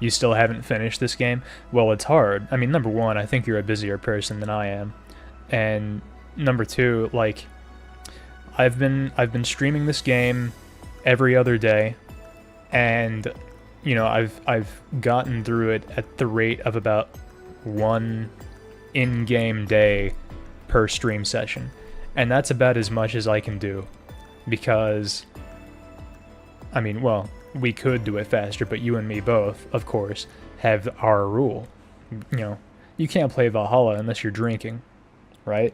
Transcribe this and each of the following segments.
You still haven't finished this game? Well, it's hard. I mean, number one, I think you're a busier person than I am. And number two, like, I've been streaming this game every other day, and you know, I've gotten through it at the rate of about one in-game day per stream session. And that's about as much as I can do, because I mean, well, we could do it faster, but you and me both, of course, have our rule. You know, you can't play Valhalla unless you're drinking, right?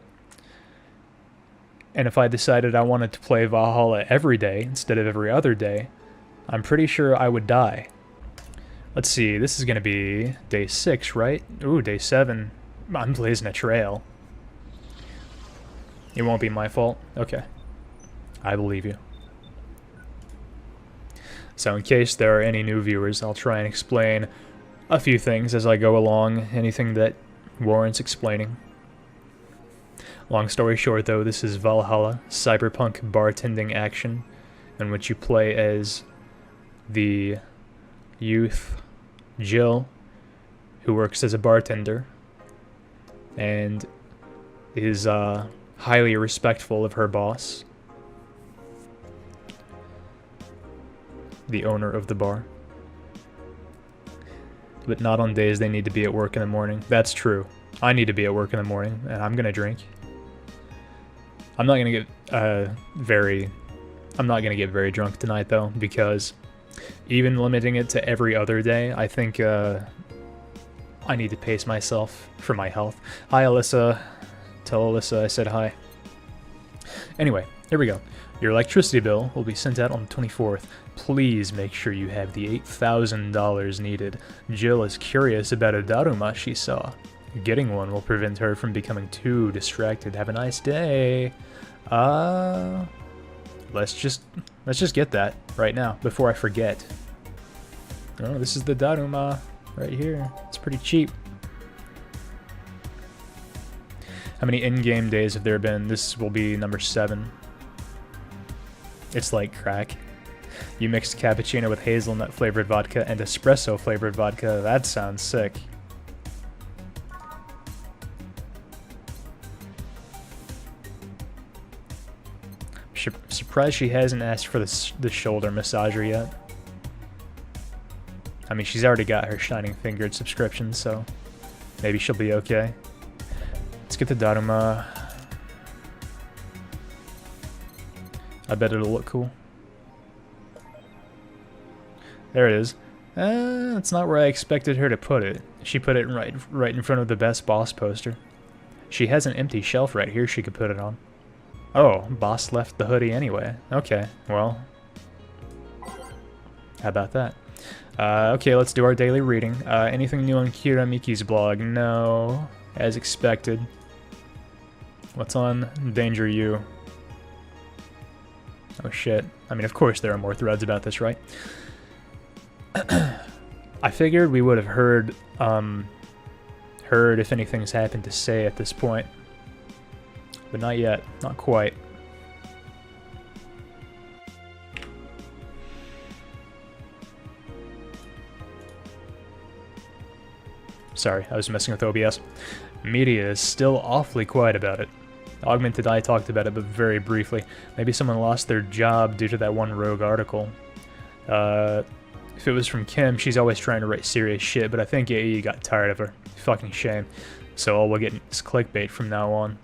And if I decided I wanted to play Valhalla every day instead of every other day, I'm pretty sure I would die. Let's see, this is gonna be day 6, right? Ooh, day 7. I'm blazing a trail. It won't be my fault? Okay. I believe you. So in case there are any new viewers, I'll try and explain a few things as I go along, anything that warrants explaining. Long story short though, this is Valhalla, cyberpunk bartending action, in which you play as the youth Jill, who works as a bartender, and is highly respectful of her boss, the owner of the bar. But not on days they need to be at work in the morning. That's true. I need to be at work in the morning, and I'm gonna drink. I'm not gonna get very drunk tonight though, because even limiting it to every other day, I think I need to pace myself for my health. Hi Alyssa. Tell Alyssa I said hi. Anyway, here we go. Your electricity bill will be sent out on the 24th. Please make sure you have the $8,000 needed. Jill is curious about a Daruma she saw. Getting one will prevent her from becoming too distracted. Have a nice day. Let's just get that right now before I forget. Oh, this is the Daruma right here. It's pretty cheap. How many in-game days have there been? This will be number 7. It's like crack. You mixed cappuccino with hazelnut flavored vodka and espresso flavored vodka. That sounds sick. Surprised she hasn't asked for the shoulder massager yet. I mean, she's already got her Shining Fingered subscription, so maybe she'll be okay. Let's get the Daruma. I bet it'll look cool. There it is. That's not where I expected her to put it. She put it right in front of the Best Boss poster. She has an empty shelf right here she could put it on. Oh, boss left the hoodie anyway. Okay, well, how about that? Okay, let's do our daily reading. Anything new on Kira Miki's blog? No, as expected. What's on Danger You? Oh shit. I mean, of course there are more threads about this, right? I figured we would have heard if anything's happened to say at this point. But not yet. Not quite. Sorry, I was messing with OBS. Media is still awfully quiet about it. Augmented Eye talked about it, but very briefly. Maybe someone lost their job due to that one rogue article. If it was from Kim, she's always trying to write serious shit, but I think AE got tired of her. Fucking shame. So all we're getting is clickbait from now on.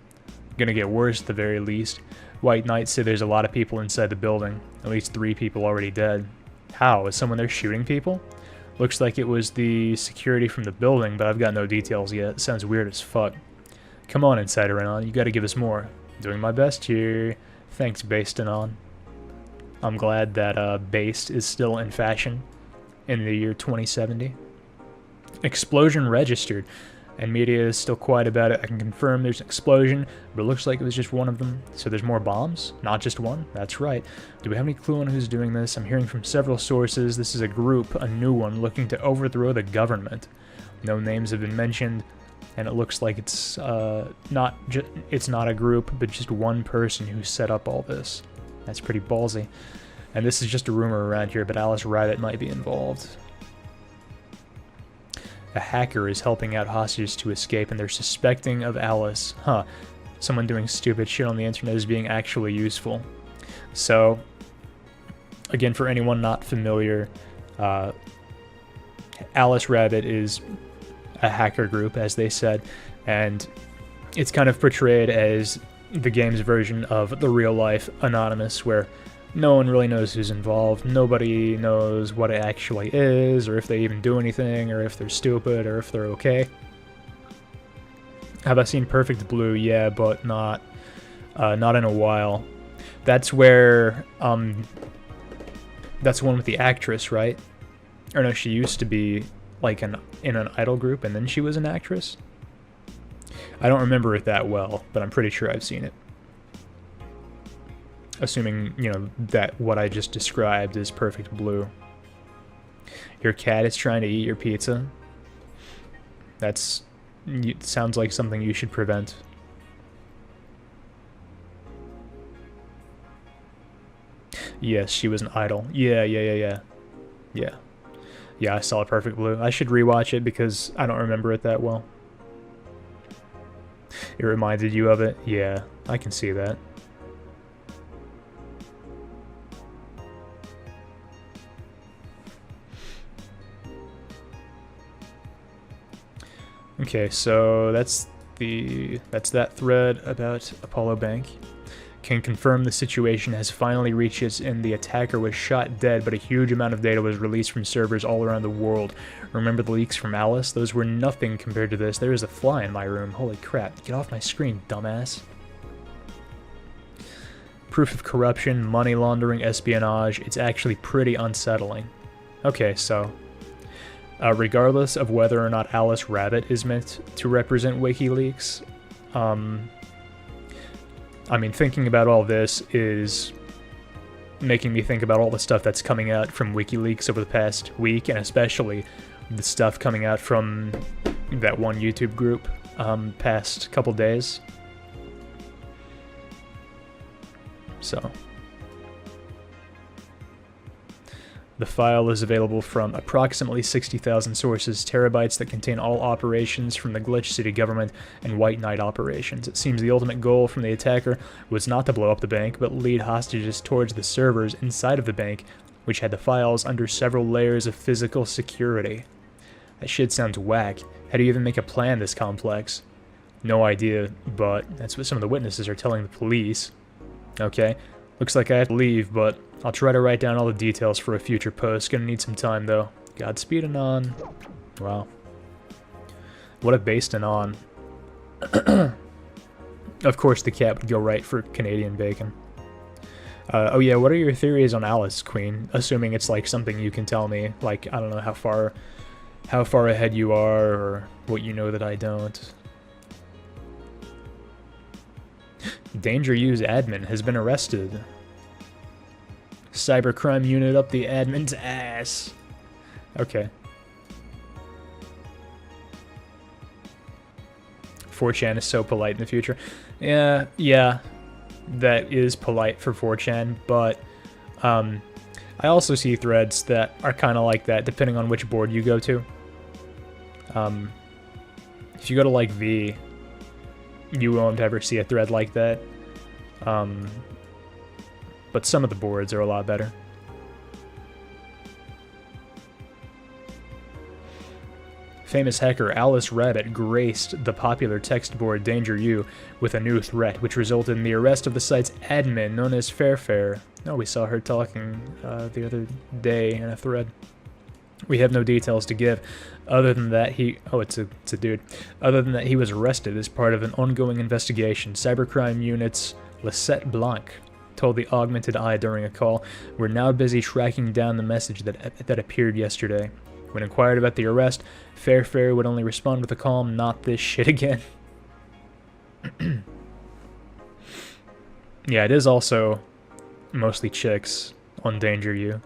Gonna get worse at the very least. White Knight said there's a lot of people inside the building. At least 3 people already dead. How? Is someone there shooting people? Looks like it was the security from the building, but I've got no details yet. Sounds weird as fuck. Come on, Insider Anon, you gotta give us more. Doing my best here. Thanks, Based Anon. I'm glad that Based is still in fashion in the year 2070. Explosion registered. And media is still quiet about it. I can confirm there's an explosion, but it looks like it was just one of them. So there's more bombs? Not just one? That's right. Do we have any clue on who's doing this? I'm hearing from several sources. This is a group, a new one, looking to overthrow the government. No names have been mentioned, and it looks like it's not a group, but just one person who set up all this. That's pretty ballsy. And this is just a rumor around here, but Alice Rabbit might be involved. A hacker is helping out hostages to escape, and they're suspecting of Alice. Huh. Someone doing stupid shit on the internet is being actually useful. So, again, for anyone not familiar, Alice Rabbit is a hacker group, as they said, and it's kind of portrayed as the game's version of the real-life Anonymous, where no one really knows who's involved, nobody knows what it actually is, or if they even do anything, or if they're stupid, or if they're okay. Have I seen Perfect Blue? Yeah, but not in a while. That's where, that's the one with the actress, right? Or no, she used to be, like, in an idol group, and then she was an actress? I don't remember it that well, but I'm pretty sure I've seen it. Assuming, you know, that what I just described is Perfect Blue. Your cat is trying to eat your pizza. That's... it sounds like something you should prevent. Yes, she was an idol. Yeah. Yeah, I saw Perfect Blue. I should rewatch it because I don't remember it that well. It reminded you of it? Yeah, I can see that. Okay, so that's that thread about Apollo Bank. Can confirm the situation has finally reached its end. The attacker was shot dead, but a huge amount of data was released from servers all around the world. Remember the leaks from Alice? Those were nothing compared to this. There is a fly in my room. Holy crap. Get off my screen, dumbass. Proof of corruption, money laundering, espionage. It's actually pretty unsettling. Okay, so... regardless of whether or not Alice Rabbit is meant to represent WikiLeaks, I mean, thinking about all this is making me think about all the stuff that's coming out from WikiLeaks over the past week, and especially the stuff coming out from that one YouTube group past couple days. So... the file is available from approximately 60,000 sources, terabytes that contain all operations from the Glitch City government and White Knight operations. It seems the ultimate goal from the attacker was not to blow up the bank, but lead hostages towards the servers inside of the bank, which had the files under several layers of physical security. That shit sounds whack. How do you even make a plan this complex? No idea, but that's what some of the witnesses are telling the police. Okay, looks like I have to leave, but I'll try to write down all the details for a future post. Gonna need some time, though. Godspeed, Anon. Wow. What a based Anon. Of course, the cat would go right for Canadian bacon. Oh yeah, what are your theories on Alice, Queen? Assuming it's like something you can tell me. Like, I don't know how far ahead you are, or what you know that I don't. Danger U's admin has been arrested. Cybercrime unit up the admin's ass. Okay. 4chan is so polite in the future. Yeah, that is polite for 4chan, but I also see threads that are kind of like that, depending on which board you go to. If you go to, like, V, you won't ever see a thread like that. But some of the boards are a lot better. Famous hacker Alice Rabbit graced the popular text board Danger U with a new threat, which resulted in the arrest of the site's admin, known as Fairfair. Oh, we saw her talking the other day in a thread. We have no details to give, other than that he... oh, it's a dude. Other than that he was arrested as part of an ongoing investigation. Cybercrime units Lisette Blanc told the Augmented Eye during a call, "We're now busy tracking down the message that appeared yesterday." When inquired about the arrest, Fairfair would only respond with a calm, "Not this shit again." Yeah, it is also mostly chicks on Danger U.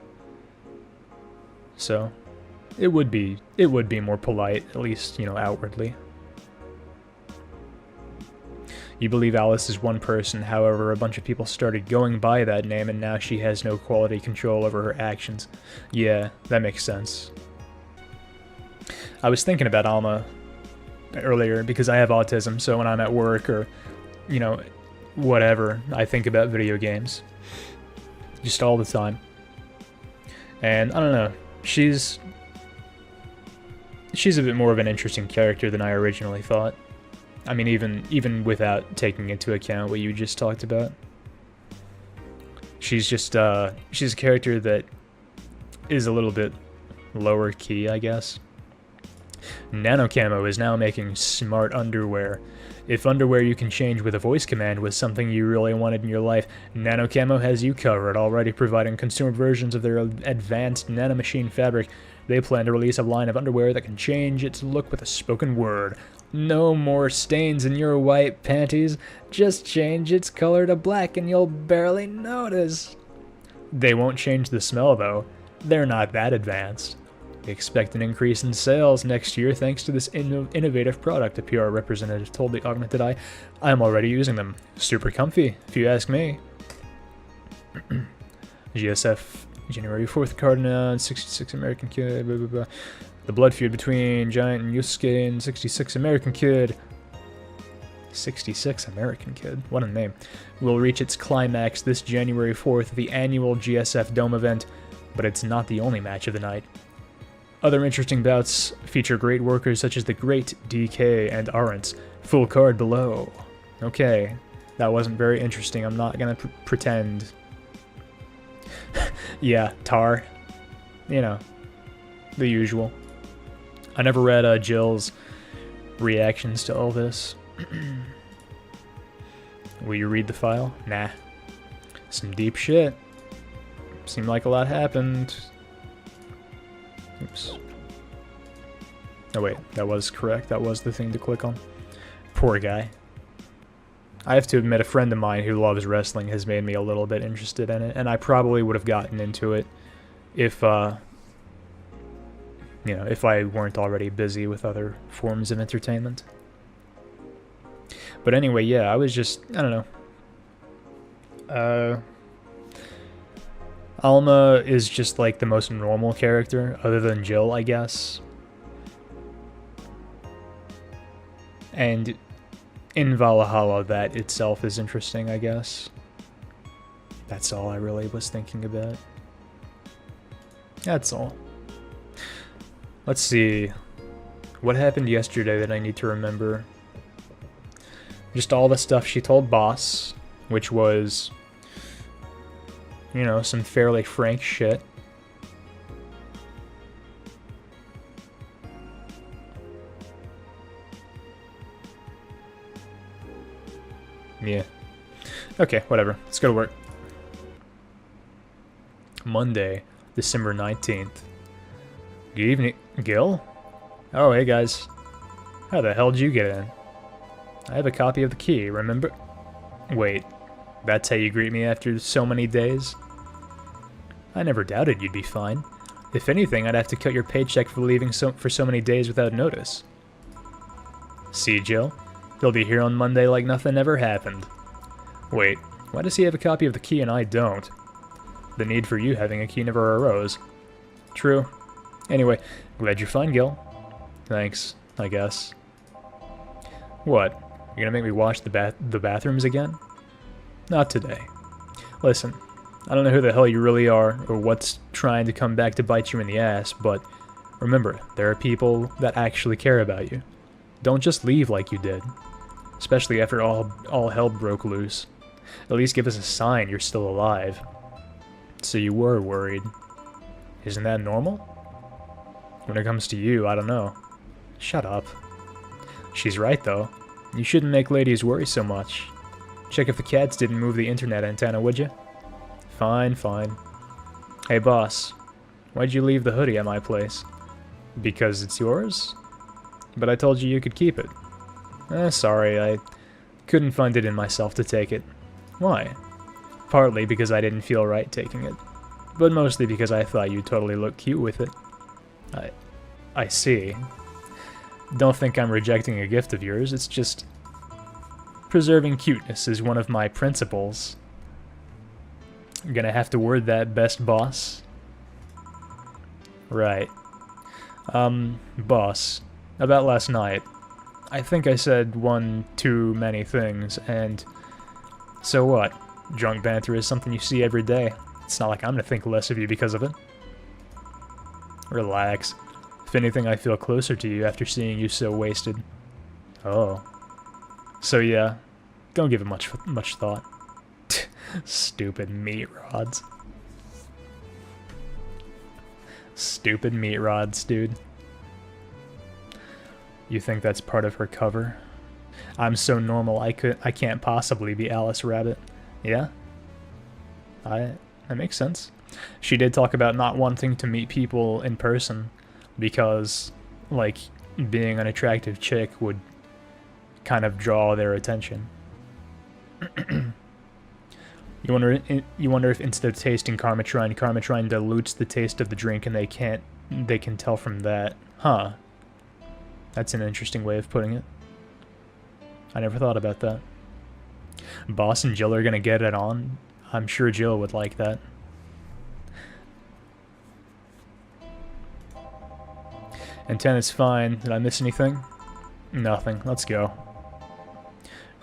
So, it would be more polite, at least, you know, outwardly. You believe Alice is one person, however, a bunch of people started going by that name, and now she has no quality control over her actions. Yeah, that makes sense. I was thinking about Alma earlier because I have autism, so when I'm at work or, you know, whatever, I think about video games. Just all the time. And I don't know, she's a bit more of an interesting character than I originally thought. I mean, even without taking into account what you just talked about. She's just, she's a character that is a little bit lower key, I guess. Nano Camo is now making smart underwear. If underwear you can change with a voice command was something you really wanted in your life, Nano Camo has you covered, already providing consumer versions of their advanced nanomachine fabric. They plan to release a line of underwear that can change its look with a spoken word. No more stains in your white panties, just change its color to black and you'll barely notice. They won't change the smell though, they're not that advanced. We expect an increase in sales next year thanks to this innovative product, a PR representative told the Augmented Eye. I'm already using them. Super comfy, if you ask me. GSF, January 4th, card 66 American Kid, blah, blah, blah. The blood feud between Giant and Yusuke and 66 American Kid. 66 American Kid, what a name. Will reach its climax this January 4th, the annual GSF Dome event, but it's not the only match of the night. Other interesting bouts feature great workers such as the Great, DK, and Arents. Full card below. Okay, that wasn't very interesting, I'm not gonna pretend. Yeah, Tar. You know, the usual. I never read Jill's reactions to all this. Will you read the file? Nah. Some deep shit. Seemed like a lot happened. Oops. Oh wait, that was correct. That was the thing to click on. Poor guy. I have to admit, a friend of mine who loves wrestling has made me a little bit interested in it, and I probably would have gotten into it if, you know, if I weren't already busy with other forms of entertainment. But anyway, yeah, I was just, I don't know. Alma is just like the most normal character, other than Jill, I guess. And in Valhalla, that itself is interesting, I guess. That's all I really was thinking about. That's all. Let's see. What happened yesterday that I need to remember? Just all the stuff she told Boss, which was, you know, some fairly frank shit. Yeah. Okay, whatever. Let's go to work. Monday, December 19th. Good evening, Gil? Oh, hey guys. How the hell did you get in? I have a copy of the key, remember? Wait, that's how you greet me after so many days? I never doubted you'd be fine. If anything, I'd have to cut your paycheck for leaving for so many days without notice. See, Jill? He'll be here on Monday like nothing ever happened. Wait, why does he have a copy of the key and I don't? The need for you having a key never arose. True. Anyway, glad you're fine, Gil. Thanks, I guess. What? You're gonna make me wash the bathrooms again? Not today. Listen, I don't know who the hell you really are, or what's trying to come back to bite you in the ass, but remember, there are people that actually care about you. Don't just leave like you did. Especially after all hell broke loose. At least give us a sign you're still alive. So you were worried. Isn't that normal? When it comes to you, I don't know. Shut up. She's right, though. You shouldn't make ladies worry so much. Check if the cats didn't move the internet antenna, would you? Fine, fine. Hey, boss. Why'd you leave the hoodie at my place? Because it's yours? But I told you could keep it. Sorry, I couldn't find it in myself to take it. Why? Partly because I didn't feel right taking it. But mostly because I thought you'd totally look cute with it. I see. Don't think I'm rejecting a gift of yours, it's just... preserving cuteness is one of my principles. I'm gonna have to word that, best boss. Right. Boss, about last night. I think I said one too many things, and so what? Drunk banter is something you see every day. It's not like I'm gonna think less of you because of it. Relax. If anything, I feel closer to you after seeing you so wasted. Oh. So yeah, don't give it much thought. Stupid meat rods. Stupid meat rods, dude. You think that's part of her cover? I'm so normal, I can't possibly be Alice Rabbit. Yeah? That makes sense. She did talk about not wanting to meet people in person because, like, being an attractive chick would kind of draw their attention. You wonder if instead of tasting Karmatrine dilutes the taste of the drink and they can tell from that. Huh. That's an interesting way of putting it. I never thought about that. Boss and Jill are gonna get it on. I'm sure Jill would like that. Antenna's fine. Did I miss anything? Nothing. Let's go.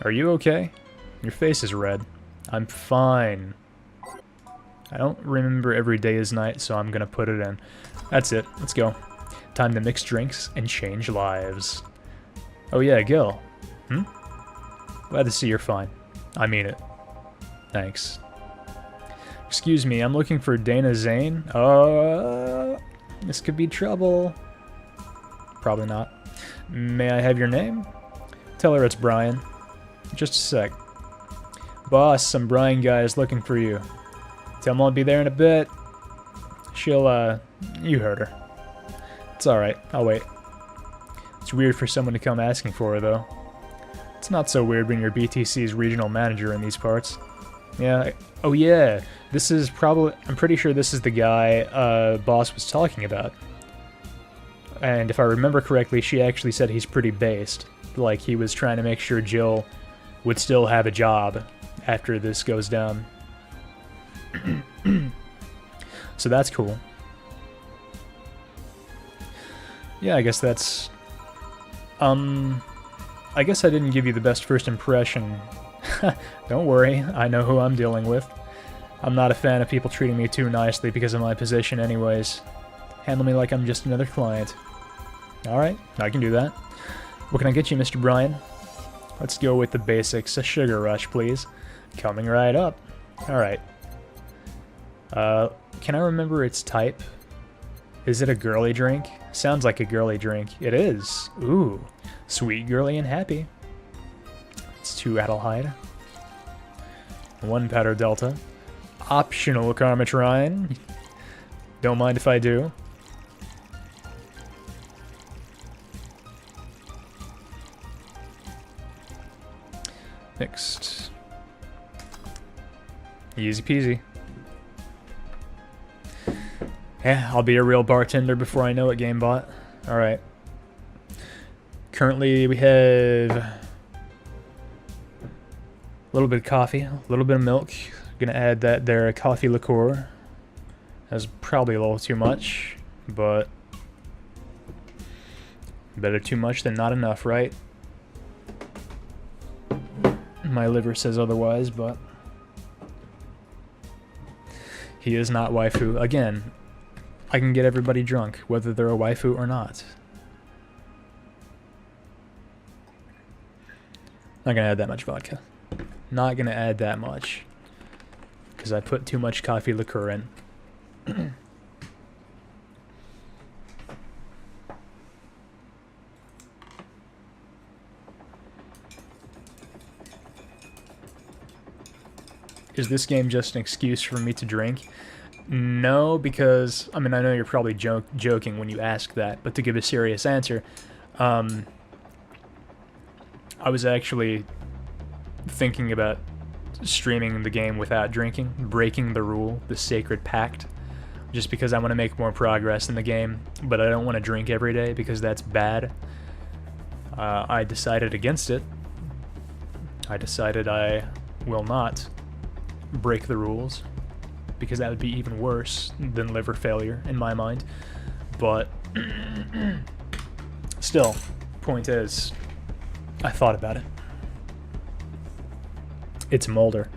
Are you okay? Your face is red. I'm fine. I don't remember every day is night, so I'm gonna put it in. That's it. Let's go. Time to mix drinks and change lives. Oh yeah, Gil. Glad to see you're fine. I mean it. Thanks. Excuse me, I'm looking for Dana Zane. This could be trouble. Probably not. May I have your name? Tell her it's Brian. Just a sec. Boss, some Brian guy is looking for you. Tell him I'll be there in a bit. She'll, you heard her. It's alright, I'll wait. It's weird for someone to come asking for her, though. It's not so weird when you're BTC's regional manager in these parts. Yeah, oh yeah, this is probably, I'm pretty sure this is the guy, Boss was talking about. And if I remember correctly, she actually said he's pretty based. Like, he was trying to make sure Jill would still have a job after this goes down. So that's cool. Yeah, I guess that's... I guess I didn't give you the best first impression. Don't worry, I know who I'm dealing with. I'm not a fan of people treating me too nicely because of my position anyways. Handle me like I'm just another client. Alright, I can do that. What can I get you, Mr. Brian? Let's go with the basics. A sugar rush, please. Coming right up. Alright. Can I remember its type? Is it a girly drink? Sounds like a girly drink. It is. Ooh. Sweet, girly, and happy. It's 2 Adelhyde. 1 Powder Delta. Optional Karmatrine. Don't mind if I do. Mixed. Easy peasy. Yeah, I'll be a real bartender before I know it, GameBot. Alright. Currently, we have a little bit of coffee, a little bit of milk. Gonna add that there coffee liqueur. That's probably a little too much, but better too much than not enough, right? My liver says otherwise, but he is not waifu. Again, I can get everybody drunk, whether they're a waifu or not. Not gonna add that much vodka. Not gonna add that much. Because I put too much coffee liqueur in. Is this game just an excuse for me to drink? No, because, I mean, I know you're probably joking when you ask that, but to give a serious answer, I was actually thinking about streaming the game without drinking, breaking the rule, the sacred pact, just because I want to make more progress in the game, but I don't want to drink every day because that's bad. I decided against it. I decided I will not break the rules, because that would be even worse than liver failure in my mind. But Still, point is, I thought about it. It's Mulder.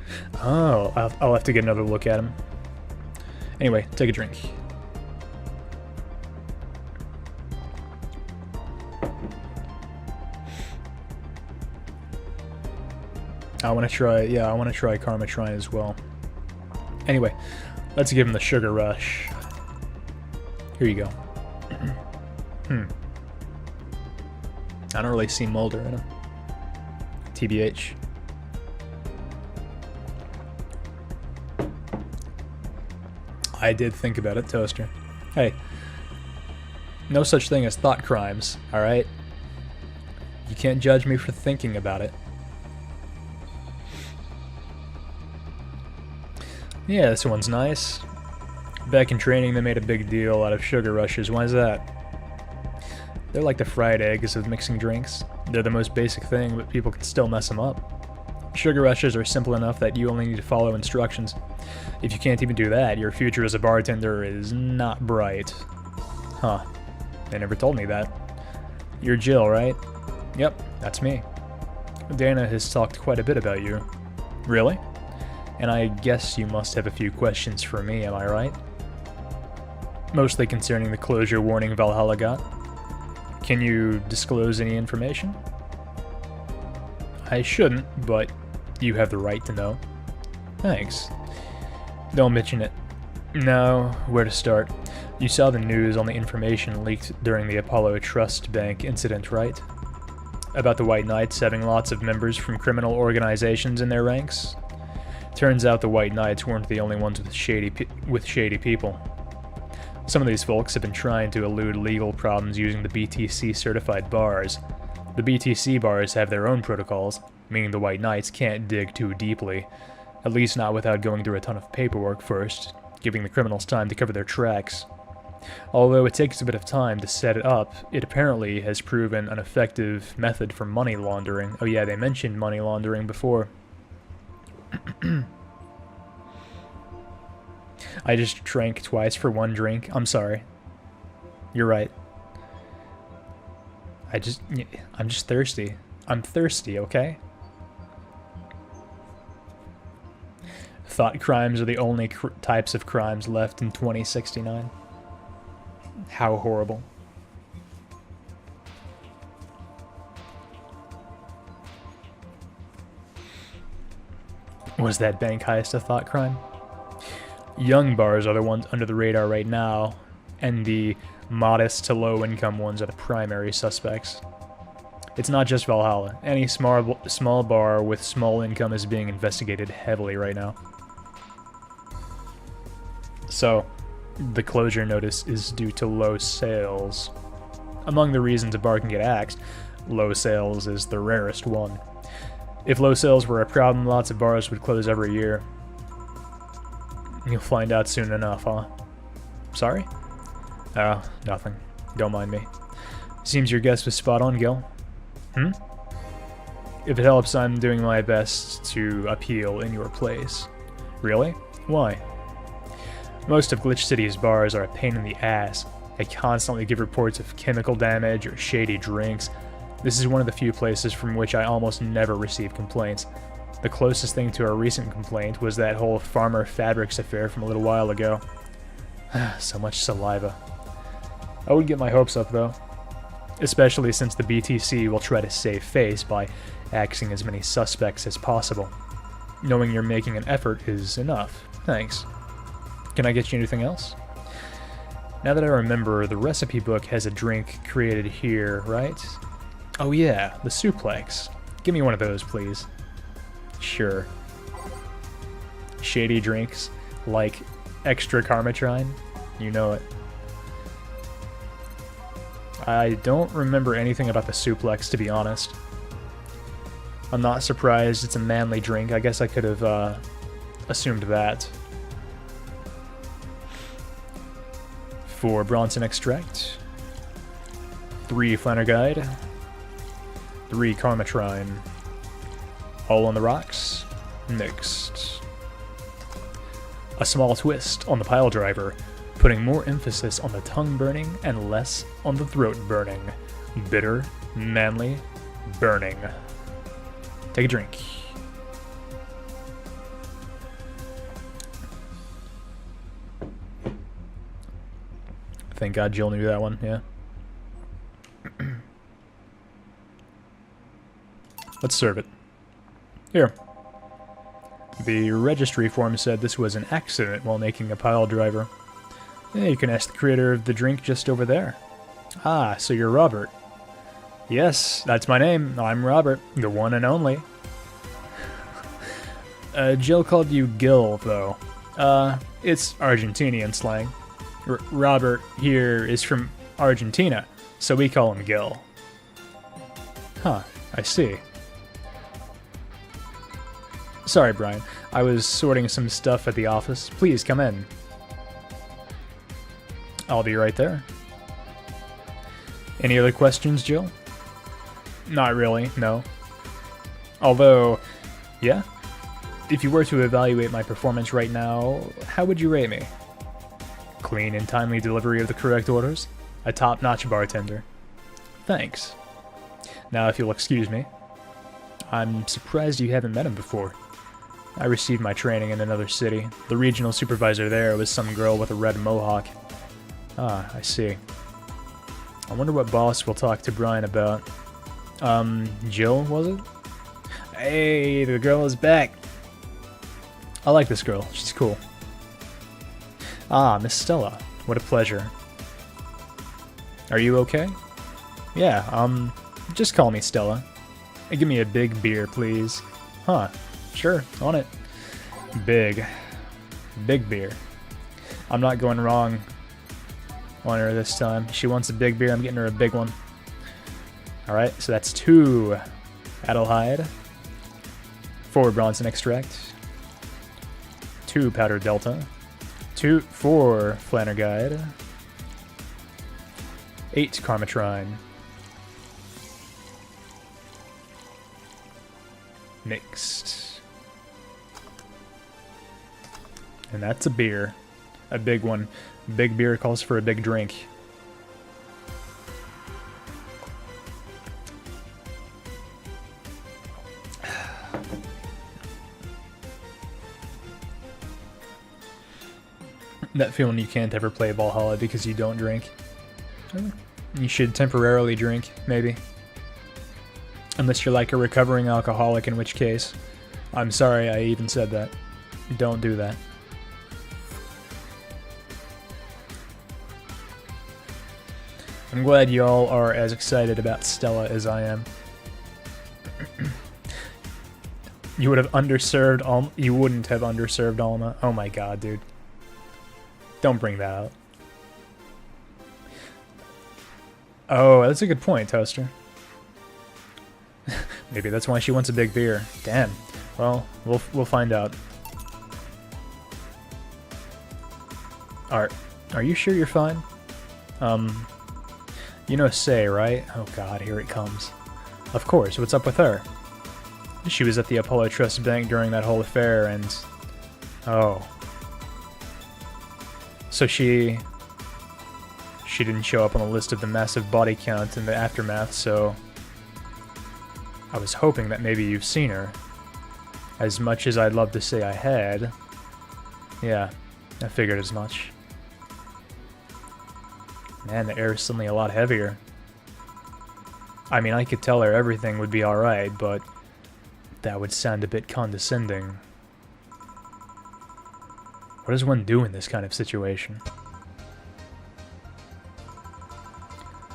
Oh, I'll have to get another look at him. Anyway, take a drink. I want to try Karma Shrine as well. Anyway, let's give him the sugar rush. Here you go. I don't really see Mulder in him. TBH. I did think about it, Toaster. Hey, no such thing as thought crimes, alright? You can't judge me for thinking about it. Yeah, this one's nice. Back in training, they made a big deal out of sugar rushes. Why is that? They're like the fried eggs of mixing drinks. They're the most basic thing, but people can still mess them up. Sugar rushes are simple enough that you only need to follow instructions. If you can't even do that, your future as a bartender is not bright. Huh. They never told me that. You're Jill, right? Yep, that's me. Dana has talked quite a bit about you. Really? And I guess you must have a few questions for me, am I right? Mostly concerning the closure warning Valhalla got. Can you disclose any information? I shouldn't, but you have the right to know. Thanks. Don't mention it. No, where to start? You saw the news on the information leaked during the Apollo Trust Bank incident, right? About the White Knights having lots of members from criminal organizations in their ranks? Turns out the White Knights weren't the only ones with shady people. Some of these folks have been trying to elude legal problems using the BTC-certified bars. The BTC bars have their own protocols, meaning the White Knights can't dig too deeply, at least not without going through a ton of paperwork first, giving the criminals time to cover their tracks. Although it takes a bit of time to set it up, it apparently has proven an effective method for money laundering. Oh yeah, they mentioned money laundering before. I just drank twice for one drink. I'm sorry. You're right. I'm just thirsty. I'm thirsty, okay? Thought crimes are the only types of crimes left in 2069. How horrible. Was that bank heist a thought crime? Young bars are the ones under the radar right now, and the modest to low income ones are the primary suspects. It's not just Valhalla. Any small bar with small income is being investigated heavily right now. So, the closure notice is due to low sales. Among the reasons a bar can get axed, low sales is the rarest one. If low sales were a problem, lots of bars would close every year. You'll find out soon enough, huh? Sorry? Oh, nothing. Don't mind me. Seems your guess was spot on, Gil. If it helps, I'm doing my best to appeal in your place. Really? Why? Most of Glitch City's bars are a pain in the ass. They constantly give reports of chemical damage or shady drinks. This is one of the few places from which I almost never receive complaints. The closest thing to a recent complaint was that whole Farmer Fabrics affair from a little while ago. So much saliva. I would get my hopes up, though. Especially since the BTC will try to save face by axing as many suspects as possible. Knowing you're making an effort is enough. Thanks. Can I get you anything else? Now that I remember, the recipe book has a drink created here, right? Oh yeah, the suplex. Give me one of those, please. Sure. Shady drinks, like extra Karmatrine. You know it. I don't remember anything about the suplex, to be honest. I'm not surprised it's a manly drink. I guess I could have assumed that. For Bronson extract, 3 Flannerguide, 3 Karmatrine, all on the rocks, mixed. A small twist on the pile driver, putting more emphasis on the tongue burning and less on the throat burning. Bitter, manly, burning. Take a drink. Thank God Jill knew that one, yeah. Let's serve it. Here. The registry form said this was an accident while making a pile driver. Yeah, you can ask the creator of the drink just over there. Ah, so you're Robert. Yes, that's my name. I'm Robert, the one and only. Jill called you Gil, though. It's Argentinian slang. Robert here is from Argentina, so we call him Gil. Huh, I see. Sorry, Brian. I was sorting some stuff at the office. Please, come in. I'll be right there. Any other questions, Jill? Not really, no. Although, yeah? If you were to evaluate my performance right now, how would you rate me? Clean and timely delivery of the correct orders? A top-notch bartender. Thanks. Now, if you'll excuse me. I'm surprised you haven't met him before. I received my training in another city. The regional supervisor there was some girl with a red mohawk. Ah, I see. I wonder what boss will talk to Brian about. Jill, was it? Hey, the girl is back. I like this girl. She's cool. Ah, Miss Stella. What a pleasure. Are you okay? Yeah, just call me Stella. Give me a big beer, please. Huh. Sure, on it. Big. Big beer. I'm not going wrong on her this time. She wants a big beer, I'm getting her a big one. Alright, so that's 2 Adelhyde, 4 Bronson extract, 2 powder delta, 4 Flanergide, 8 Carmatrine. Mixed. And that's a beer. A big one. Big beer calls for a big drink. That feeling you can't ever play Valhalla because you don't drink. You should temporarily drink, maybe. Unless you're like a recovering alcoholic, in which case, I'm sorry I even said that. Don't do that. I'm glad y'all are as excited about Stella as I am. You would have underserved Alma. You wouldn't have underserved Alma. Oh my god, dude. Don't bring that up. Oh, that's a good point, Toaster. Maybe that's why she wants a big beer. Damn. Well, we'll find out. Art, are you sure you're fine? You know Say, right? Oh god, here it comes. Of course, what's up with her? She was at the Apollo Trust Bank during that whole affair and... Oh. So she didn't show up on the list of the massive body count in the aftermath, so... I was hoping that maybe you've seen her. As much as I'd love to say I had. Yeah, I figured as much. Man, the air is suddenly a lot heavier. I mean, I could tell her everything would be alright, but that would sound a bit condescending. What does one do in this kind of situation?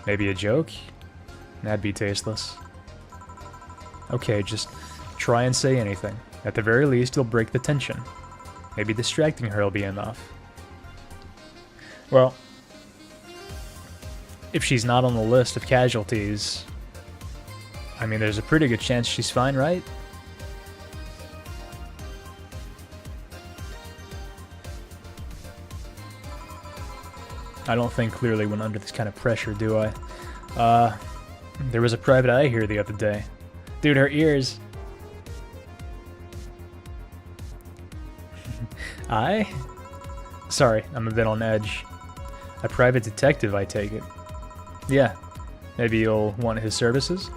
Maybe a joke? That'd be tasteless. Okay, just try and say anything. At the very least, you'll break the tension. Maybe distracting her will be enough. Well, if she's not on the list of casualties, I mean, there's a pretty good chance she's fine, right? I don't think clearly when under this kind of pressure, do I? There was a private eye here the other day. Dude, her ears. Eye? Sorry, I'm a bit on edge. A private detective, I take it. Yeah. Maybe you'll want his services?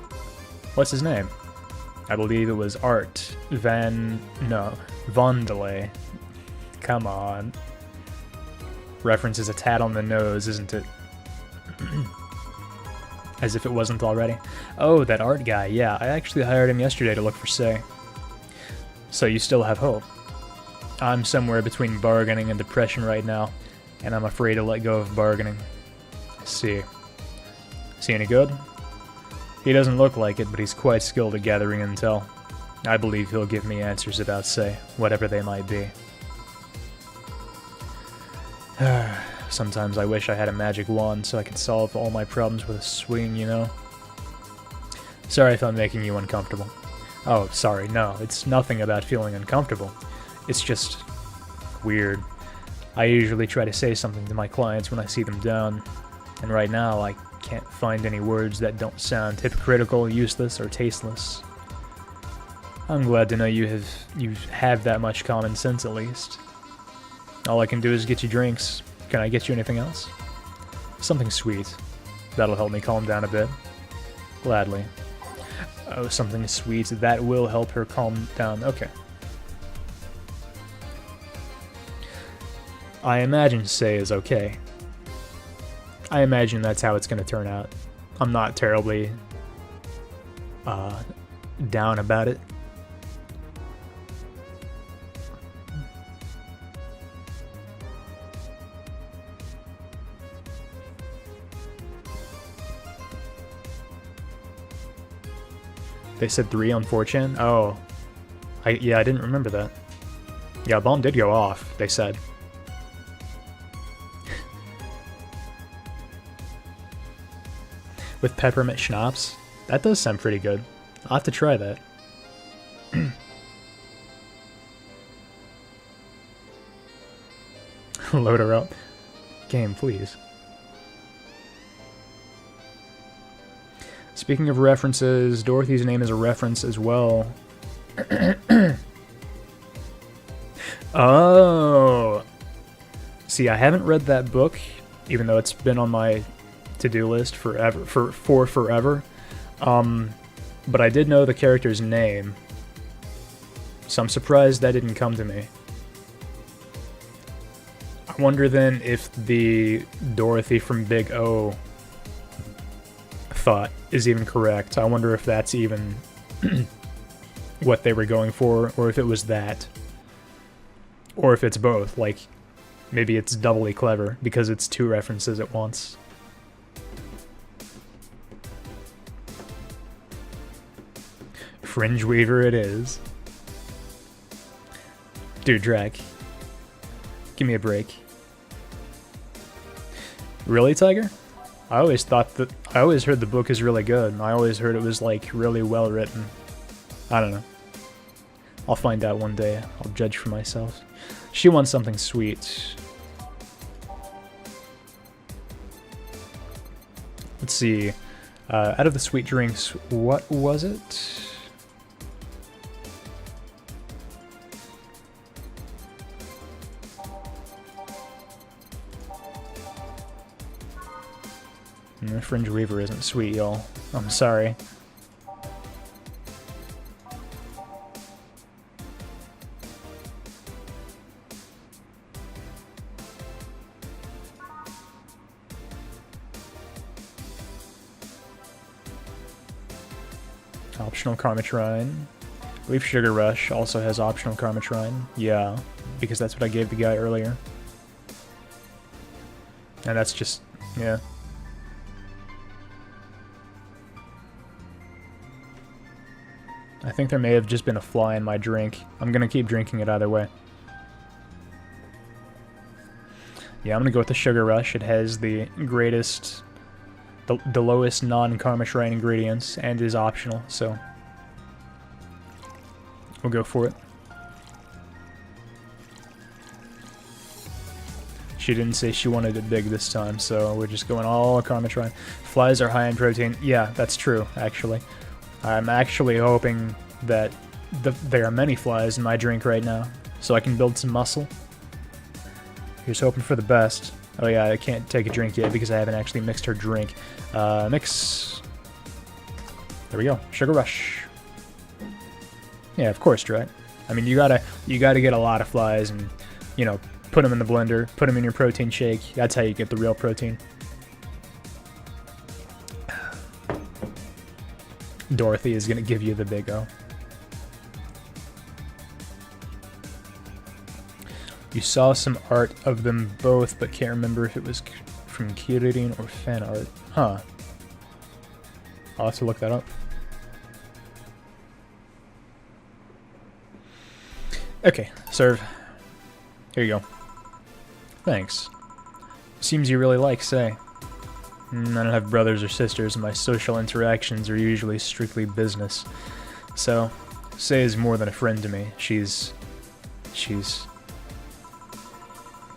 What's his name? I believe it was Art Van... no, Vondelay. Come on. Reference is a tad on the nose, isn't it? As if it wasn't already. Oh, that Art guy, yeah. I actually hired him yesterday to look for Say. So you still have hope. I'm somewhere between bargaining and depression right now, and I'm afraid to let go of bargaining. See. See any good? He doesn't look like it, but he's quite skilled at gathering intel. I believe he'll give me answers about Say, whatever they might be. Sometimes I wish I had a magic wand so I could solve all my problems with a swing, you know? Sorry if I'm making you uncomfortable. Oh, sorry, no, it's nothing about feeling uncomfortable. It's just weird. I usually try to say something to my clients when I see them down, and right now I can't find any words that don't sound hypocritical, useless, or tasteless. I'm glad to know you have that much common sense at least. All I can do is get you drinks. Can I get you anything else? Something sweet. That'll help me calm down a bit. Gladly. Oh, something sweet. That will help her calm down. Okay. I imagine Say is okay. I imagine that's how it's going to turn out. I'm not terribly down about it. They said 3 on 4chan? Oh. Yeah, I didn't remember that. Yeah, bomb did go off, they said. With peppermint schnapps? That does sound pretty good. I'll have to try that. Load her up. Game, please. Speaking of references, Dorothy's name is a reference as well. Oh! See, I haven't read that book, even though it's been on my to-do list forever. For forever. But I did know the character's name. So I'm surprised that didn't come to me. I wonder then if the Dorothy from Big O thought is even correct. I wonder if that's even what they were going for, or if it was that. Or if it's both, like, maybe it's doubly clever, because it's 2 references at once. Fringe Weaver it is. Dude, Drag. Give me a break. Really, Tiger? I always heard the book is really good. I always heard it was, like, really well written. I don't know. I'll find out one day. I'll judge for myself. She wants something sweet. Let's see. Out of the sweet drinks, what was it? Fringe Weaver isn't sweet, y'all. I'm sorry. Optional Karmatrine. Leaf Sugar Rush also has optional Karmatrine. Yeah, because that's what I gave the guy earlier. And that's just, yeah. I think there may have just been a fly in my drink. I'm gonna keep drinking it either way. Yeah, I'm gonna go with the Sugar Rush. It has the greatest, the lowest non-Karma Shrine ingredients, and is optional, so we'll go for it. She didn't say she wanted it big this time, so we're just going all Karma Shrine. Flies are high in protein. Yeah, that's true, actually. I'm actually hoping that there are many flies in my drink right now, so I can build some muscle. Here's hoping for the best. Oh yeah, I can't take a drink yet because I haven't actually mixed her drink. Mix. There we go. Sugar Rush. Yeah, of course, right? I mean, you gotta get a lot of flies and, you know, put them in the blender, put them in your protein shake. That's how you get the real protein. Dorothy is gonna give you the big O. You saw some art of them both, but can't remember if it was from curating or fan art. Huh. I'll have to look that up. Okay, serve. Here you go. Thanks. Seems you really like Say. I don't have brothers or sisters, and my social interactions are usually strictly business. So, Say is more than a friend to me. She's...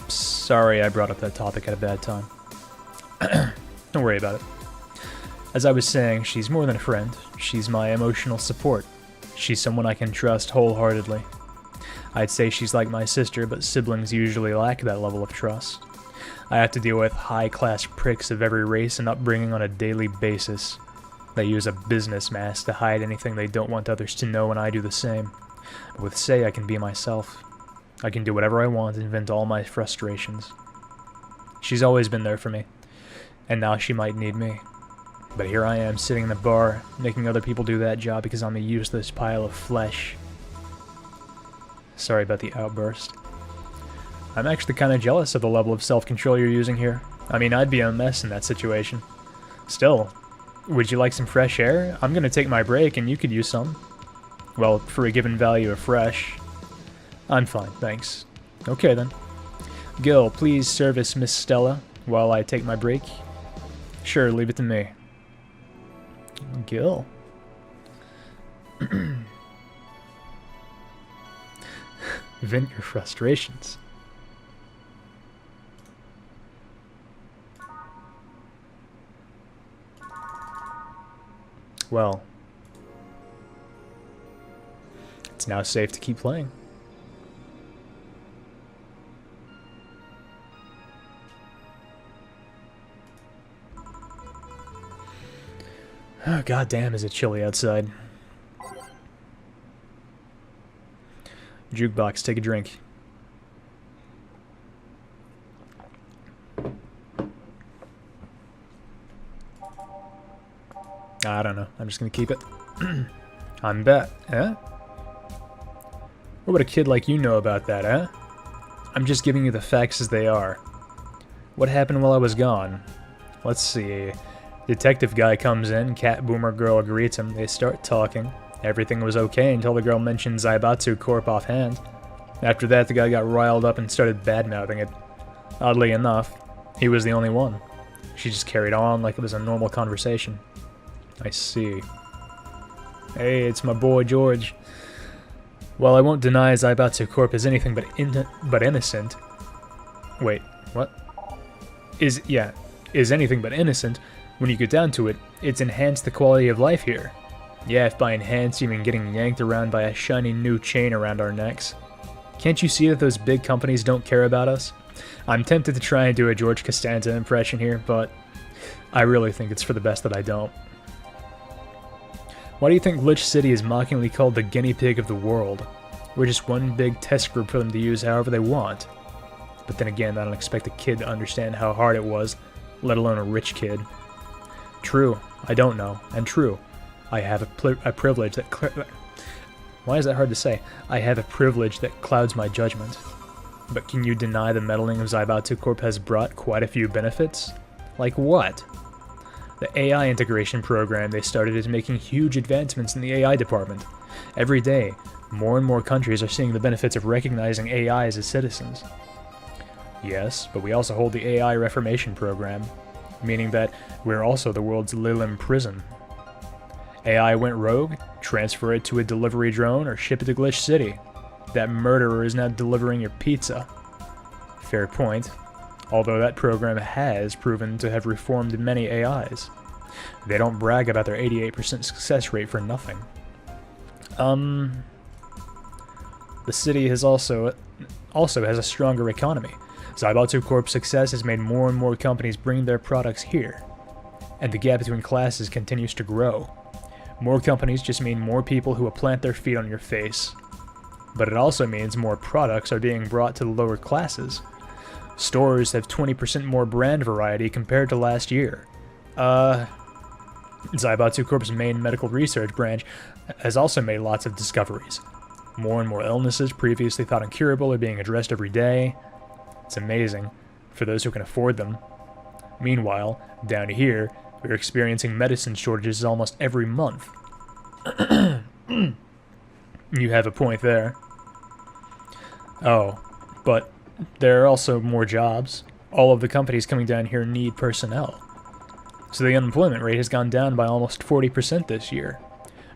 Sorry I brought up that topic at a bad time. Don't worry about it. As I was saying, she's more than a friend. She's my emotional support. She's someone I can trust wholeheartedly. I'd say she's like my sister, but siblings usually lack that level of trust. I have to deal with high-class pricks of every race and upbringing on a daily basis. They use a business mask to hide anything they don't want others to know, and I do the same. But with Say, I can be myself. I can do whatever I want and vent all my frustrations. She's always been there for me, and now she might need me. But here I am, sitting in the bar, making other people do that job because I'm a useless pile of flesh. Sorry about the outburst. I'm actually kind of jealous of the level of self-control you're using here. I mean, I'd be a mess in that situation. Still, would you like some fresh air? I'm gonna take my break and you could use some. Well, for a given value of fresh. I'm fine, thanks. Okay then. Gil, please service Miss Stella while I take my break. Sure, leave it to me. Gil. Vent your frustrations. Well, it's now safe to keep playing. Oh, God damn, is it chilly outside. Jukebox, take a drink. I don't know. I'm just gonna keep it. I'm bet, eh? What would a kid like you know about that, eh? I'm just giving you the facts as they are. What happened while I was gone? Let's see. Detective guy comes in, cat boomer girl greets him, they start talking. Everything was okay until the girl mentioned Zaibatsu Corp offhand. After that, the guy got riled up and started bad-mouthing it. Oddly enough, he was the only one. She just carried on like it was a normal conversation. I see. Hey, it's my boy George. Well, I won't deny Zaibatsu Corp is anything but innocent. Wait, what? Is anything but innocent. When you get down to it, it's enhanced the quality of life here. Yeah, if by enhanced you mean getting yanked around by a shiny new chain around our necks. Can't you see that those big companies don't care about us? I'm tempted to try and do a George Costanza impression here, but I really think it's for the best that I don't. Why do you think Glitch City is mockingly called the guinea pig of the world? We're just one big test group for them to use however they want. But then again, I don't expect a kid to understand how hard it was, let alone a rich kid. True, I don't know, and true, I have a privilege that... Why is that hard to say? I have a privilege that clouds my judgment. But can you deny the meddling of Zaibatsu Corp has brought quite a few benefits? Like what? The AI integration program they started is making huge advancements in the AI department. Every day, more and more countries are seeing the benefits of recognizing AIs as citizens. Yes, but we also hold the AI Reformation program, meaning that we're also the world's Lilim prison. AI went rogue, transfer it to a delivery drone, or ship it to Glitch City. That murderer is now delivering your pizza. Fair point, although that program has proven to have reformed many AIs. They don't brag about their 88% success rate for nothing. The city has also has a stronger economy. Zaibatsu Corp's success has made more and more companies bring their products here, and the gap between classes continues to grow. More companies just mean more people who will plant their feet on your face. But it also means more products are being brought to the lower classes. Stores have 20% more brand variety compared to last year. Zaibatsu Corp's main medical research branch has also made lots of discoveries. More and more illnesses previously thought incurable are being addressed every day. It's amazing, for those who can afford them. Meanwhile, down here, we're experiencing medicine shortages almost every month. You have a point there. Oh, but there are also more jobs. All of the companies coming down here need personnel. So the unemployment rate has gone down by almost 40% this year.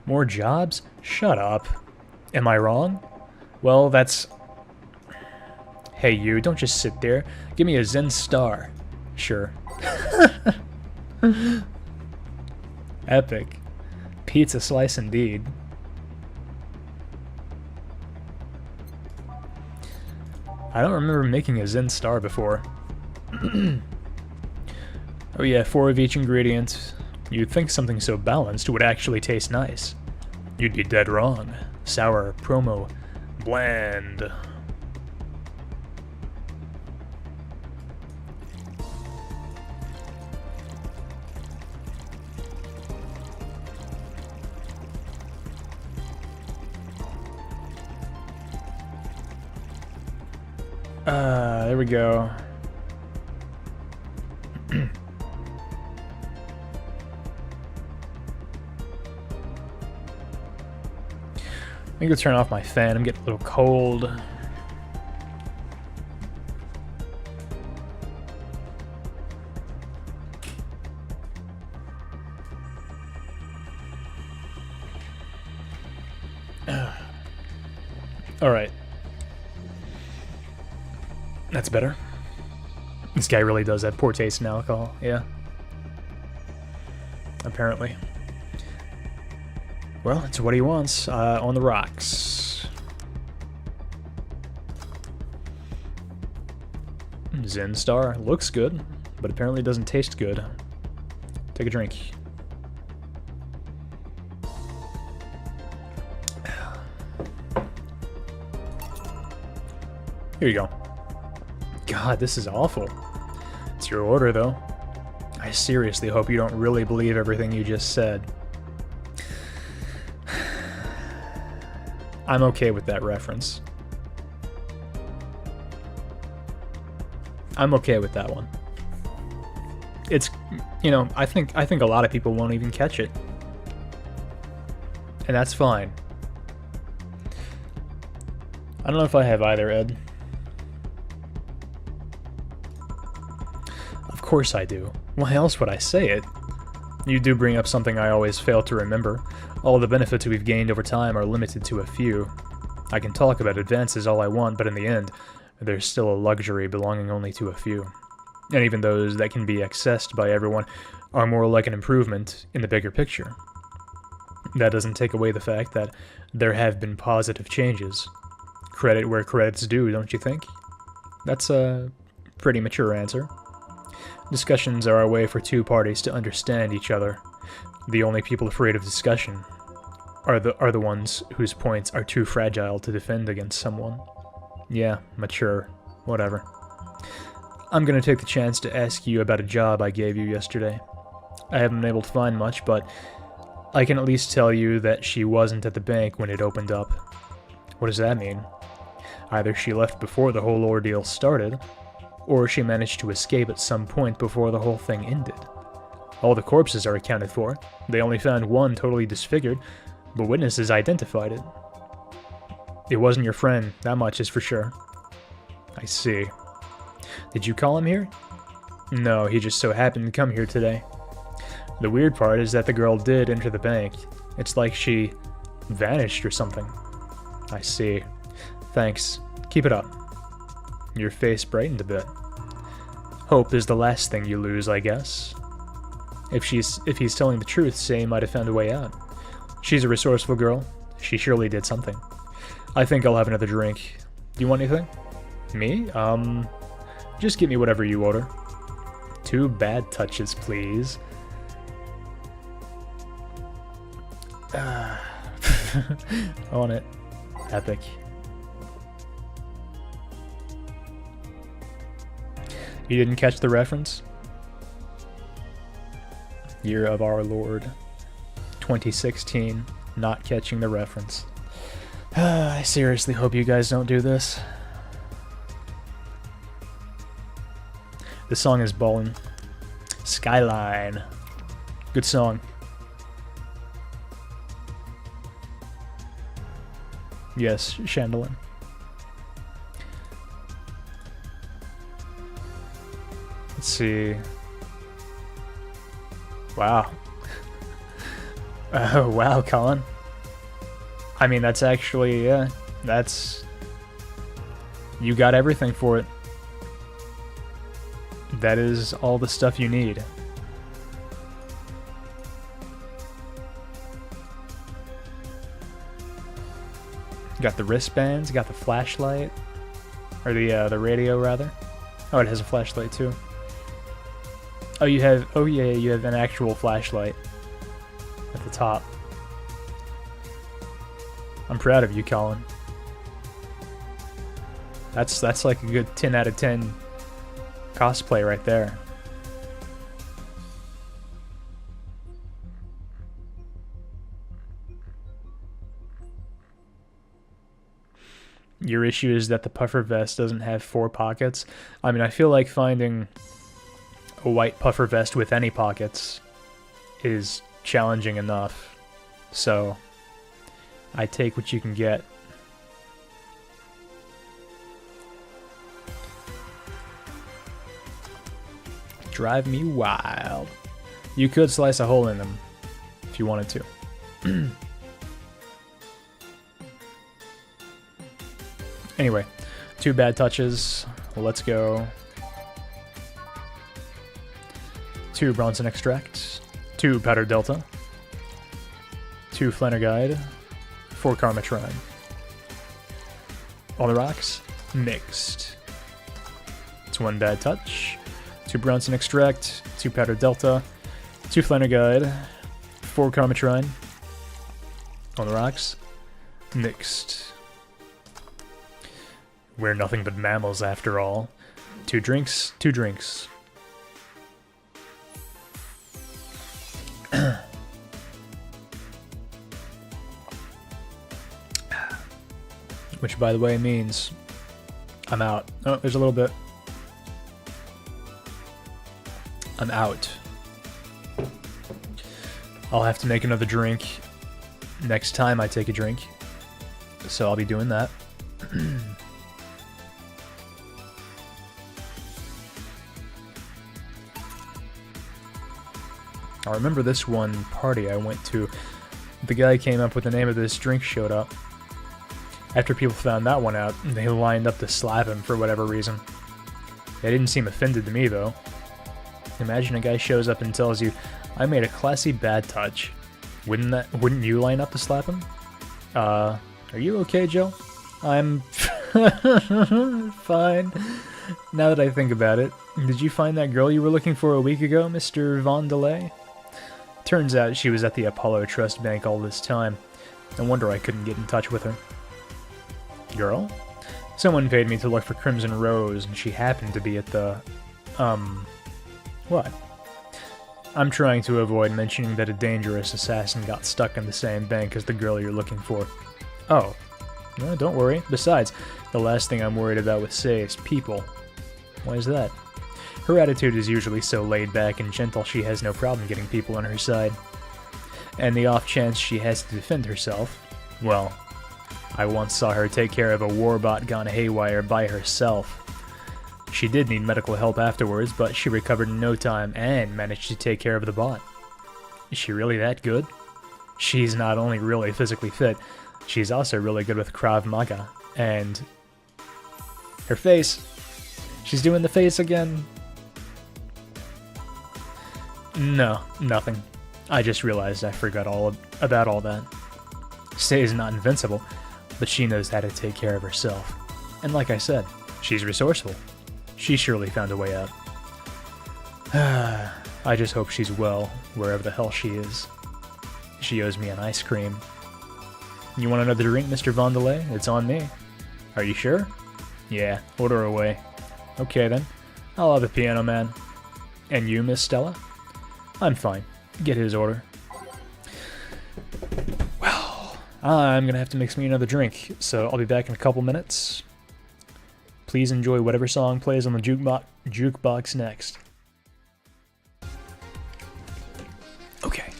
More jobs? Shut up. Am I wrong? Well, that's... Hey you, don't just sit there. Give me a Zen star. Sure. Epic. Pizza slice indeed. I don't remember making a Zen star before. Oh yeah, 4 of each ingredient. You'd think something so balanced would actually taste nice. You'd be dead wrong. Sour, promo, bland. There we go. I'm gonna turn off my fan. I'm getting a little cold. All right. That's better. This guy really does have poor taste in alcohol, yeah. Apparently. Well, it's what he wants. On the rocks. Zen Star looks good, but apparently doesn't taste good. Take a drink. Here you go. God, this is awful. It's your order, though. I seriously hope you don't really believe everything you just said. I'm okay with that reference. I'm okay with that one. It's, you know, I think a lot of people won't even catch it. And that's fine. I don't know if I have either, Ed. Of course I do. Why else would I say it? You do bring up something I always fail to remember. All the benefits we've gained over time are limited to a few. I can talk about advances all I want, but in the end, there's still a luxury belonging only to a few. And even those that can be accessed by everyone are more like an improvement in the bigger picture. That doesn't take away the fact that there have been positive changes. Credit where credit's due, don't you think? That's a pretty mature answer. Discussions are a way for two parties to understand each other. The only people afraid of discussion are the ones whose points are too fragile to defend against someone. Yeah, mature. Whatever. I'm gonna take the chance to ask you about a job I gave you yesterday. I haven't been able to find much, but I can at least tell you that she wasn't at the bank when it opened up. What does that mean? Either she left before the whole ordeal started, or she managed to escape at some point before the whole thing ended. All the corpses are accounted for. They only found one totally disfigured, but witnesses identified it. It wasn't your friend, that much is for sure. I see. Did you call him here? No, he just so happened to come here today. The weird part is that the girl did enter the bank. It's like she vanished or something. I see. Thanks. Keep it up. Your face brightened a bit. Hope is the last thing you lose, I guess. If he's telling the truth, say he might have found a way out. She's a resourceful girl. She surely did something. I think I'll have another drink. Do you want anything? Me? Just give me whatever you order. 2 bad touches, please. I want it. Epic. You didn't catch the reference? Year of our Lord 2016. Not catching the reference. I seriously hope you guys don't do this. This song is ballin'. Skyline. Good song. Yes, Chandelier. Let's see. Wow. Oh, wow, Colin. I mean, that's actually, yeah, that's... You got everything for it. That is all the stuff you need. Got the wristbands, got the flashlight, or the radio rather. Oh, it has a flashlight too. Oh, you have, oh yeah, you have an actual flashlight at the top. I'm proud of you, Colin. That's like a good 10 out of 10 cosplay right there. Your issue is that the puffer vest doesn't have 4 pockets. I mean, I feel like finding a white puffer vest with any pockets is challenging enough. So, I take what you can get. Drive me wild. You could slice a hole in them if you wanted to. Anyway, 2 bad touches. Let's go. 2 Bronson Extract. 2 Powder Delta. 2 Flanner Guide. 4 Karma Shrine. On the rocks. Mixed. It's 1 bad touch. 2 Bronson Extract. 2 Powder Delta. 2 Flanner Guide. 4 Karma Shrine. On the rocks. Mixed. We're nothing but mammals after all. 2 drinks, 2 drinks. Which, by the way, means I'm out. Oh, there's a little bit. I'm out. I'll have to make another drink next time I take a drink. So I'll be doing that. I remember this one party I went to. The guy came up with the name of this drink showed up. After people found that one out, they lined up to slap him for whatever reason. They didn't seem offended to me, though. Imagine a guy shows up and tells you, I made a classy bad touch. Wouldn't you line up to slap him? Are you okay, Joe? I'm fine. Now that I think about it, did you find that girl you were looking for a week ago, Mr. Von Delay? Turns out she was at the Apollo Trust Bank all this time. No wonder I couldn't get in touch with her. Girl? Someone paid me to look for Crimson Rose, and she happened to be at the... What? I'm trying to avoid mentioning that a dangerous assassin got stuck in the same bank as the girl you're looking for. Oh. No, don't worry. Besides, the last thing I'm worried about with Say is people. Why is that? Her attitude is usually so laid back and gentle she has no problem getting people on her side. And the off chance she has to defend herself, well, I once saw her take care of a warbot gone haywire by herself. She did need medical help afterwards, but she recovered in no time and managed to take care of the bot. Is she really that good? She's not only really physically fit, she's also really good with Krav Maga, and her face. She's doing the face again. No, nothing. I just realized I forgot about all that. Say is not invincible, but she knows how to take care of herself. And like I said, she's resourceful. She surely found a way out. I just hope she's well, wherever the hell she is. She owes me an ice cream. You want another drink, Mr. Vondelay? It's on me. Are you sure? Yeah, order away. Okay then, I'll have a Piano Man. And you, Miss Stella? I'm fine. Get his order. Well, I'm gonna have to mix me another drink, so I'll be back in a couple minutes. Please enjoy whatever song plays on the jukebox next. Okay.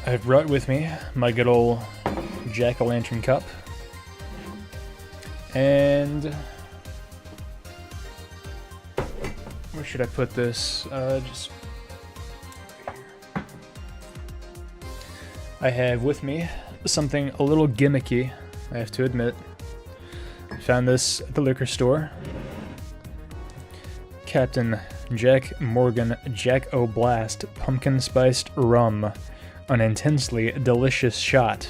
I've brought with me my good old jack-o'-lantern cup. And where should I put this? Just I have with me something a little gimmicky, I have to admit. Found this at the liquor store. Captain Jack Morgan Jack O'Blast Pumpkin Spiced Rum. An intensely delicious shot.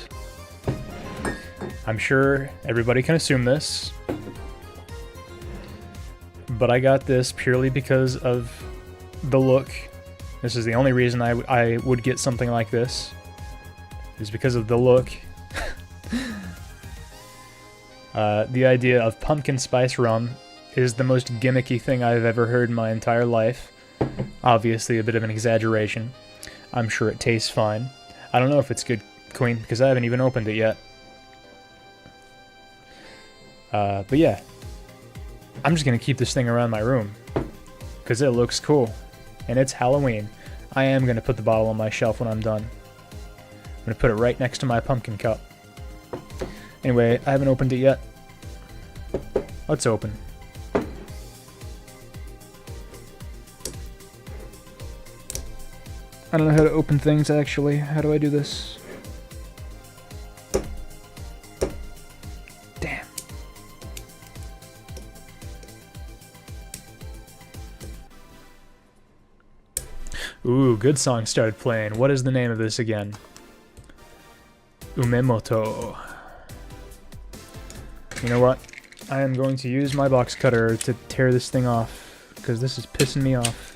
I'm sure everybody can assume this, but I got this purely because of the look. This is the only reason I would get something like this, is because of the look. The idea of pumpkin spice rum is the most gimmicky thing I've ever heard in my entire life. Obviously a bit of an exaggeration. I'm sure it tastes fine. I don't know if it's good, Queen, because I haven't even opened it yet. But yeah, I'm just going to keep this thing around my room, because it looks cool, and it's Halloween. I am going to put the bottle on my shelf when I'm done. I'm going to put it right next to my pumpkin cup. Anyway, I haven't opened it yet. Let's open. I don't know how to open things, actually. How do I do this? Damn. Ooh, good song started playing. What is the name of this again? Umemoto. You know what? I am going to use my box cutter to tear this thing off, because this is pissing me off.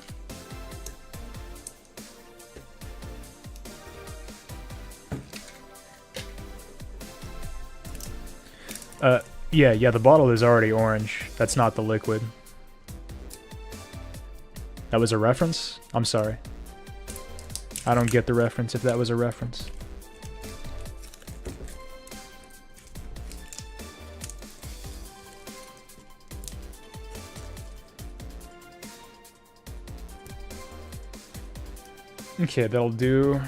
Yeah, the bottle is already orange. That's not the liquid. That was a reference? I'm sorry. I don't get the reference if that was a reference. Okay, that'll do.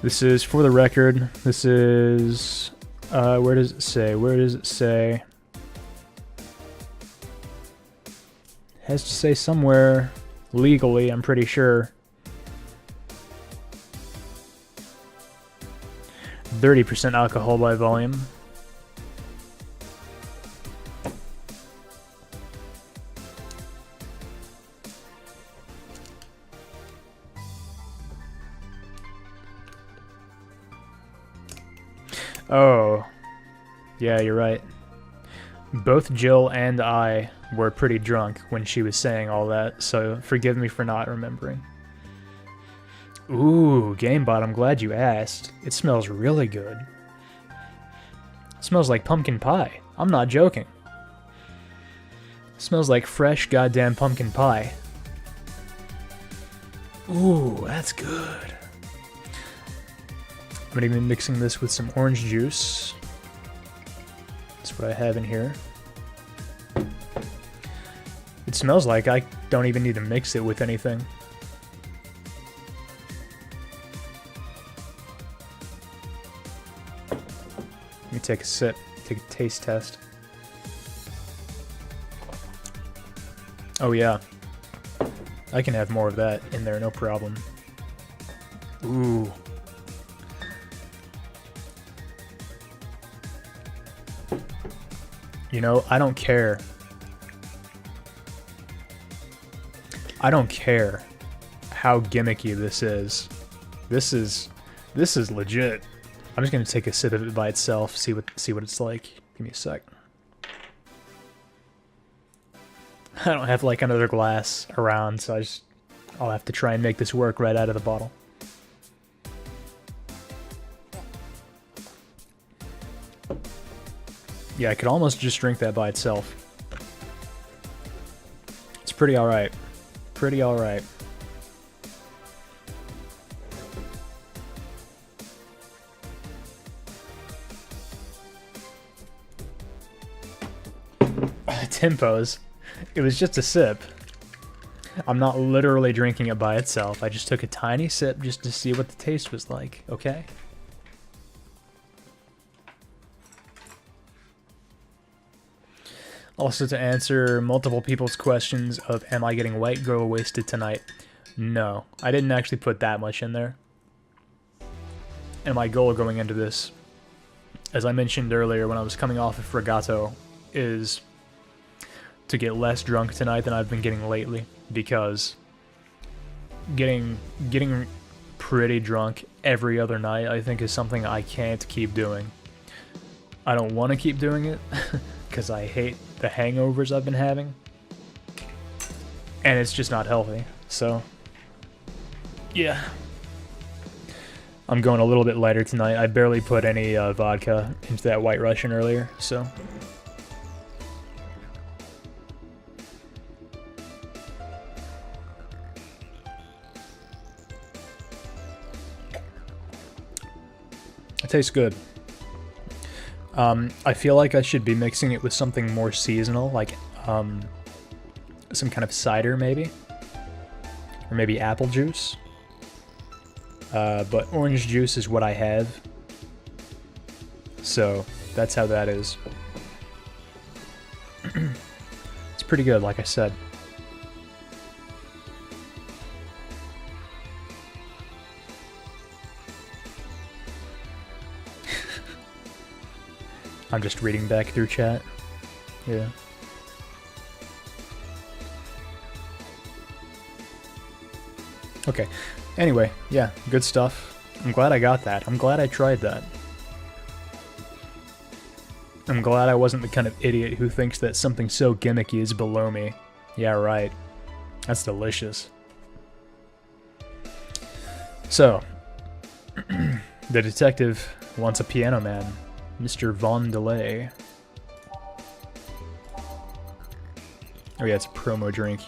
This is, for the record, this is, where does it say? Where does it say? It has to say somewhere legally, I'm pretty sure. 30% alcohol by volume. Oh, yeah, you're right. Both Jill and I were pretty drunk when she was saying all that, so forgive me for not remembering. Ooh, GameBot, I'm glad you asked. It smells really good. It smells like pumpkin pie. I'm not joking. It smells like fresh goddamn pumpkin pie. Ooh, that's good. I'm going to be mixing this with some orange juice. That's what I have in here. It smells like I don't even need to mix it with anything. Let me take a sip, take a taste test. Oh yeah. I can have more of that in there, no problem. Ooh. You know, I don't care. I don't care how gimmicky this is. This is legit. I'm just gonna take a sip of it by itself, see what it's like. Give me a sec. I don't have like another glass around, so I'll have to try and make this work right out of the bottle. Yeah, I could almost just drink that by itself. It's pretty alright. Pretty alright. Tempos. It was just a sip. I'm not literally drinking it by itself. I just took a tiny sip just to see what the taste was like, okay? Also, to answer multiple people's questions of am I getting white girl wasted tonight? No, I didn't actually put that much in there. And my goal going into this, as I mentioned earlier when I was coming off of Fregato, is to get less drunk tonight than I've been getting lately, because getting pretty drunk every other night I think is something I can't keep doing. I don't want to keep doing it because I hate the hangovers I've been having, and it's just not healthy. So yeah, I'm going a little bit lighter tonight. I barely put any vodka into that White Russian earlier, so it tastes good. I feel like I should be mixing it with something more seasonal, like some kind of cider maybe, or maybe apple juice. But orange juice is what I have, so that's how that is. It's pretty good, like I said. I'm just reading back through chat. Yeah. Okay. Anyway, yeah, good stuff. I'm glad I got that. I'm glad I tried that. I'm glad I wasn't the kind of idiot who thinks that something so gimmicky is below me. Yeah, right. That's delicious. So, the detective wants a piano man. Mr. Von Delay. Oh yeah, it's a promo drink.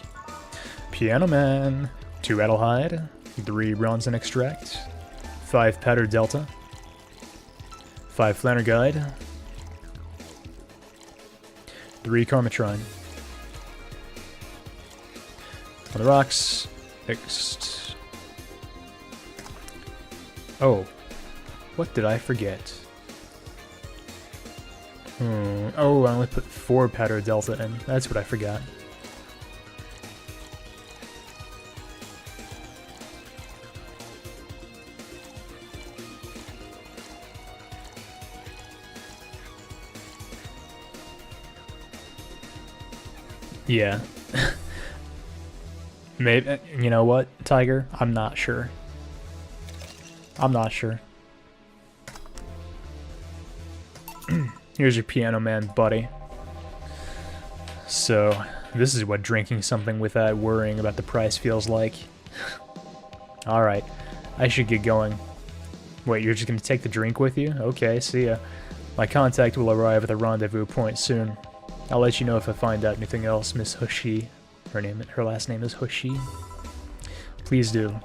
Piano Man, 2 Adelhyde, 3 Bronson Extract, 5 Powder Delta, 5 Flanerguide, 3 Carmitrine. On the rocks, next. Oh, what did I forget? Oh, I only put 4 Powder Delta in. That's what I forgot. Yeah. Maybe, you know what, Tiger? I'm not sure. I'm not sure. Here's your Piano Man, buddy. So, this is what drinking something without worrying about the price feels like. Alright, I should get going. Wait, you're just gonna take the drink with you? Okay, see ya. My contact will arrive at the rendezvous point soon. I'll let you know if I find out anything else, Miss Hushi. Her last name is Hushi. Please do.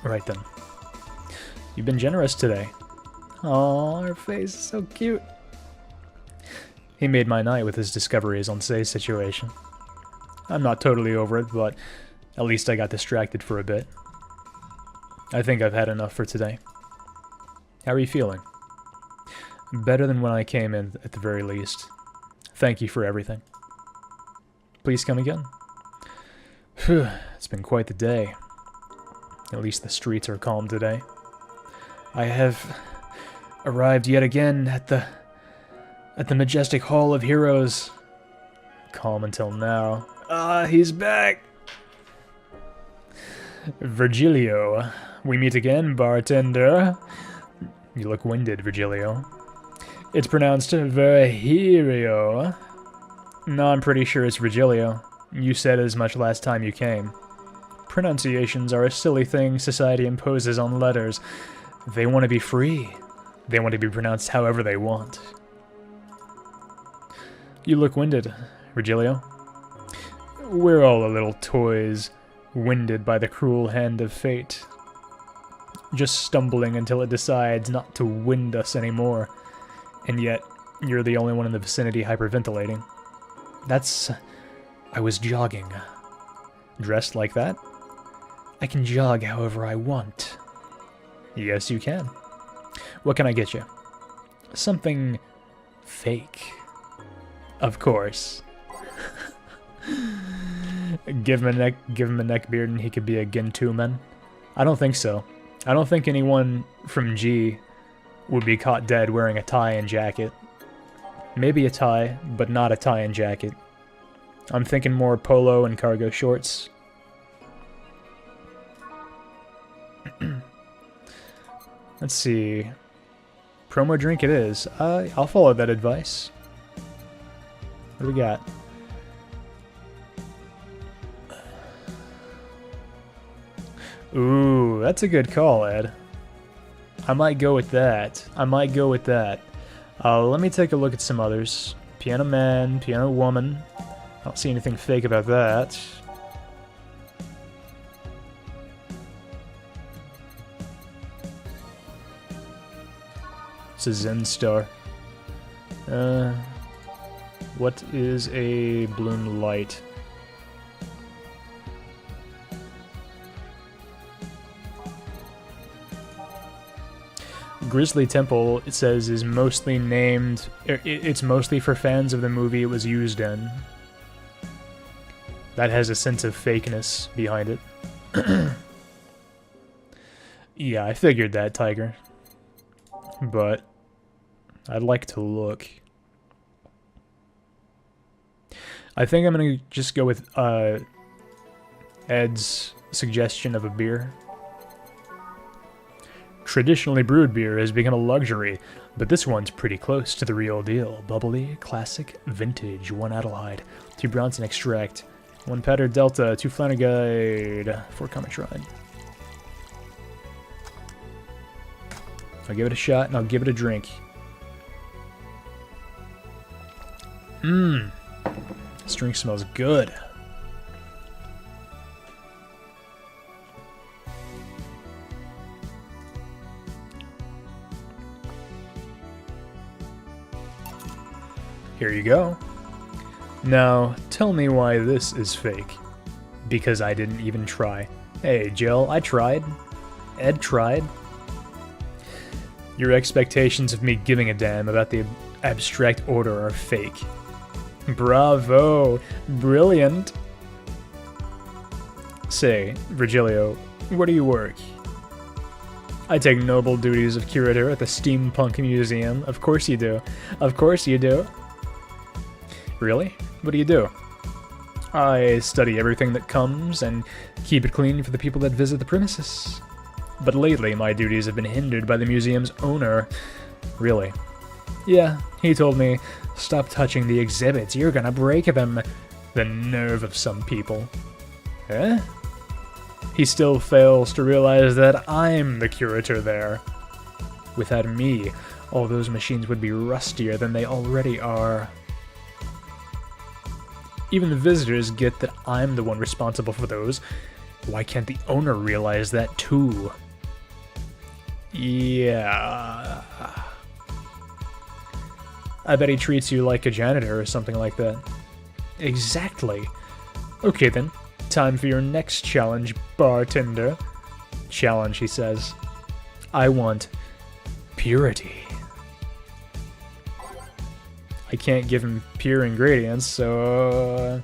Alright then. You've been generous today. Aww, her face is so cute. He made my night with his discoveries on Say's situation. I'm not totally over it, but at least I got distracted for a bit. I think I've had enough for today. How are you feeling? Better than when I came in, at the very least. Thank you for everything. Please come again. Phew, it's been quite the day. At least the streets are calm today. I have arrived yet again at the majestic Hall of Heroes. Calm until now. Ah, he's back! Virgilio, we meet again, bartender. You look winded, Virgilio. It's pronounced Virgilio. No, I'm pretty sure it's Virgilio. You said as much last time you came. Pronunciations are a silly thing society imposes on letters. They want to be free. They want to be pronounced however they want. You look winded, Virgilio. We're all a little toys, winded by the cruel hand of fate. Just stumbling until it decides not to wind us anymore. And yet, you're the only one in the vicinity hyperventilating. I was jogging. Dressed like that? I can jog however I want. Yes, you can. What can I get you? Something fake. Of course. Give him a neck beard and he could be a Gintuman. I don't think so. I don't think anyone from G would be caught dead wearing a tie and jacket. Maybe a tie, but not a tie and jacket. I'm thinking more polo and cargo shorts. Let's see. Promo drink it is. I'll follow that advice. What do we got? Ooh, that's a good call, Ed. I might go with that. Let me take a look at some others. Piano Man, Piano Woman. I don't see anything fake about that. It's a Zen Star. What is a Bloom Light? Grizzly Temple, it says, is mostly named... It's mostly for fans of the movie it was used in. That has a sense of fakeness behind it. Yeah, I figured that, Tiger. But I'd like to look. I think I'm gonna just go with Ed's suggestion of a beer. Traditionally brewed beer has become a luxury, but this one's pretty close to the real deal. Bubbly, classic, vintage, 1 Adelheid, 2 Bronson extract, 1 Patter Delta, 2 Flanagide, 4 Comet Shrine. I'll give it a shot and I'll give it a drink. This drink smells good. Here you go. Now, tell me why this is fake. Because I didn't even try. Hey, Jill, I tried. Ed tried. Your expectations of me giving a damn about the abstract order are fake. Bravo! Brilliant! Say, Virgilio, where do you work? I take noble duties of curator at the Steampunk Museum. Of course you do. Of course you do. Really? What do you do? I study everything that comes and keep it clean for the people that visit the premises. But lately, my duties have been hindered by the museum's owner. Really? Yeah, he told me, stop touching the exhibits, you're gonna break them. The nerve of some people. Eh? He still fails to realize that I'm the curator there. Without me, all those machines would be rustier than they already are. Even the visitors get that I'm the one responsible for those. Why can't the owner realize that too? Yeah. I bet he treats you like a janitor or something like that. Exactly. Okay then, time for your next challenge, bartender. Challenge, he says. I want purity. I can't give him pure ingredients, so...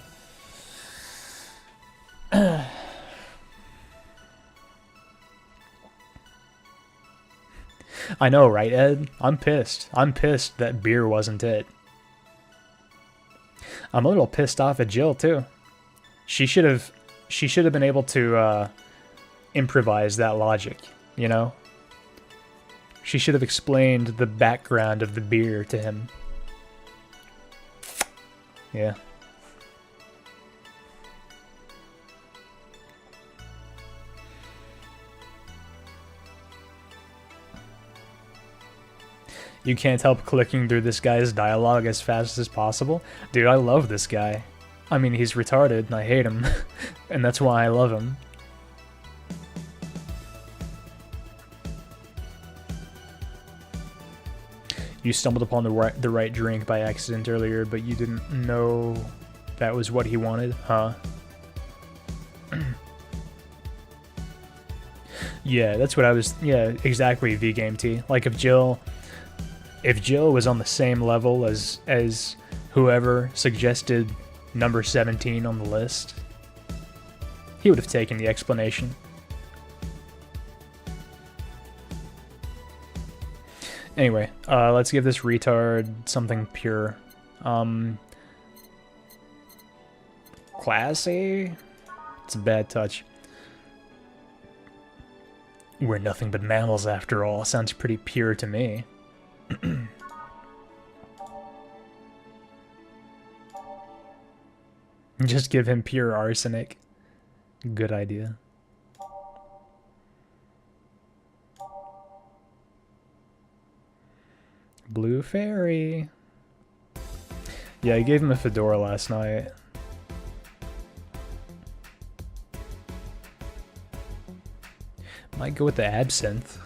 I know, right, Ed? I'm pissed. I'm pissed that beer wasn't it. I'm a little pissed off at Jill, too. She should have been able to improvise that logic, you know? She should have explained the background of the beer to him. Yeah. You can't help clicking through this guy's dialogue as fast as possible. Dude, I love this guy. I mean, he's retarded and I hate him. And that's why I love him. You stumbled upon the right drink by accident earlier, but you didn't know that was what he wanted, huh? Yeah, that's what I was... Yeah, exactly, V-Game-T. Like, if Jill was on the same level as whoever suggested number 17 on the list, he would have taken the explanation. Anyway, let's give this retard something pure. Classy? It's a bad touch. We're nothing but mammals after all. Sounds pretty pure to me. Just give him pure arsenic. Good idea. Blue Fairy. Yeah, I gave him a fedora last night. Might go with the absinthe.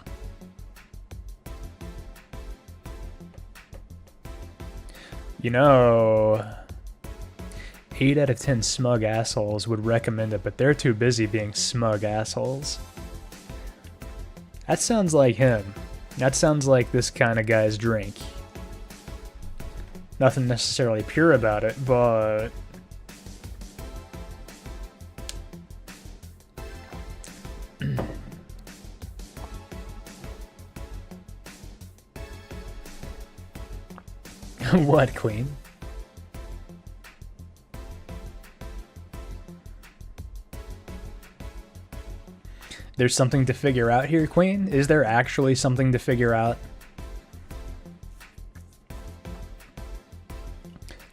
You know, 8 out of 10 smug assholes would recommend it, but they're too busy being smug assholes. That sounds like him. That sounds like this kind of guy's drink. Nothing necessarily pure about it, but... What, Queen? There's something to figure out here, Queen? Is there actually something to figure out?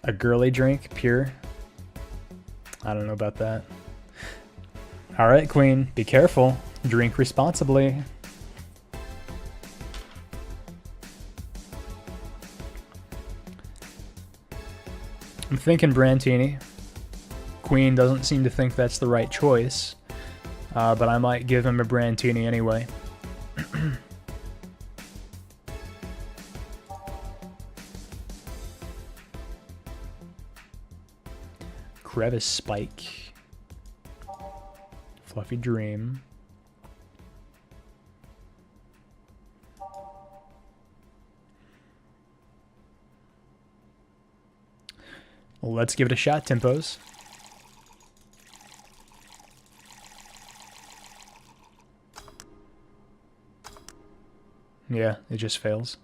A girly drink, pure? I don't know about that. Alright, Queen, be careful. Drink responsibly. I'm thinking Brantini. Queen doesn't seem to think that's the right choice. But I might give him a Brantini anyway. Crevice Spike. Fluffy Dream. Well, let's give it a shot, Tempos. Yeah, it just fails.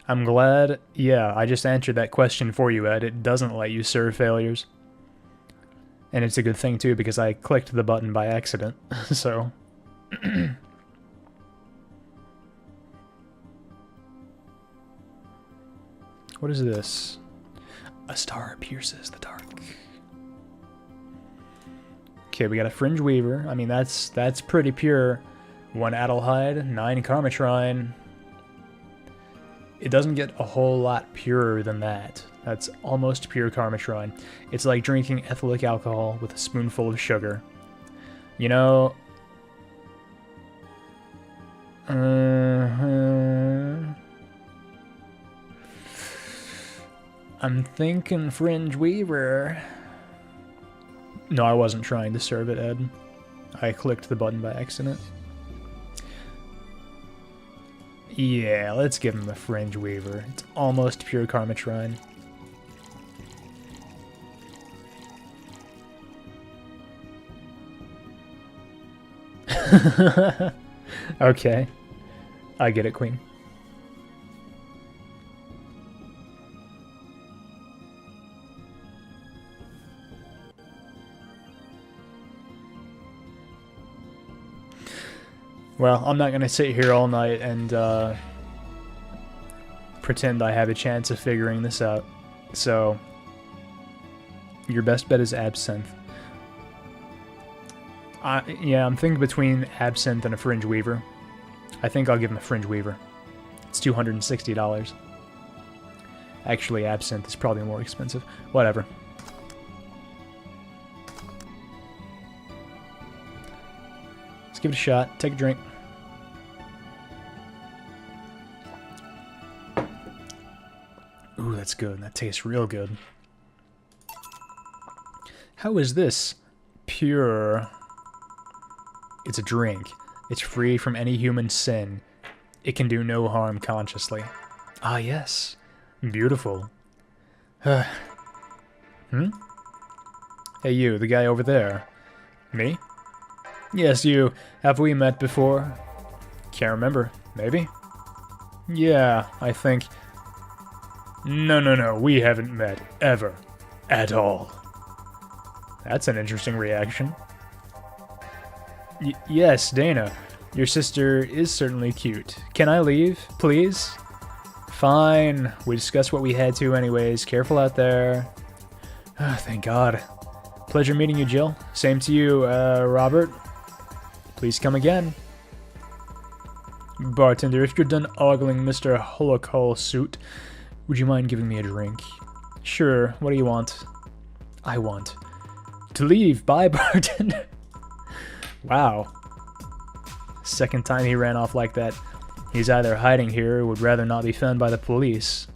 I'm glad, yeah, I just answered that question for you, Ed. It doesn't let you serve failures. And it's a good thing, too, because I clicked the button by accident, so... What is this? A star pierces the dark. Okay, we got a Fringe Weaver. I mean, that's pretty pure. 1 Adelheid, 9 Karmatrine. It doesn't get a whole lot purer than that. That's almost pure Karmatrine. It's like drinking ethylene alcohol with a spoonful of sugar. You know... I'm thinking Fringe Weaver. No, I wasn't trying to serve it, Ed. I clicked the button by accident. Yeah, let's give him the Fringe Weaver. It's almost pure Karmatrine. Okay. I get it, Queen. Well, I'm not gonna sit here all night and pretend I have a chance of figuring this out. So, your best bet is absinthe. Yeah, I'm thinking between absinthe and a fringe weaver. I think I'll give him a fringe weaver. It's $260. Actually, absinthe is probably more expensive. Whatever. Let's give it a shot. Take a drink. Ooh, that's good. That tastes real good. How is this? Pure. It's a drink. It's free from any human sin. It can do no harm consciously. Ah, yes. Beautiful. Hmm? Hey, you, the guy over there. Me? Yes, you. Have we met before? Can't remember. Maybe? Yeah, I think... No, we haven't met. Ever. At all. That's an interesting reaction. Yes, Dana. Your sister is certainly cute. Can I leave, please? Fine. We discussed what we had to anyways. Careful out there. Oh, thank God. Pleasure meeting you, Jill. Same to you, Robert. Please come again. Bartender, if you're done ogling Mr. Holocall suit, would you mind giving me a drink? Sure. What do you want? I want to leave. Bye, bartender. Wow. Second time he ran off like that. He's either hiding here or would rather not be found by the police.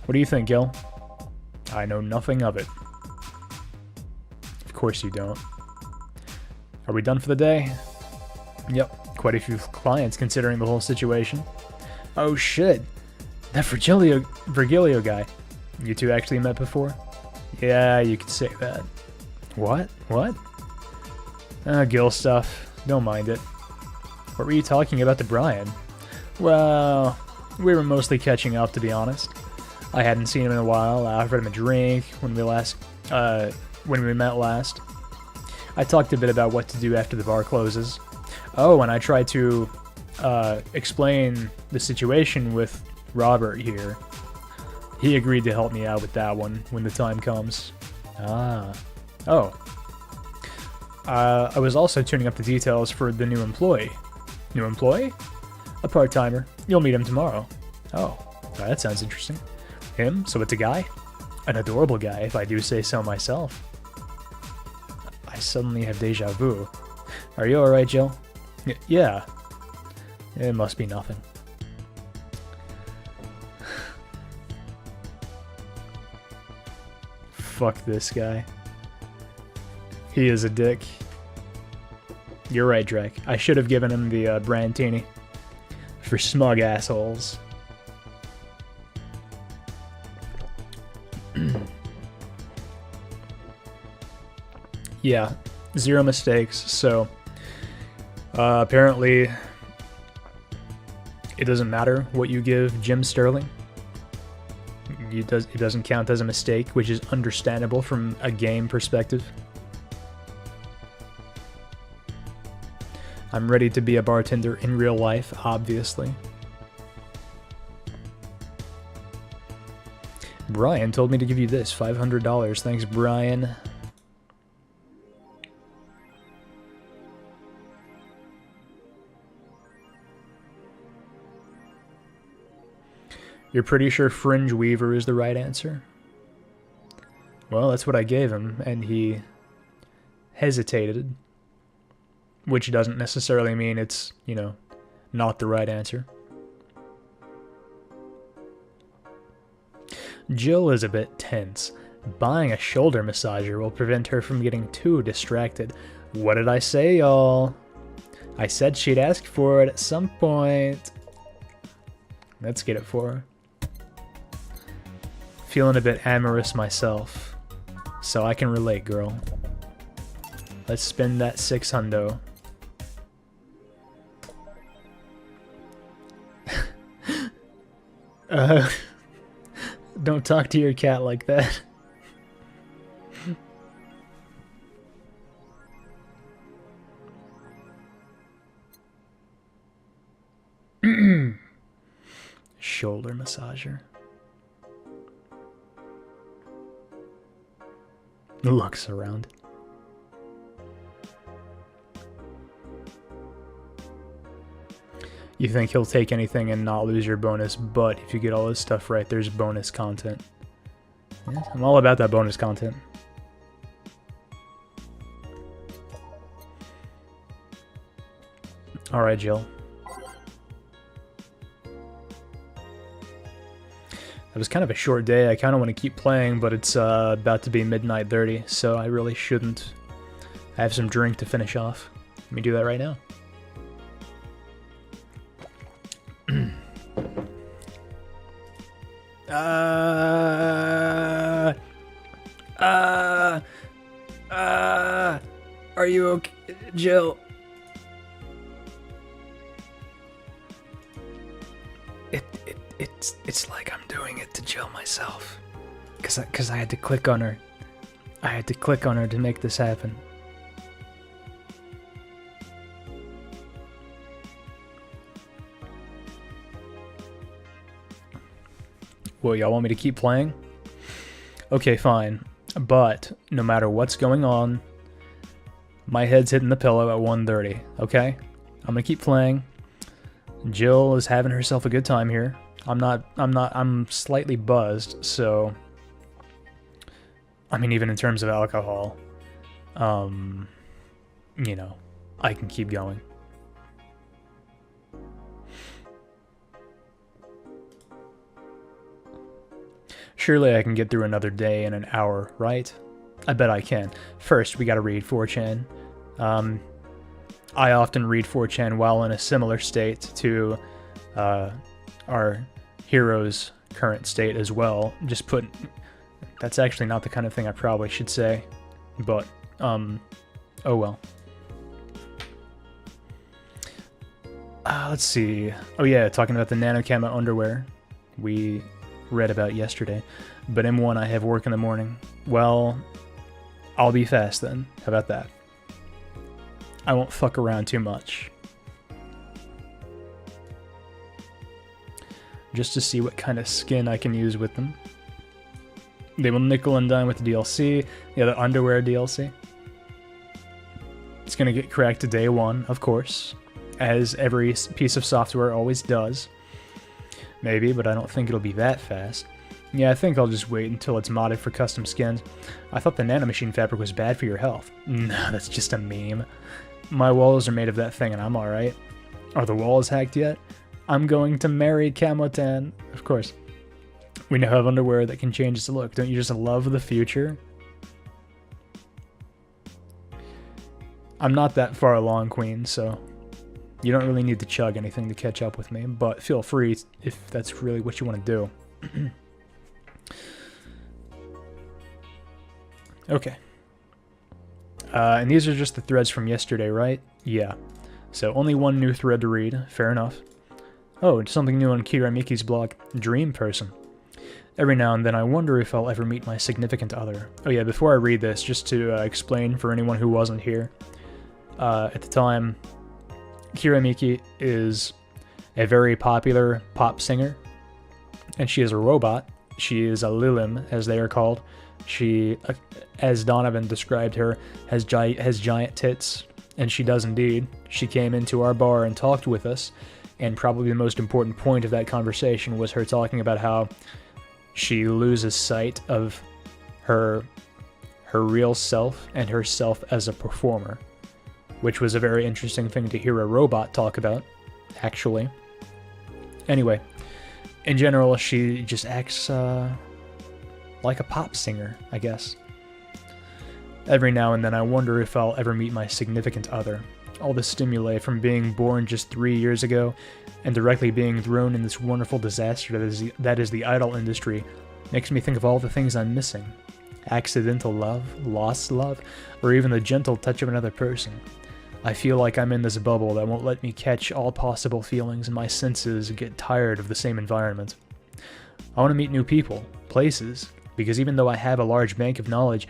What do you think, Gil? I know nothing of it. Of course you don't. Are we done for the day? Yep, quite a few clients considering the whole situation. Oh shit! That Virgilio guy. You two actually met before? Yeah, you could say that. What? What? Gil stuff. Don't mind it. What were you talking about to Brian? Well, we were mostly catching up, to be honest. I hadn't seen him in a while. I offered him a drink when we met last. I talked a bit about what to do after the bar closes. Oh, and I tried to explain the situation with Robert here. He agreed to help me out with that one when the time comes. Ah. Oh. I was also tuning up the details for the new employee. New employee? A part-timer. You'll meet him tomorrow. Oh, that sounds interesting. Him? So it's a guy? An adorable guy, if I do say so myself. I suddenly have deja vu. Are you alright, Jill? Yeah. It must be nothing. Fuck this guy. He is a dick. You're right, Drake. I should have given him the Brandtini. For smug assholes. Yeah, 0 mistakes, so... apparently... it doesn't matter what you give Jim Sterling. It doesn't count as a mistake, which is understandable from a game perspective. I'm ready to be a bartender in real life, obviously. Brian told me to give you this, $500. Thanks, Brian. You're pretty sure Fringe Weaver is the right answer? Well, that's what I gave him, and he hesitated. Which doesn't necessarily mean it's, you know, not the right answer. Jill is a bit tense. Buying a shoulder massager will prevent her from getting too distracted. What did I say, y'all? I said she'd ask for it at some point. Let's get it for her. Feeling a bit amorous myself. So I can relate, girl. Let's spend that 6 hundo. Don't talk to your cat like that. shoulder massager. Looks around. You think he'll take anything and not lose your bonus, but if you get all this stuff right, there's bonus content. Yeah, I'm all about that bonus content. Alright, Jill. It was kind of a short day. I kind of want to keep playing, but it's about to be midnight 30, so I really shouldn't. I have some drink to finish off. Let me do that right now. Are you okay, Jill? It's like I'm doing it to Jill myself, cause I had to click on her. I had to click on her to make this happen. Well, y'all want me to keep playing? Okay, fine. But no matter what's going on, my head's hitting the pillow at 1:30. Okay, I'm gonna keep playing. Jill is having herself a good time here. I'm slightly buzzed, so I mean, even in terms of alcohol, you know, I can keep going. Surely I can get through another day in an hour, right? I bet I can. First, we gotta read 4chan. I often read 4chan while in a similar state to our hero's current state as well. Just put... That's actually not the kind of thing I probably should say, but, oh well. Let's see. Oh yeah, talking about the nano camo underwear we read about yesterday. But M1, I have work in the morning. Well, I'll be fast then. How about that? I won't fuck around too much. Just to see what kind of skin I can use with them. They will nickel and dime with the DLC. Yeah, the underwear DLC. It's gonna get cracked day one, of course. As every piece of software always does. Maybe, but I don't think it'll be that fast. Yeah, I think I'll just wait until it's modded for custom skins. I thought the nanomachine fabric was bad for your health. No, that's just a meme. My walls are made of that thing and I'm alright. Are the walls hacked yet? I'm going to marry Camotan. Of course. We now have underwear that can change its look. Don't you just love the future? I'm not that far along, Queen, so you don't really need to chug anything to catch up with me, but feel free if that's really what you want to do. Okay. And these are just the threads from yesterday, right? Yeah. So only one new thread to read. Fair enough. Oh, it's something new on Kira Miki's blog. Dream person. Every now and then I wonder if I'll ever meet my significant other. Oh yeah, before I read this, just to explain for anyone who wasn't here. At the time, Kira Miki is a very popular pop singer. And she is a robot. She is a Lilim, as they are called. She, as Donovan described her, has giant tits, and she does indeed. She came into our bar and talked with us, and probably the most important point of that conversation was her talking about how she loses sight of her real self and herself as a performer, which was a very interesting thing to hear a robot talk about, actually. Anyway, in general, she just acts like a pop singer, I guess. Every now and then I wonder if I'll ever meet my significant other. All the stimuli from being born just 3 years ago and directly being thrown in this wonderful disaster that is the idol industry makes me think of all the things I'm missing. Accidental love, lost love, or even the gentle touch of another person. I feel like I'm in this bubble that won't let me catch all possible feelings and my senses get tired of the same environment. I want to meet new people, places, because even though I have a large bank of knowledge,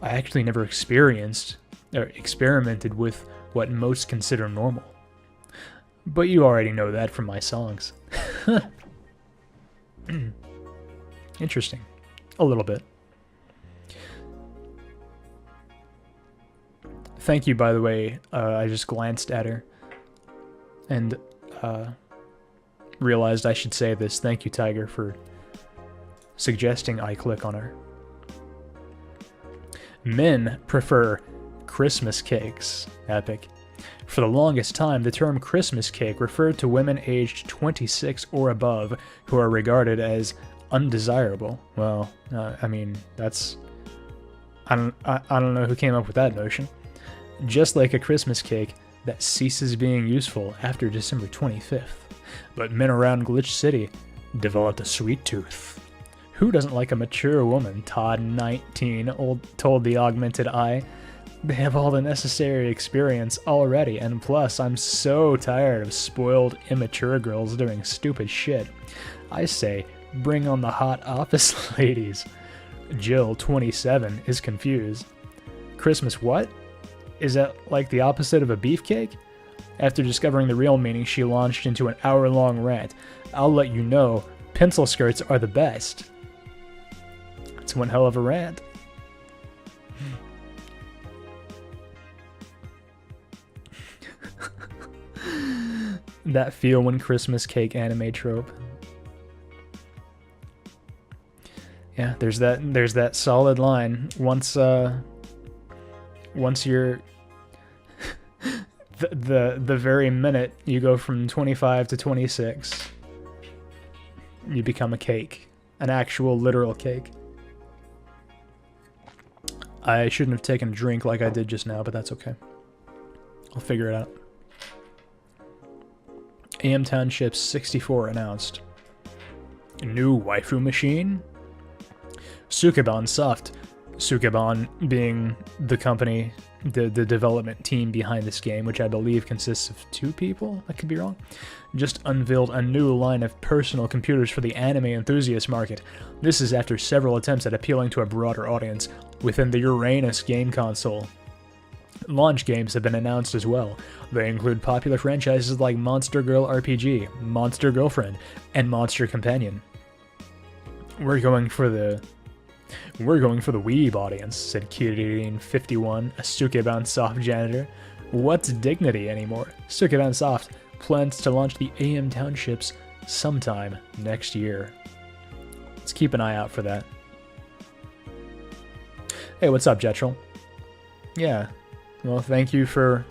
I actually never experienced or experimented with what most consider normal. But you already know that from my songs. Interesting. A little bit. Thank you, by the way. I just glanced at her and realized I should say this. Thank you, Tiger, for suggesting I click on her. Men prefer Christmas cakes. Epic. For the longest time, the term Christmas cake referred to women aged 26 or above who are regarded as undesirable. Well, I mean, that's... I don't know who came up with that notion. Just like a Christmas cake that ceases being useful after December 25th. But men around Glitch City developed a sweet tooth. Who doesn't like a mature woman? Todd, 19, told the augmented eye. They have all the necessary experience already, and plus, I'm so tired of spoiled, immature girls doing stupid shit. I say, bring on the hot office ladies. Jill, 27, is confused. Christmas what? Is that like the opposite of a beefcake? After discovering the real meaning, she launched into an hour-long rant. I'll let you know, pencil skirts are the best. It's one hell of a rant. That feel when Christmas cake anime trope. Yeah, there's that solid line. Once you're the very minute you go from 25 to 26, you become a cake, an actual literal cake. I shouldn't have taken a drink like I did just now, but that's okay. I'll figure it out. AM Townships 64 announced. New waifu machine? Sukeban Soft. Sukeban being the company, the development team behind this game, which I believe consists of 2 people, I could be wrong, just unveiled a new line of personal computers for the anime enthusiast market. This is after several attempts at appealing to a broader audience within the Uranus game console. Launch games have been announced as well. They include popular franchises like Monster Girl RPG, Monster Girlfriend, and Monster Companion. We're going for the weeb audience, said Kirin51, a Sukeban Soft janitor. What's dignity anymore? Sukeban Soft plans to launch the AM Townships sometime next year. Let's keep an eye out for that. Hey, what's up, Jetrel? Yeah, well, thank you for,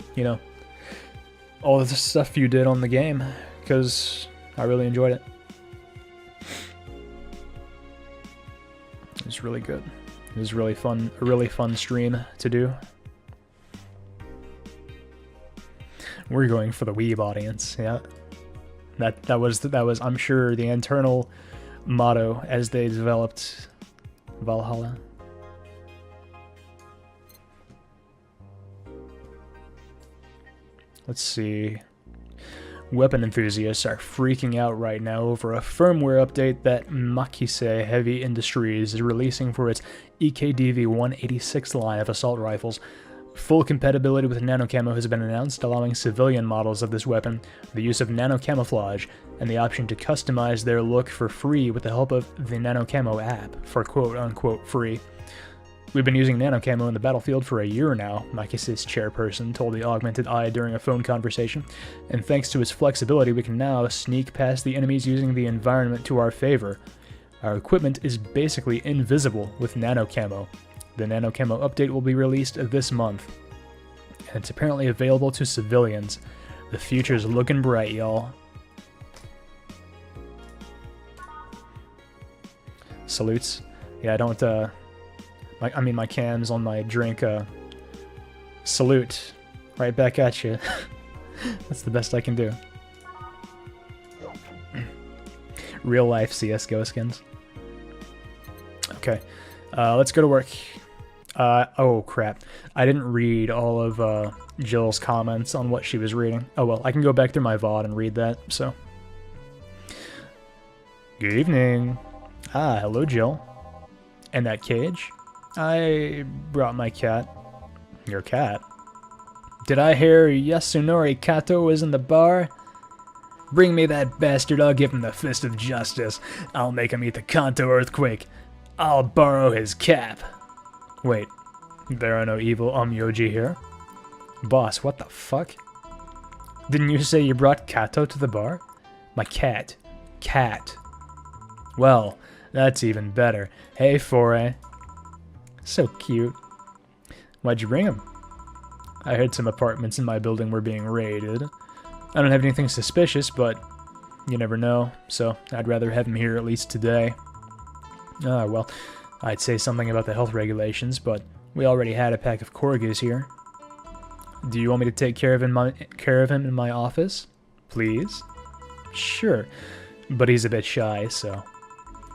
all the stuff you did on the game, because I really enjoyed it. It was really good. It was really fun, a really fun stream to do. We're going for the weeb audience, yeah. That was I'm sure the internal motto as they developed Valhalla. Let's see. Weapon enthusiasts are freaking out right now over a firmware update that Makise Heavy Industries is releasing for its EKDV-186 line of assault rifles. Full compatibility with nanocamo has been announced, allowing civilian models of this weapon the use of nanocamouflage and the option to customize their look for free with the help of the nanocamo app for quote-unquote free. We've been using nanocamo in the battlefield for a year now, Makisis chairperson told the Augmented Eye during a phone conversation, and thanks to its flexibility we can now sneak past the enemies using the environment to our favor. Our equipment is basically invisible with nanocamo. The nanocamo update will be released this month, and it's apparently available to civilians. The future's looking bright, y'all. Salutes. Yeah, I don't, my cam's on my drink, salute. Right back at you. That's the best I can do. Real life CSGO skins. Okay, let's go to work. Oh crap. I didn't read all of Jill's comments on what she was reading. Oh well, I can go back through my VOD and read that, so. Good evening. Ah, hello Jill. And that cage? I brought my cat. Your cat? Did I hear Yasunori Kato was in the bar? Bring me that bastard, I'll give him the fist of justice. I'll make him eat the Kanto earthquake. I'll borrow his cap. Wait, there are no evil Onmyoji here? Boss, what the fuck? Didn't you say you brought Kato to the bar? My cat. Cat. Well, that's even better. Hey, Foray. So cute. Why'd you bring him? I heard some apartments in my building were being raided. I don't have anything suspicious, but you never know, so I'd rather have him here at least today. Ah, well, I'd say something about the health regulations, but we already had a pack of corgis here. Do you want me to take care of him in my office? Please? Sure, but he's a bit shy, so...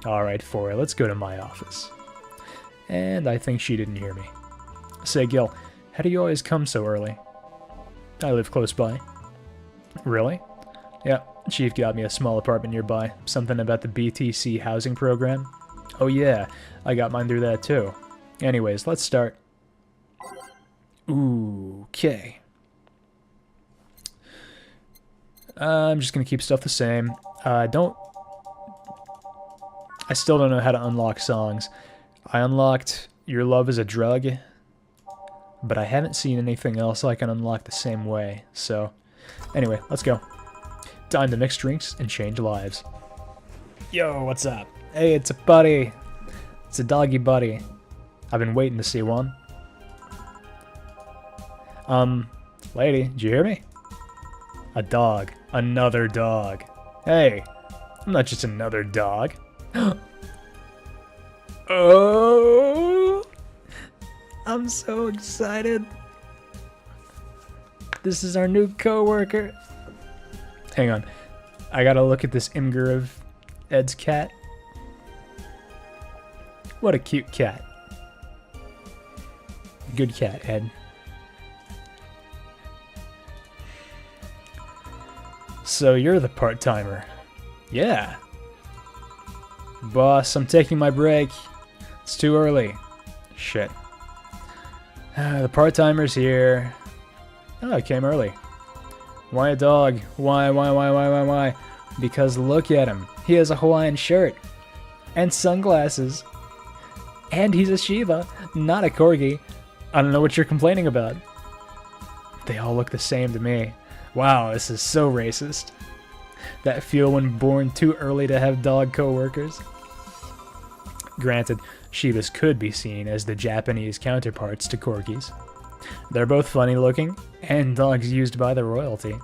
Alright, Foray, let's go to my office. And I think she didn't hear me. Say, Gil, how do you always come so early? I live close by. Really? Yeah, Chief got me a small apartment nearby. Something about the BTC housing program. Oh yeah, I got mine through that too. Anyways, let's start. Ooh, okay. I'm just gonna keep stuff the same. I still don't know how to unlock songs. I unlocked Your Love is a Drug, but I haven't seen anything else I can unlock the same way, so... Anyway, let's go. Time to mix drinks and change lives. Yo, what's up? Hey, it's a buddy. It's a doggy buddy. I've been waiting to see one. Lady, did you hear me? A dog. Another dog. Hey, I'm not just another dog. Oh! I'm so excited. This is our new co-worker. Hang on. I gotta look at this Imgur of Ed's cat. What a cute cat. Good cat, Ed. So you're the part-timer. Yeah. Boss, I'm taking my break. It's too early. Shit. The part-timer's here. Oh, I came early. Why a dog? Why? Because look at him. He has a Hawaiian shirt. And sunglasses. And he's a Shiba, not a Corgi. I don't know what you're complaining about. They all look the same to me. Wow, this is so racist. That feel when born too early to have dog co-workers. Granted, Shibas could be seen as the Japanese counterparts to Corgis. They're both funny looking, and dogs used by the royalty.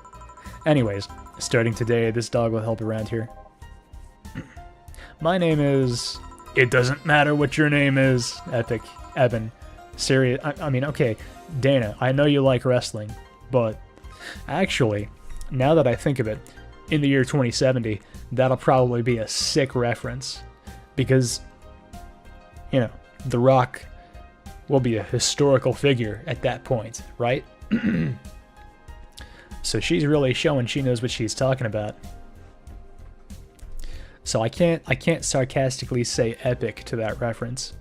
Anyways, starting today, this dog will help around here. My name is... It doesn't matter what your name is, Epic, Evan. Serious, I mean, okay, Dana, I know you like wrestling, but... Actually, now that I think of it, in the year 2070, that'll probably be a sick reference. Because, you know, The Rock will be a historical figure at that point, right? So she's really showing she knows what she's talking about. So I can't sarcastically say epic to that reference.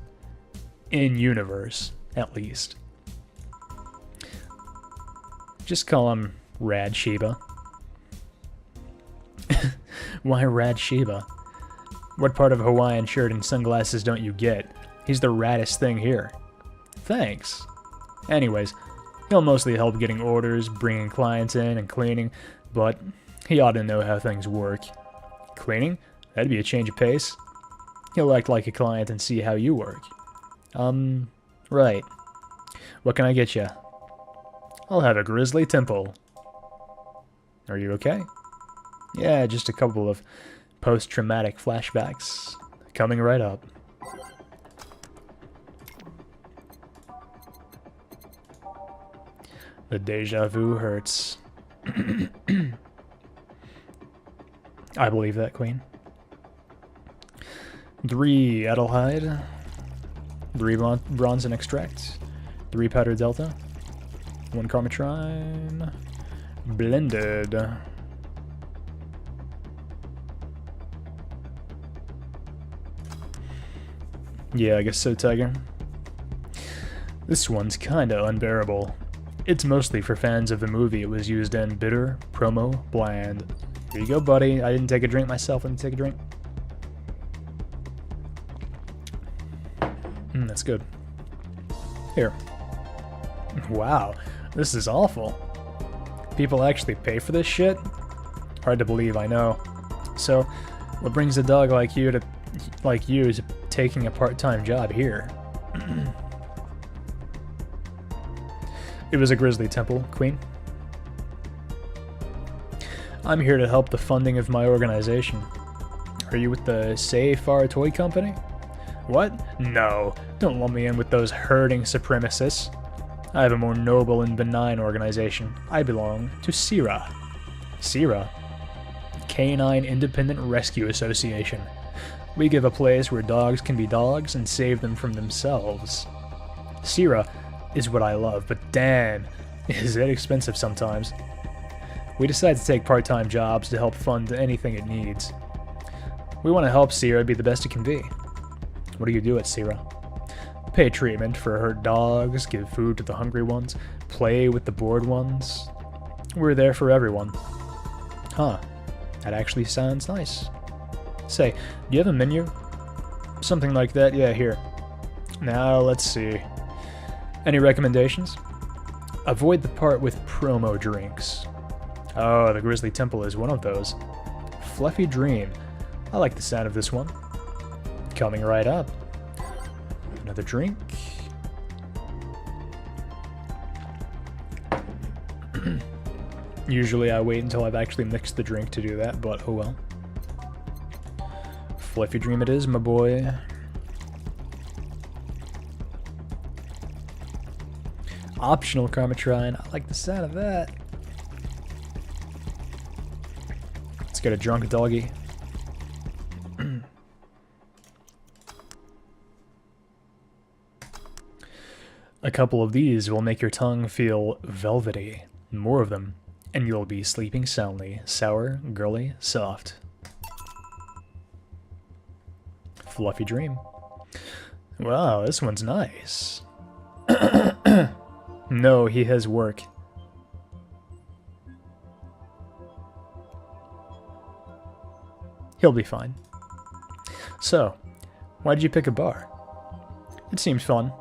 In universe, at least. Just call him Rad Shiba. Why Rad Shiba? What part of a Hawaiian shirt and sunglasses don't you get? He's the raddest thing here. Thanks. Anyways, he'll mostly help getting orders, bringing clients in, and cleaning, but he ought to know how things work. Cleaning? That'd be a change of pace. He'll act like a client and see how you work. Right. What can I get you? I'll have a grizzly temple. Are you okay? Yeah, just a couple of post-traumatic flashbacks. Coming right up. The deja vu hurts. I believe that, Queen. 3 Adelhyde. 3 bronze and extract. 3 powder delta. 1 Karmatrine. Blended. Yeah, I guess so, Tiger. This one's kinda unbearable. It's mostly for fans of the movie it was used in. Bitter, promo, bland. Here you go, buddy. I didn't take a drink myself. Let me take a drink. That's good. Here. Wow, this is awful. People actually pay for this shit? Hard to believe, I know. So, what brings a dog like you to taking a part-time job here? It was a grizzly temple, Queen. I'm here to help the funding of my organization. Are you with the Sayfar Toy Company? What? No, don't lump me in with those herding supremacists. I have a more noble and benign organization. I belong to CIRA. CIRA? Canine Independent Rescue Association. We give a place where dogs can be dogs and save them from themselves. CIRA is what I love, but damn, is it expensive sometimes. We decide to take part-time jobs to help fund anything it needs. We want to help CIRA be the best it can be. What do you do at CIRA? Pay treatment for hurt dogs, give food to the hungry ones, play with the bored ones. We're there for everyone. Huh, that actually sounds nice. Say, do you have a menu? Something like that? Yeah, here. Now, let's see. Any recommendations? Avoid the part with promo drinks. Oh, the Grizzly Temple is one of those. Fluffy Dream. I like the sound of this one. Coming right up. Another drink. Usually I wait until I've actually mixed the drink to do that, but oh well. Fluffy Dream it is, my boy. Optional Karmatrine. I like the sound of that. Let's get a drunk doggy. A couple of these will make your tongue feel velvety. More of them, and you'll be sleeping soundly. Sour, girly, soft. Fluffy Dream. Wow, this one's nice. No, he has work. He'll be fine. So, why did you pick a bar? It seemed fun.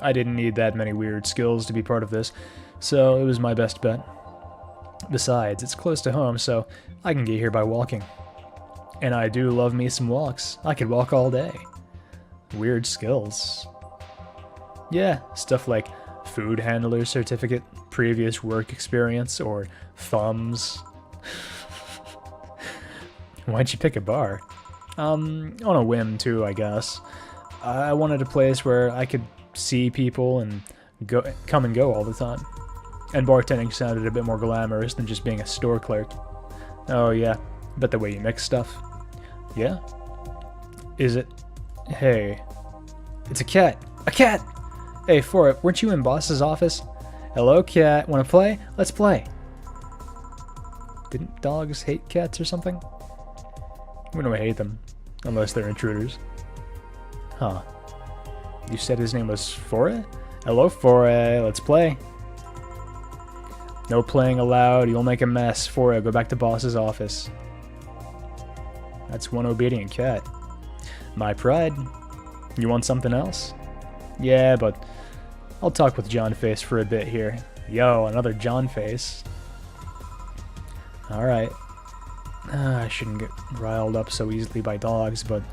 I didn't need that many weird skills to be part of this, so it was my best bet. Besides, it's close to home, so I can get here by walking. And I do love me some walks. I could walk all day. Weird skills. Yeah, stuff like food handler certificate, previous work experience, or thumbs. Why'd you pick a bar? On a whim too, I guess. I wanted a place where I could see people and come and go all the time. And bartending sounded a bit more glamorous than just being a store clerk. Oh yeah, bet the way you mix stuff. Yeah? Is it? Hey. It's a cat! A cat! Hey, for it, weren't you in boss's office? Hello, cat. Wanna play? Let's play. Didn't dogs hate cats or something? We don't hate them, unless they're intruders. Huh. You said his name was Foray? Hello, Foray. Let's play. No playing allowed. You'll make a mess. Foray, go back to boss's office. That's one obedient cat. My pride. You want something else? Yeah, but I'll talk with John Face for a bit here. Yo, another John Face. Alright. I shouldn't get riled up so easily by dogs, but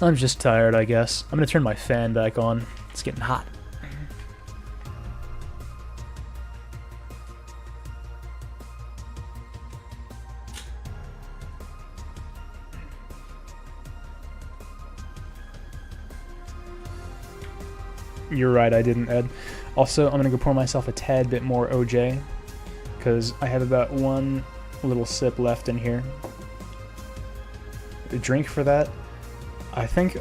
I'm just tired, I guess. I'm gonna turn my fan back on. It's getting hot. You're right, I didn't, Ed. Also, I'm gonna go pour myself a tad bit more OJ, because I have about one little sip left in here. The drink for that, I think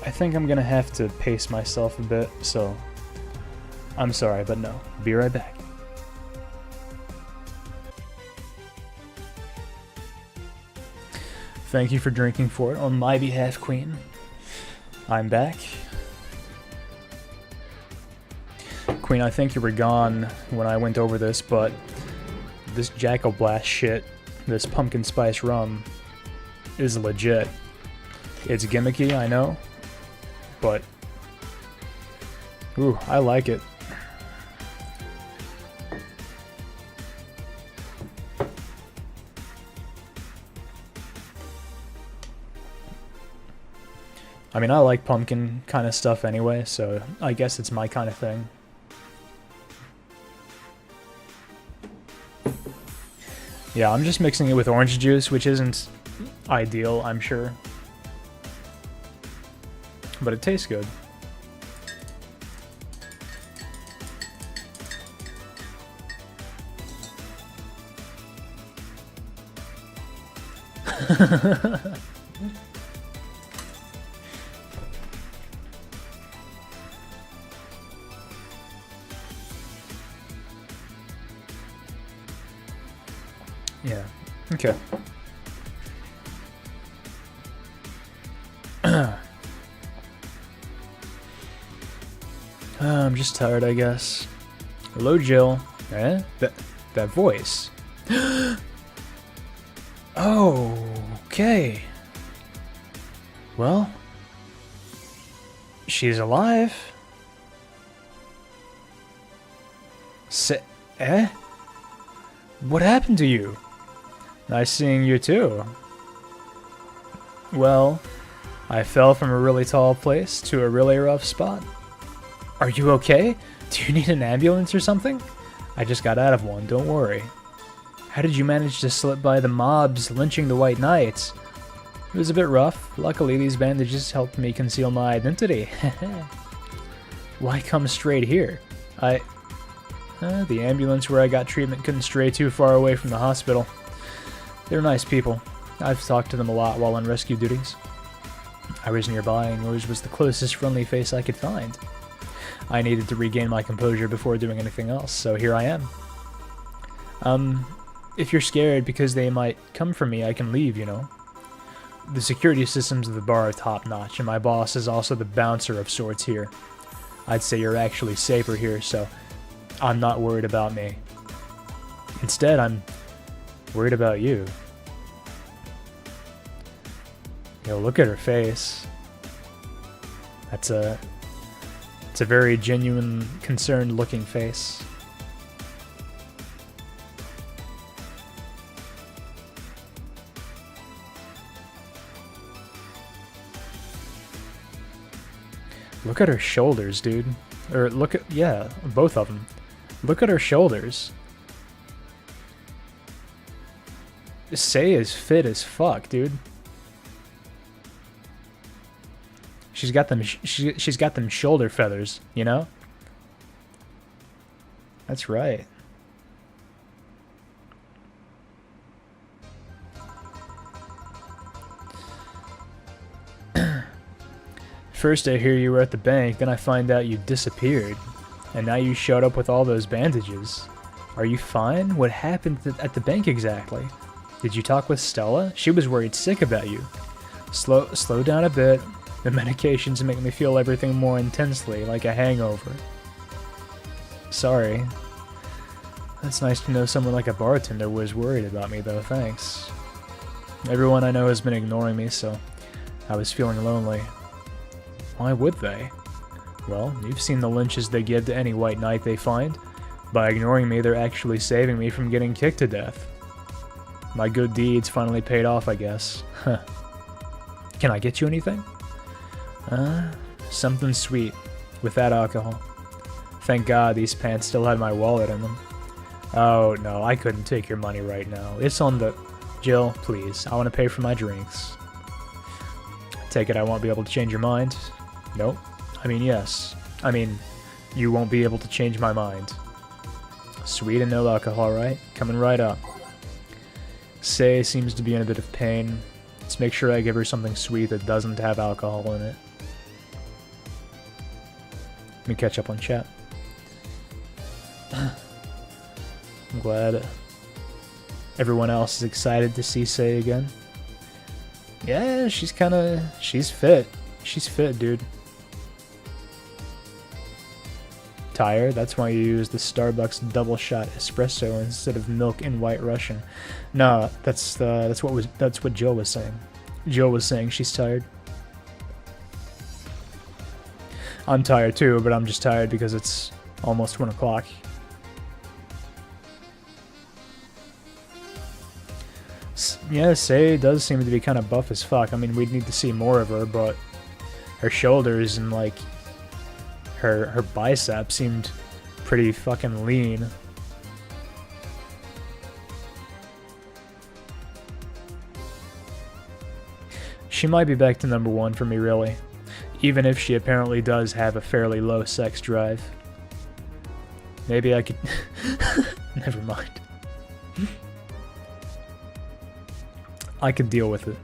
I'm gonna have to pace myself a bit, so I'm sorry, but no. Be right back. Thank you for drinking for it on my behalf, Queen. I'm back. Queen, I think you were gone when I went over this, but this Jackal Blast shit, this pumpkin spice rum, is legit. It's gimmicky, I know, but ooh, I like it. I mean, I like pumpkin kind of stuff anyway, so I guess it's my kind of thing. Yeah, I'm just mixing it with orange juice, which isn't ideal, I'm sure. But it tastes good. Yeah, okay. I'm just tired, I guess. Hello, Jill. Eh? That voice. Oh, okay. Well, she's alive. Eh? What happened to you? Nice seeing you too. Well, I fell from a really tall place to a really rough spot. Are you okay? Do you need an ambulance or something? I just got out of one, don't worry. How did you manage to slip by the mobs lynching the White Knights? It was a bit rough. Luckily, these bandages helped me conceal my identity. Why come straight here? The ambulance where I got treatment couldn't stray too far away from the hospital. They're nice people. I've talked to them a lot while on rescue duties. I was nearby, and yours was the closest friendly face I could find. I needed to regain my composure before doing anything else, so here I am. If you're scared because they might come for me, I can leave, you know. The security systems of the bar are top-notch, and my boss is also the bouncer of sorts here. I'd say you're actually safer here, so I'm not worried about me. Instead, I'm worried about you. Yo, look at her face. It's a very genuine, concerned-looking face. Look at her shoulders, dude. Or look at, yeah, both of them. Look at her shoulders. Say is fit as fuck, dude. She's got them. She's got them shoulder feathers, you know. That's right. First I hear you were at the bank, then I find out you disappeared. And now you showed up with all those bandages. Are you fine? What happened at the bank exactly? Did you talk with Stella? She was worried sick about you. Slow down a bit. The medications make me feel everything more intensely, like a hangover. Sorry. That's nice to know someone like a bartender was worried about me, though, thanks. Everyone I know has been ignoring me, so I was feeling lonely. Why would they? Well, you've seen the lynches they give to any White Knight they find. By ignoring me, they're actually saving me from getting kicked to death. My good deeds finally paid off, I guess. Huh. Can I get you anything? Something sweet. Without alcohol. Thank God these pants still had my wallet in them. Oh, no, I couldn't take your money right now. It's on the... Jill, please, I want to pay for my drinks. Take it I won't be able to change your mind? Nope. I mean, yes. I mean, you won't be able to change my mind. Sweet and no alcohol, right? Coming right up. Say seems to be in a bit of pain. Let's make sure I give her something sweet that doesn't have alcohol in it. Let me catch up on chat. I'm glad everyone else is excited to see Say again. Yeah, she's fit. She's fit, dude. Tired? That's why you use the Starbucks double shot espresso instead of milk in White Russian. No, that's what Jill was saying. Jill was saying she's tired. I'm tired too, but I'm just tired because it's almost 1 o'clock. Yeah, Say does seem to be kind of buff as fuck. I mean, we'd need to see more of her, but her shoulders and, like, her bicep seemed pretty fucking lean. She might be back to #1 for me, really. Even if she apparently does have a fairly low sex drive. Maybe I could... Never mind. I could deal with it.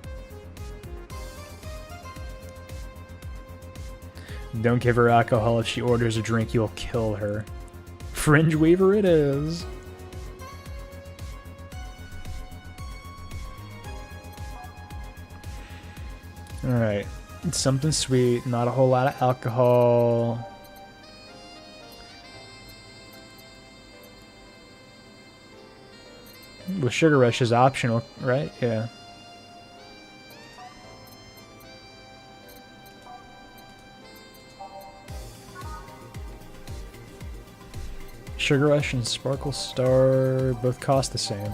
Don't give her alcohol. If she orders a drink, you'll kill her. Fringe Weaver it is. Alright. It's something sweet, not a whole lot of alcohol. Well, Sugar Rush is optional, right? Yeah. Sugar Rush and Sparkle Star both cost the same.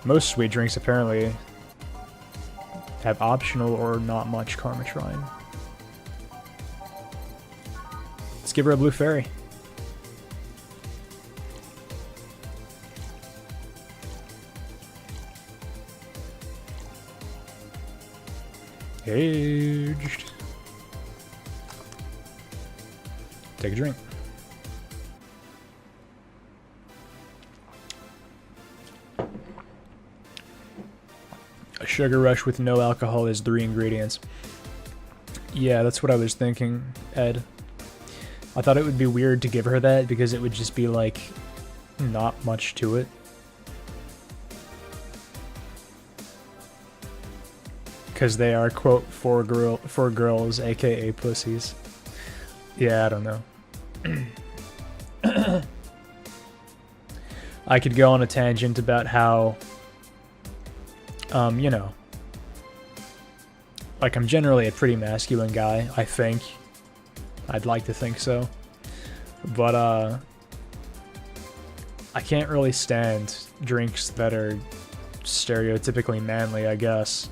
Most sweet drinks apparently have optional or not much Karma Shrine. Let's give her a Blue Fairy. Aged. Take a drink. A Sugar Rush with no alcohol is 3 ingredients. Yeah, that's what I was thinking, Ed. I thought it would be weird to give her that because it would just be like not much to it. Because they are, quote, for girls, aka pussies. Yeah, I don't know. I could go on a tangent about how, you know, like I'm generally a pretty masculine guy, I think. I'd like to think so. But, I can't really stand drinks that are stereotypically manly, I guess.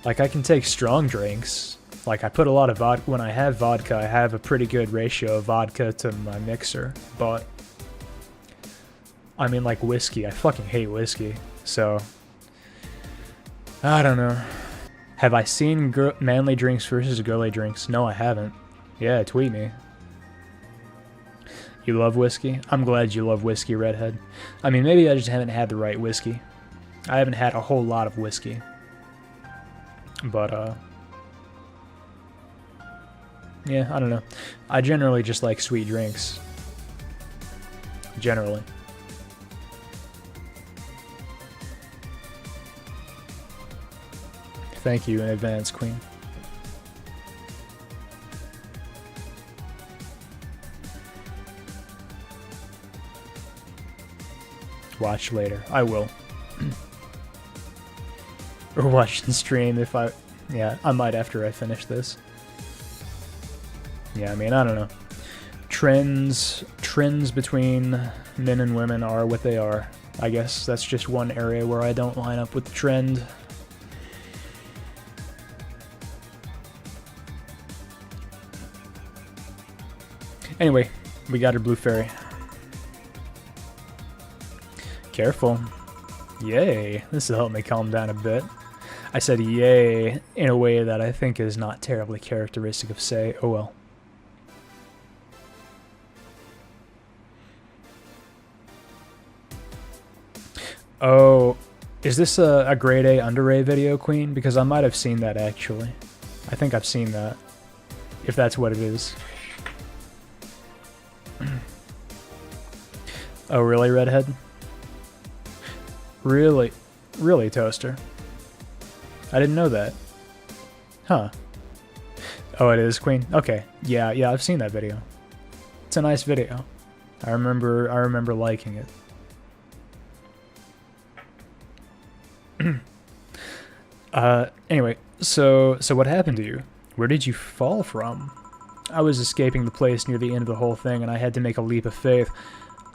Like, I can take strong drinks. Like, I put a lot of vodka. When I have vodka, I have a pretty good ratio of vodka to my mixer. But, I mean, like whiskey. I fucking hate whiskey. So, I don't know. Have I seen manly drinks versus girly drinks? No, I haven't. Yeah, tweet me. You love whiskey? I'm glad you love whiskey, Redhead. I mean, maybe I just haven't had the right whiskey. I haven't had a whole lot of whiskey. But, yeah, I don't know. I generally just like sweet drinks. Generally. Thank you in advance, Queen. Watch later. I will. Or watch the stream if I... Yeah, I might after I finish this. Yeah, I mean, I don't know. Trends between men and women are what they are. I guess that's just one area where I don't line up with the trend. Anyway, we got her Blue Fairy. Careful. Yay. This will help me calm down a bit. I said yay in a way that I think is not terribly characteristic of Say. Oh well. Oh, is this a grade A under A video, Queen? Because I might have seen that actually. I think I've seen that. If that's what it is. Oh, really, Redhead? Really? Really, Toaster? I didn't know that. Huh. Oh, it is, Queen? Okay. Yeah, I've seen that video. It's a nice video. I remember liking it. Anyway, so what happened to you? Where did you fall from? I was escaping the place near the end of the whole thing, and I had to make a leap of faith.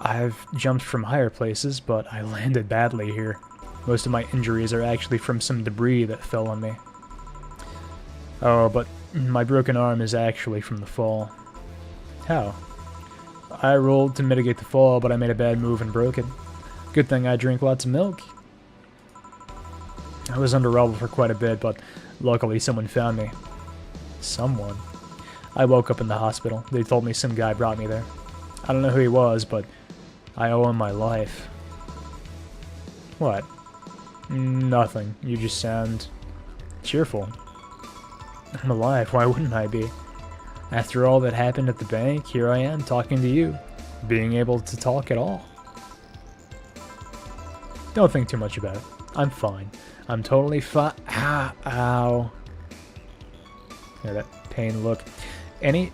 I've jumped from higher places, but I landed badly here. Most of my injuries are actually from some debris that fell on me. Oh, but my broken arm is actually from the fall. How? I rolled to mitigate the fall, but I made a bad move and broke it. Good thing I drink lots of milk. I was under rubble for quite a bit, but luckily someone found me. Someone? I woke up in the hospital. They told me some guy brought me there. I don't know who he was, but I owe him my life. What? Nothing. You just sound cheerful. I'm alive. Why wouldn't I be? After all that happened at the bank, here I am talking to you. Being able to talk at all. Don't think too much about it. I'm fine. I'm totally fine. Ow. Yeah, that pain look. You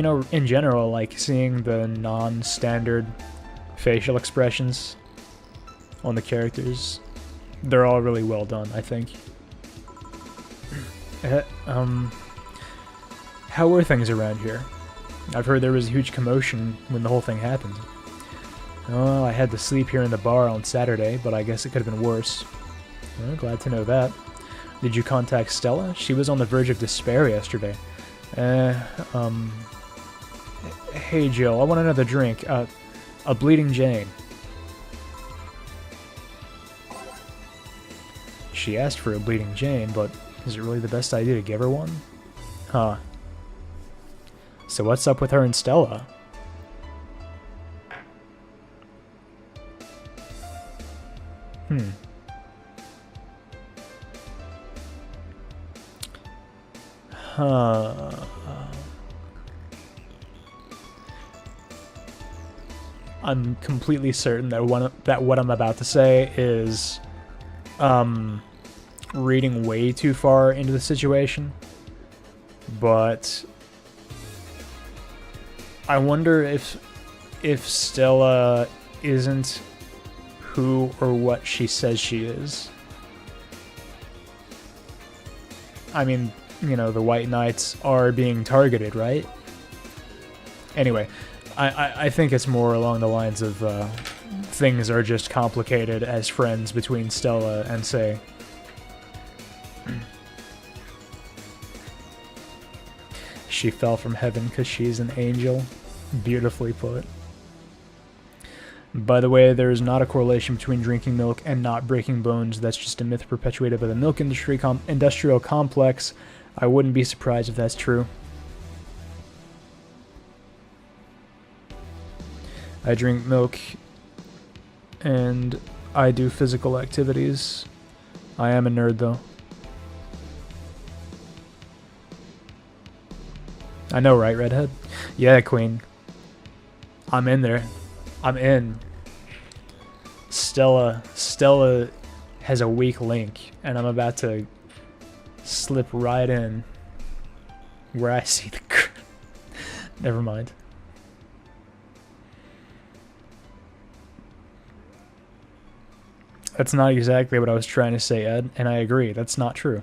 know, in general, like seeing the non-standard facial expressions on the characters, they're all really well done, I think. How were things around here? I've heard there was a huge commotion when the whole thing happened. Oh, I had to sleep here in the bar on Saturday, but I guess it could have been worse. Well, glad to know that. Did you contact Stella? She was on the verge of despair yesterday. Hey Jill, I want another drink. A Bleeding Jane. She asked for a Bleeding Jane, but is it really the best idea to give her one? Huh. So what's up with her and Stella? I'm completely certain that what I'm about to say is reading way too far into the situation, but I wonder if Stella isn't who or what she says she is. I mean, you know, the White Knights are being targeted, right? Anyway, I think it's more along the lines of things are just complicated as friends between Stella and Say. She fell from heaven because she's an angel. Beautifully put. By the way, there is not a correlation between drinking milk and not breaking bones. That's just a myth perpetuated by the milk industrial complex. I wouldn't be surprised if that's true. I drink milk and I do physical activities. I am a nerd though. I know, right, Redhead? Yeah, Queen. I'm in there. I'm in. Stella has a weak link, and I'm about to slip right in where I see the... Never mind. That's not exactly what I was trying to say, Ed, and I agree. That's not true.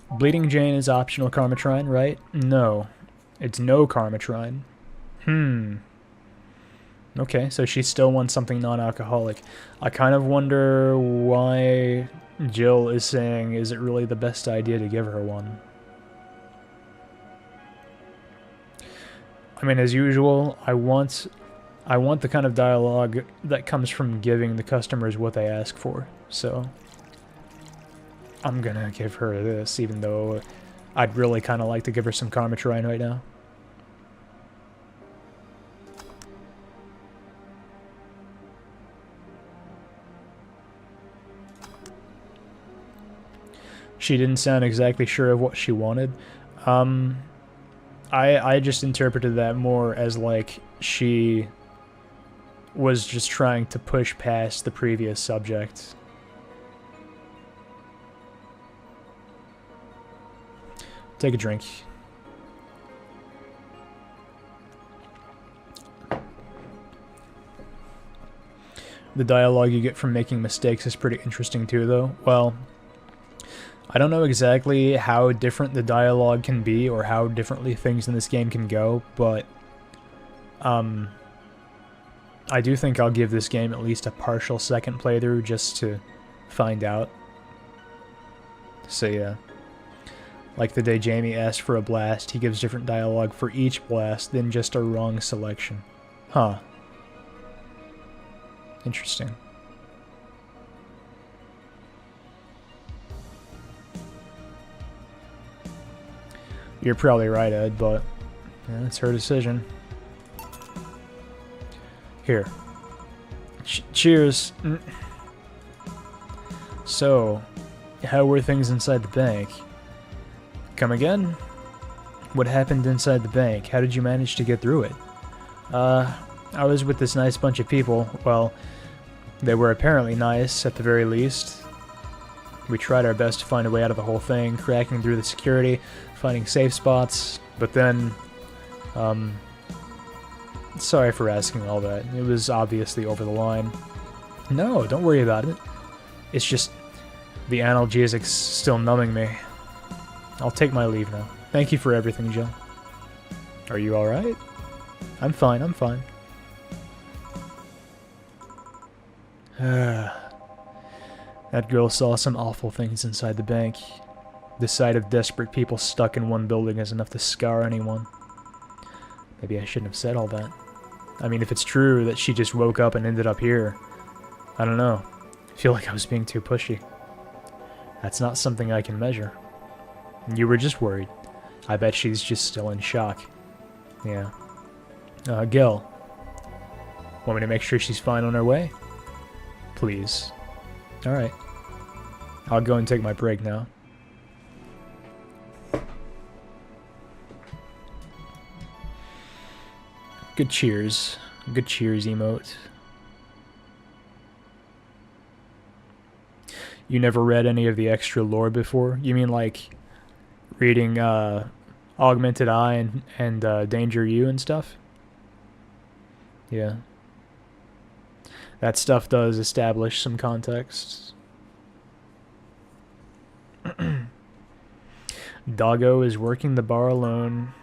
Bleeding Jane is optional Karmatrine, right? No. It's no Karmatrine. Okay, so she still wants something non-alcoholic. I kind of wonder why Jill is saying, is it really the best idea to give her one? I mean, as usual, I want the kind of dialogue that comes from giving the customers what they ask for, so I'm gonna give her this, even though I'd really kind of like to give her some Karmatrine right now. She didn't sound exactly sure of what she wanted. I just interpreted that more as like she was just trying to push past the previous subject. Take a drink. The dialogue you get from making mistakes is pretty interesting too, though. Well, I don't know exactly how different the dialogue can be or how differently things in this game can go, but I do think I'll give this game at least a partial second playthrough just to find out. So yeah. Like the day Jamie asked for a blast, he gives different dialogue for each blast than just a wrong selection. Huh. Interesting. You're probably right, Ed, but yeah, it's her decision. Here. Cheers. So, how were things inside the bank? Come again? What happened inside the bank? How did you manage to get through it? I was with this nice bunch of people. Well, they were apparently nice, at the very least. We tried our best to find a way out of the whole thing, cracking through the security, finding safe spots, but then, sorry for asking all that. It was obviously over the line. No, don't worry about it. It's just the analgesics still numbing me. I'll take my leave now. Thank you for everything, Jill. Are you alright? I'm fine, I'm fine. That girl saw some awful things inside the bank. The sight of desperate people stuck in one building is enough to scar anyone. Maybe I shouldn't have said all that. I mean, if it's true that she just woke up and ended up here, I don't know. I feel like I was being too pushy. That's not something I can measure. You were just worried. I bet she's just still in shock. Yeah. Gil. Want me to make sure she's fine on her way? Please. Alright. I'll go and take my break now. Good cheers. Good cheers emote. You never read any of the extra lore before? You mean like reading Augmented Eye and Danger U and stuff? Yeah. That stuff does establish some context. Doggo is working the bar alone.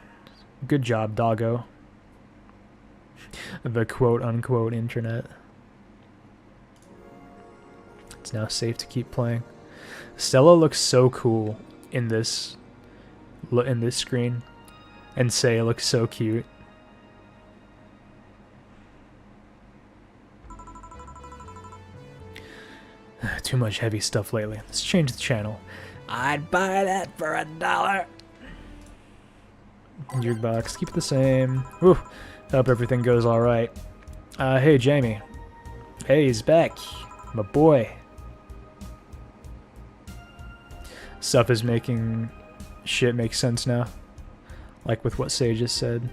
Good job, Doggo. The quote-unquote internet. It's now safe to keep playing. Stella looks so cool in this screen, and Sei looks so cute. Too much heavy stuff lately. Let's change the channel. I'd buy that for $1. Jukebox, keep it the same. Whew. Hope everything goes alright. Hey, Jamie. Hey, he's back. My boy. Stuff is making shit make sense now. Like with what Sei just said.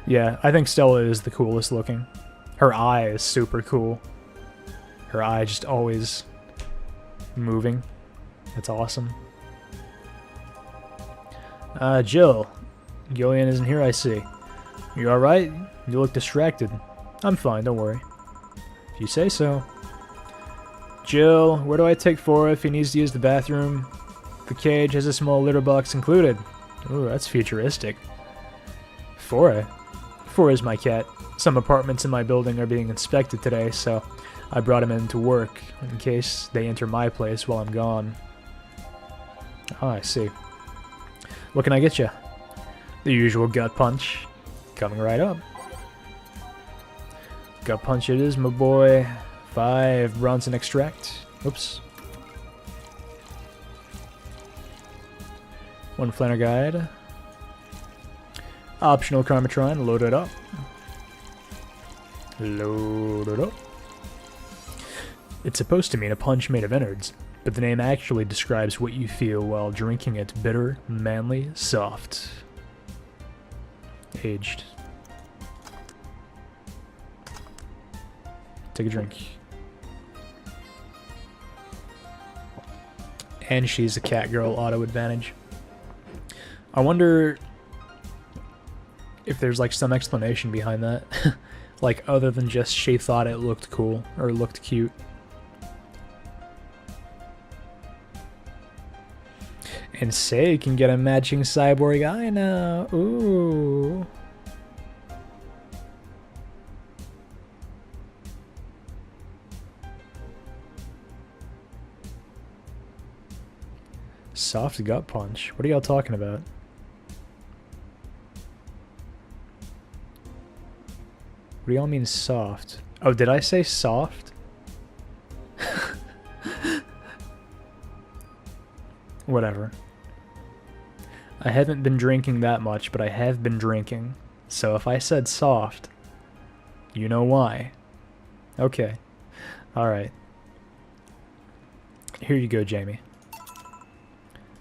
Yeah, I think Stella is the coolest looking. Her eye is super cool. Her eye just always moving. That's awesome. Jill. Gillian isn't here, I see. You alright? You look distracted. I'm fine, don't worry. If you say so. Jill, where do I take Fora if he needs to use the bathroom? The cage has a small litter box included. Ooh, that's futuristic. Fora? Fora's my cat. Some apartments in my building are being inspected today, so I brought him in to work in case they enter my place while I'm gone. Oh, I see. What can I get you? The usual gut punch. Coming right up. Gut punch it is, my boy. 5 Bronson extract. Oops. 1 Flanner guide. Optional Karmatron. Load it up. Load it up. It's supposed to mean a punch made of innards, but the name actually describes what you feel while drinking it. Bitter, manly, soft. Aged. Take a drink. And she's a cat girl, auto advantage. I wonder if there's like some explanation behind that. Like, other than just she thought it looked cool, or looked cute. And Say can get a matching cyborg eye now. Ooh. Soft gut punch. What are y'all talking about? What do y'all mean soft? Oh, did I say soft? Whatever. I haven't been drinking that much, but I have been drinking. So if I said soft, you know why. Okay. Alright. Here you go, Jamie.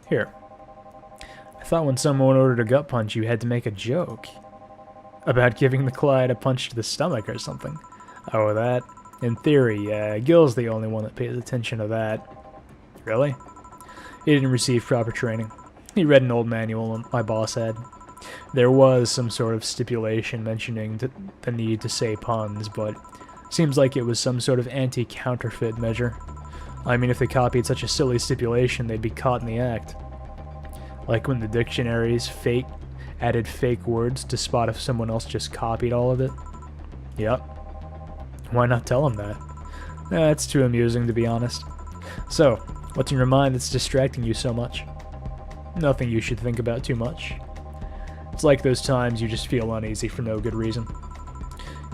Here. I thought when someone ordered a gut punch, you had to make a joke. About giving the Clyde a punch to the stomach or something. Oh, that? In theory, yeah. Gil's the only one that pays attention to that. Really? He didn't receive proper training. He read an old manual my boss had. There was some sort of stipulation mentioning the need to say puns, but seems like it was some sort of anti-counterfeit measure. I mean, if they copied such a silly stipulation, they'd be caught in the act. Like when the dictionaries added fake words to spot if someone else just copied all of it. Yep. Why not tell them that? That's too amusing, to be honest. So, what's in your mind that's distracting you so much? Nothing you should think about too much. It's like those times you just feel uneasy for no good reason.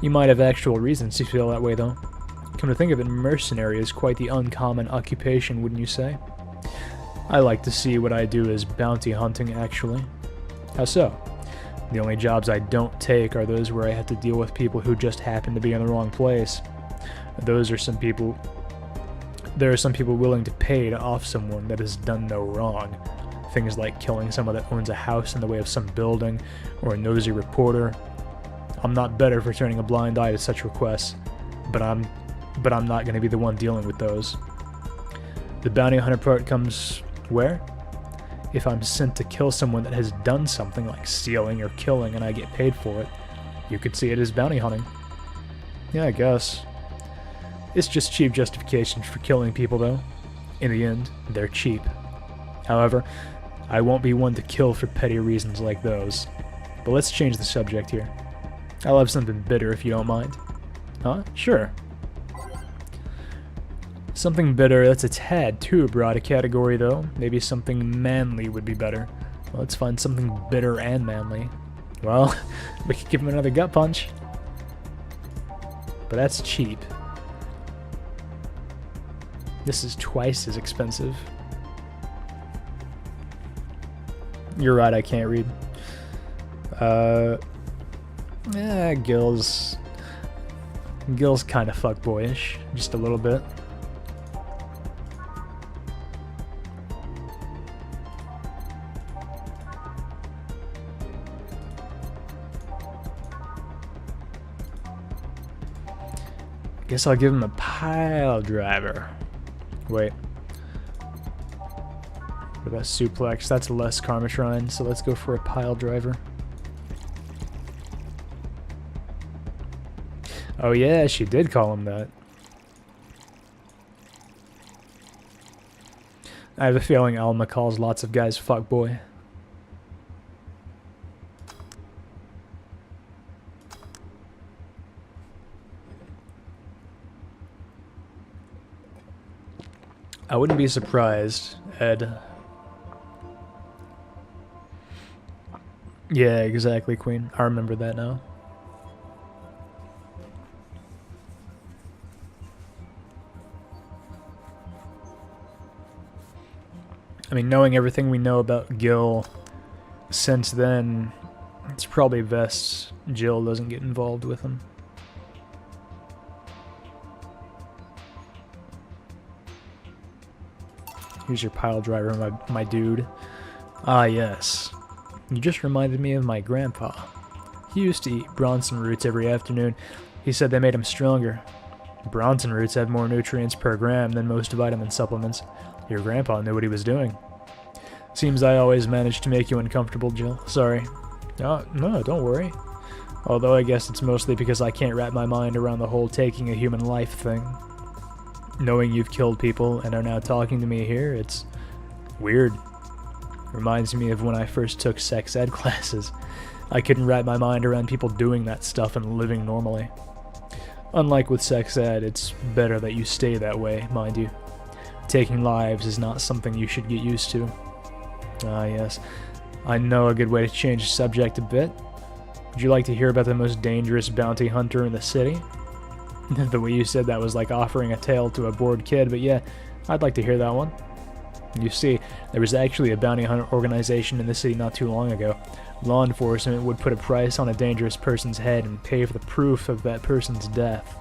You might have actual reasons to feel that way, though. Come to think of it, mercenary is quite the uncommon occupation, wouldn't you say? I like to see what I do as bounty hunting, actually. How so? The only jobs I don't take are those where I have to deal with people who just happen to be in the wrong place. There are some people willing to pay to off someone that has done no wrong. Things like killing someone that owns a house in the way of some building, or a nosy reporter. I'm not better for turning a blind eye to such requests, but I'm not going to be the one dealing with those. The bounty hunter part comes where? If I'm sent to kill someone that has done something like stealing or killing and I get paid for it, you could see it as bounty hunting. Yeah, I guess. It's just cheap justifications for killing people, though. In the end, they're cheap. However, I won't be one to kill for petty reasons like those. But let's change the subject here. I'll have something bitter if you don't mind. Huh? Sure. Something bitter that's a tad too broad a category, though. Maybe something manly would be better. Well, let's find something bitter and manly. Well, we could give him another gut punch. But that's cheap. This is twice as expensive. You're right, I can't read. Yeah, Gil's kind of fuckboyish, just a little bit. Guess I'll give him a pile driver. Wait. What about suplex? That's less Karmatron, so let's go for a pile driver. Oh yeah, she did call him that. I have a feeling Alma calls lots of guys fuckboy. I wouldn't be surprised, Ed. Yeah, exactly, Queen. I remember that now. I mean, knowing everything we know about Gil since then, it's probably best Jill doesn't get involved with him. Here's your pile driver, my dude. Ah, yes. You just reminded me of my grandpa. He used to eat Bronson roots every afternoon. He said they made him stronger. Bronson roots have more nutrients per gram than most vitamin supplements. Your grandpa knew what he was doing. Seems I always manage to make you uncomfortable, Jill. Sorry. No, don't worry. Although I guess it's mostly because I can't wrap my mind around the whole taking a human life thing. Knowing you've killed people and are now talking to me here, it's weird. Reminds me of when I first took sex ed classes. I couldn't wrap my mind around people doing that stuff and living normally. Unlike with sex ed, it's better that you stay that way, mind you. Taking lives is not something you should get used to. Ah, yes. I know a good way to change the subject a bit. Would you like to hear about the most dangerous bounty hunter in the city? The way you said that was like offering a tale to a bored kid, but yeah, I'd like to hear that one. You see, there was actually a bounty hunter organization in the city not too long ago. Law enforcement would put a price on a dangerous person's head and pay for the proof of that person's death.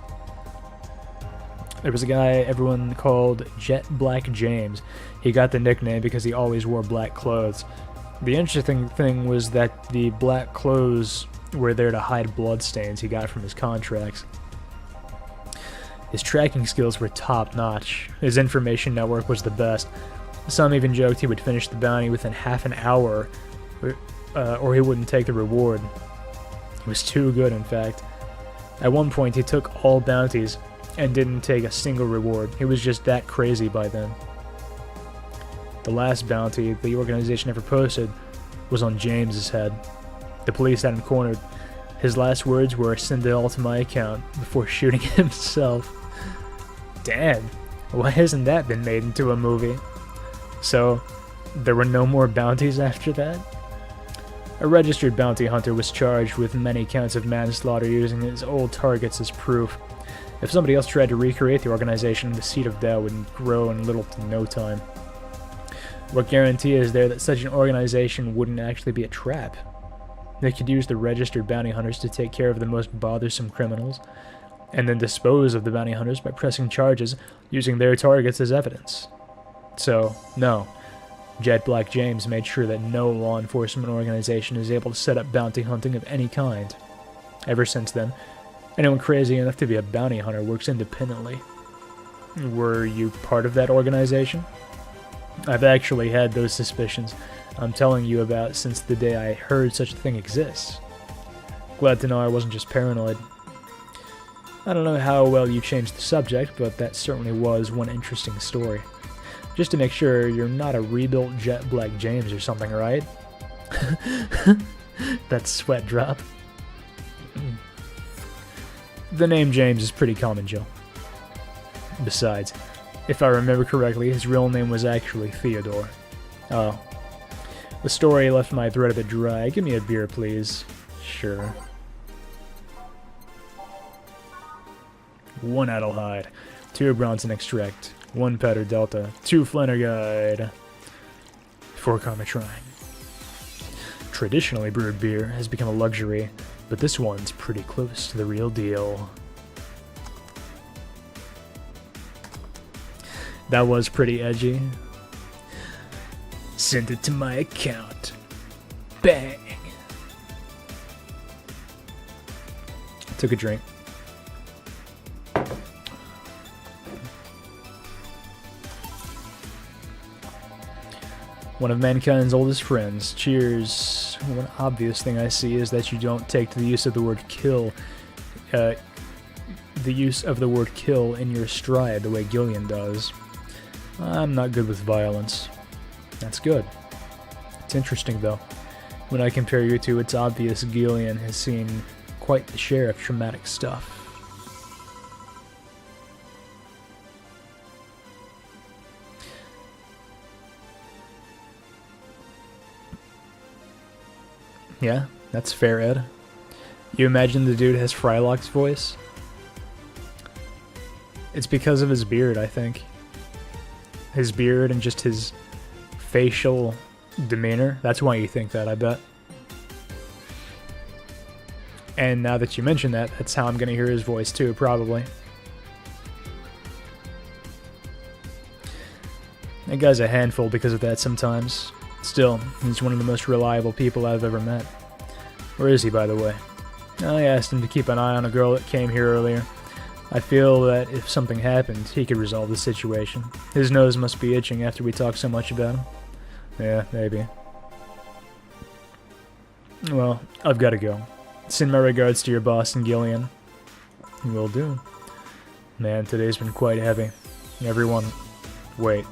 There was a guy everyone called Jet Black James. He got the nickname because he always wore black clothes. The interesting thing was that the black clothes were there to hide bloodstains he got from his contracts. His tracking skills were top-notch. His information network was the best. Some even joked he would finish the bounty within half an hour, or he wouldn't take the reward. He was too good, in fact. At one point, he took all bounties and didn't take a single reward. He was just that crazy by then. The last bounty the organization ever posted was on James's head. The police had him cornered. His last words were, "Send it all to my account," before shooting himself. Damn, why hasn't that been made into a movie? So, there were no more bounties after that? A registered bounty hunter was charged with many counts of manslaughter using his old targets as proof. If somebody else tried to recreate the organization, the seed of doubt would grow in little to no time. What guarantee is there that such an organization wouldn't actually be a trap? They could use the registered bounty hunters to take care of the most bothersome criminals, and then dispose of the bounty hunters by pressing charges using their targets as evidence. So, no. Jet Black James made sure that no law enforcement organization is able to set up bounty hunting of any kind. Ever since then, anyone crazy enough to be a bounty hunter works independently. Were you part of that organization? I've actually had those suspicions I'm telling you about since the day I heard such a thing exists. Glad to know I wasn't just paranoid. I don't know how well you changed the subject, but that certainly was one interesting story. Just to make sure you're not a rebuilt Jet Black James or something, right? That sweat drop. The name James is pretty common, Jill. Besides, if I remember correctly, his real name was actually Theodore. Oh. The story left my throat a bit dry. Give me a beer, please. Sure. 1 Adelhyde, 2 Bronson Extract, 1 Powder Delta, 2 Flannerguide, 4 Carmitrine. Traditionally brewed beer has become a luxury, but this one's pretty close to the real deal. That was pretty edgy. Send it to my account. Bang! Took a drink. One of mankind's oldest friends. Cheers. One obvious thing I see is that you don't take to the use of the word kill, in your stride the way Gillian does. I'm not good with violence. That's good. It's interesting, though. When I compare you two, it's obvious Gillian has seen quite the share of traumatic stuff. Yeah, that's fair, Ed. You imagine the dude has Frylock's voice? It's because of his beard, I think. His beard and just his facial demeanor. That's why you think that, I bet. And now that you mention that, that's how I'm gonna hear his voice too, probably. That guy's a handful because of that sometimes. Still, he's one of the most reliable people I've ever met. Where is he, by the way? I asked him to keep an eye on a girl that came here earlier. I feel that if something happened, he could resolve the situation. His nose must be itching after we talk so much about him. Yeah, maybe. Well, I've got to go. Send my regards to your boss and Gillian. Will do. Man, today's been quite heavy. Everyone... Wait.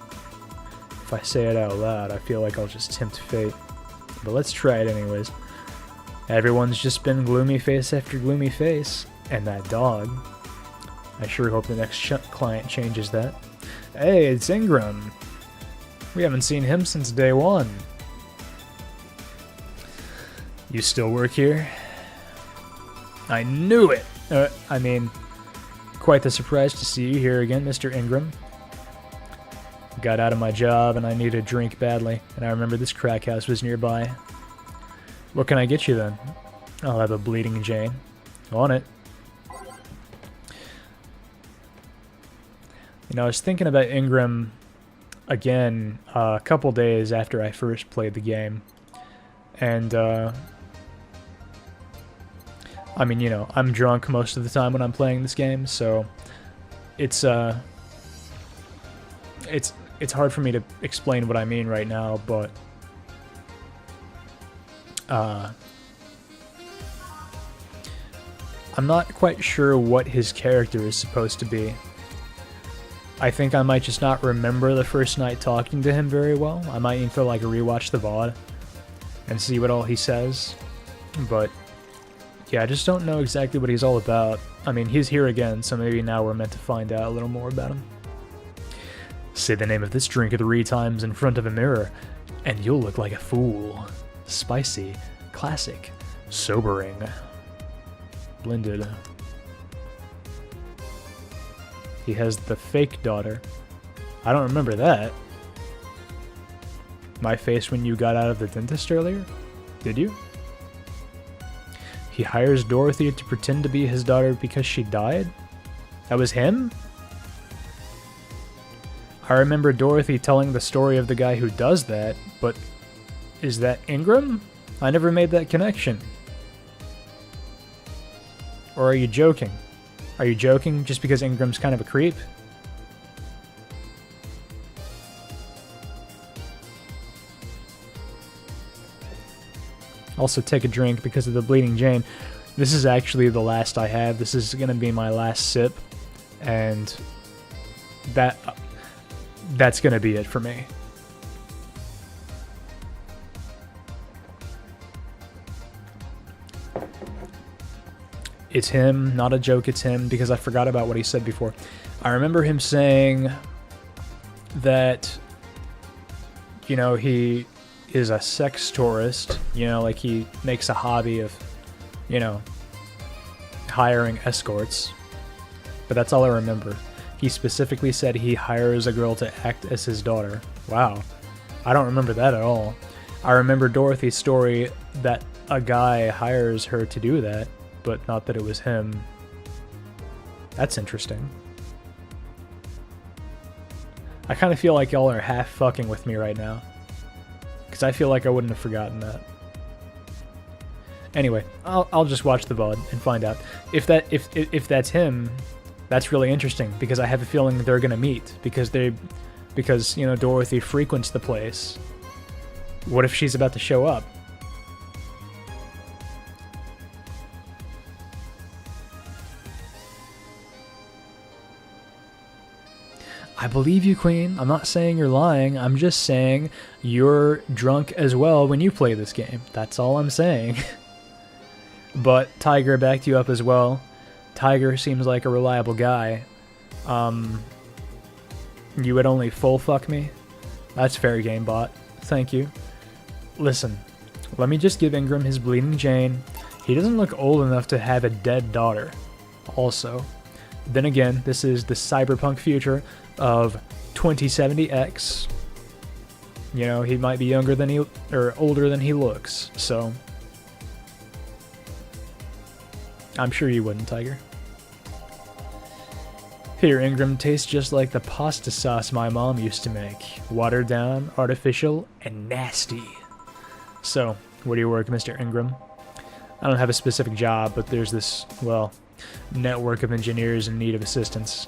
If I say it out loud, I feel like I'll just tempt fate. But let's try it anyways. Everyone's just been gloomy face after gloomy face. And that dog. I sure hope the next client changes that. Hey, it's Ingram. We haven't seen him since day one. You still work here? I knew it! I mean, quite the surprise to see you here again, Mr. Ingram. Got out of my job and I needed a drink badly, and I remember this crack house was nearby. What can I get you then? I'll have a bleeding Jane. On it. You know, I was thinking about Ingram again a couple days after I first played the game. And, I mean, you know, I'm drunk most of the time when I'm playing this game, so it's hard for me to explain what I mean right now, but I'm not quite sure what his character is supposed to be. I think I might just not remember the first night talking to him very well. I might need to like rewatch the VOD and see what all he says, but yeah, I just don't know exactly what he's all about. I mean, he's here again, so maybe now we're meant to find out a little more about him. Say the name of this drink 3 times in front of a mirror, and you'll look like a fool. Spicy, classic, sobering, blended. He has the fake daughter. I don't remember that. My face when you got out of the dentist earlier? Did you? He hires Dorothy to pretend to be his daughter because she died? That was him? I remember Dorothy telling the story of the guy who does that, but is that Ingram? I never made that connection. Or are you joking? Are you joking just because Ingram's kind of a creep? Also take a drink because of the bleeding Jane. This is actually the last I have. This is going to be my last sip. And that's going to be it for me. It's him, not a joke, it's him, because I forgot about what he said before. I remember him saying that, you know, he is a sex tourist, you know, like he makes a hobby of, you know, hiring escorts. But that's all I remember. He specifically said he hires a girl to act as his daughter. Wow. I don't remember that at all. I remember Dorothy's story that a guy hires her to do that, but not that it was him. That's interesting. I kind of feel like y'all are half fucking with me right now, because I feel like I wouldn't have forgotten that. Anyway, I'll just watch the VOD and find out. If that's him, that's really interesting, because I have a feeling they're gonna meet, because you know, Dorothy frequents the place. What if she's about to show up? I believe you, Queen. I'm not saying you're lying. I'm just saying you're drunk as well when you play this game. That's all I'm saying. But Tiger backed you up as well. Tiger seems like a reliable guy. You would only full fuck me? That's fair game, bot. Thank you. Listen, let me just give Ingram his bleeding Jane. He doesn't look old enough to have a dead daughter. Also, then again, this is the cyberpunk future of 2070X. You know, he might be younger than or older than he looks, so I'm sure you wouldn't, Tiger. Here, Ingram, tastes just like the pasta sauce my mom used to make. Watered down, artificial, and nasty. So, where do you work, Mr. Ingram? I don't have a specific job, but there's this, well, network of engineers in need of assistance.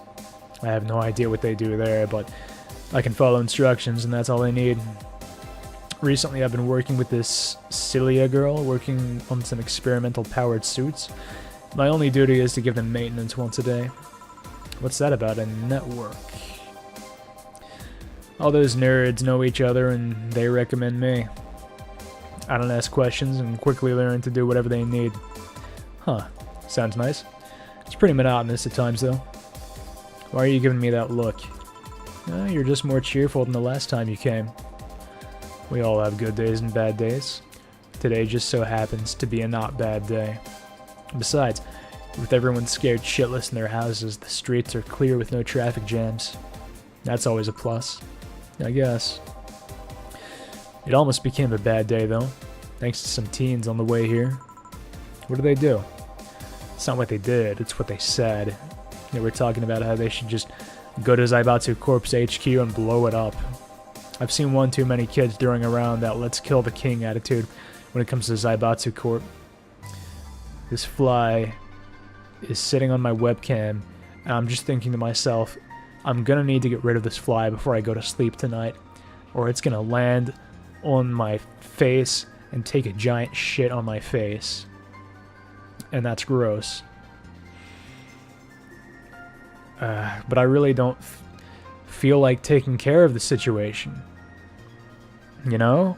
I have no idea what they do there, but I can follow instructions, and that's all they need. Recently, I've been working with this Cilia girl, working on some experimental powered suits. My only duty is to give them maintenance once a day. What's that about? A network? All those nerds know each other and they recommend me. I don't ask questions and quickly learn to do whatever they need. Huh. Sounds nice. It's pretty monotonous at times, though. Why are you giving me that look? You're just more cheerful than the last time you came. We all have good days and bad days. Today just so happens to be a not bad day. Besides, with everyone scared shitless in their houses, the streets are clear with no traffic jams. That's always a plus, I guess. It almost became a bad day, though, thanks to some teens on the way here. What did they do? It's not what they did, it's what they said. They were talking about how they should just go to Zaibatsu Corp's HQ and blow it up. I've seen one too many kids throwing around that let's kill the king attitude when it comes to Zaibatsu Corp. This fly is sitting on my webcam, and I'm just thinking to myself, I'm gonna need to get rid of this fly before I go to sleep tonight, or it's gonna land on my face and take a giant shit on my face. And that's gross. But I really don't feel like taking care of the situation. You know?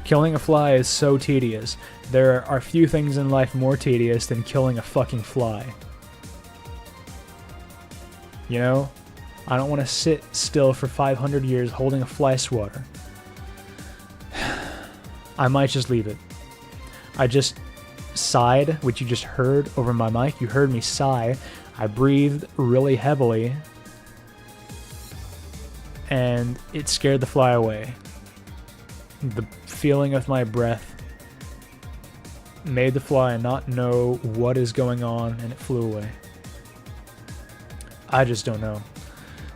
Killing a fly is so tedious. There are few things in life more tedious than killing a fucking fly. You know? I don't want to sit still for 500 years holding a fly swatter. I might just leave it. I just sighed, which you just heard over my mic. You heard me sigh. I breathed really heavily, and it scared the fly away. The feeling of my breath made the fly not know what is going on, and it flew away. I just don't know.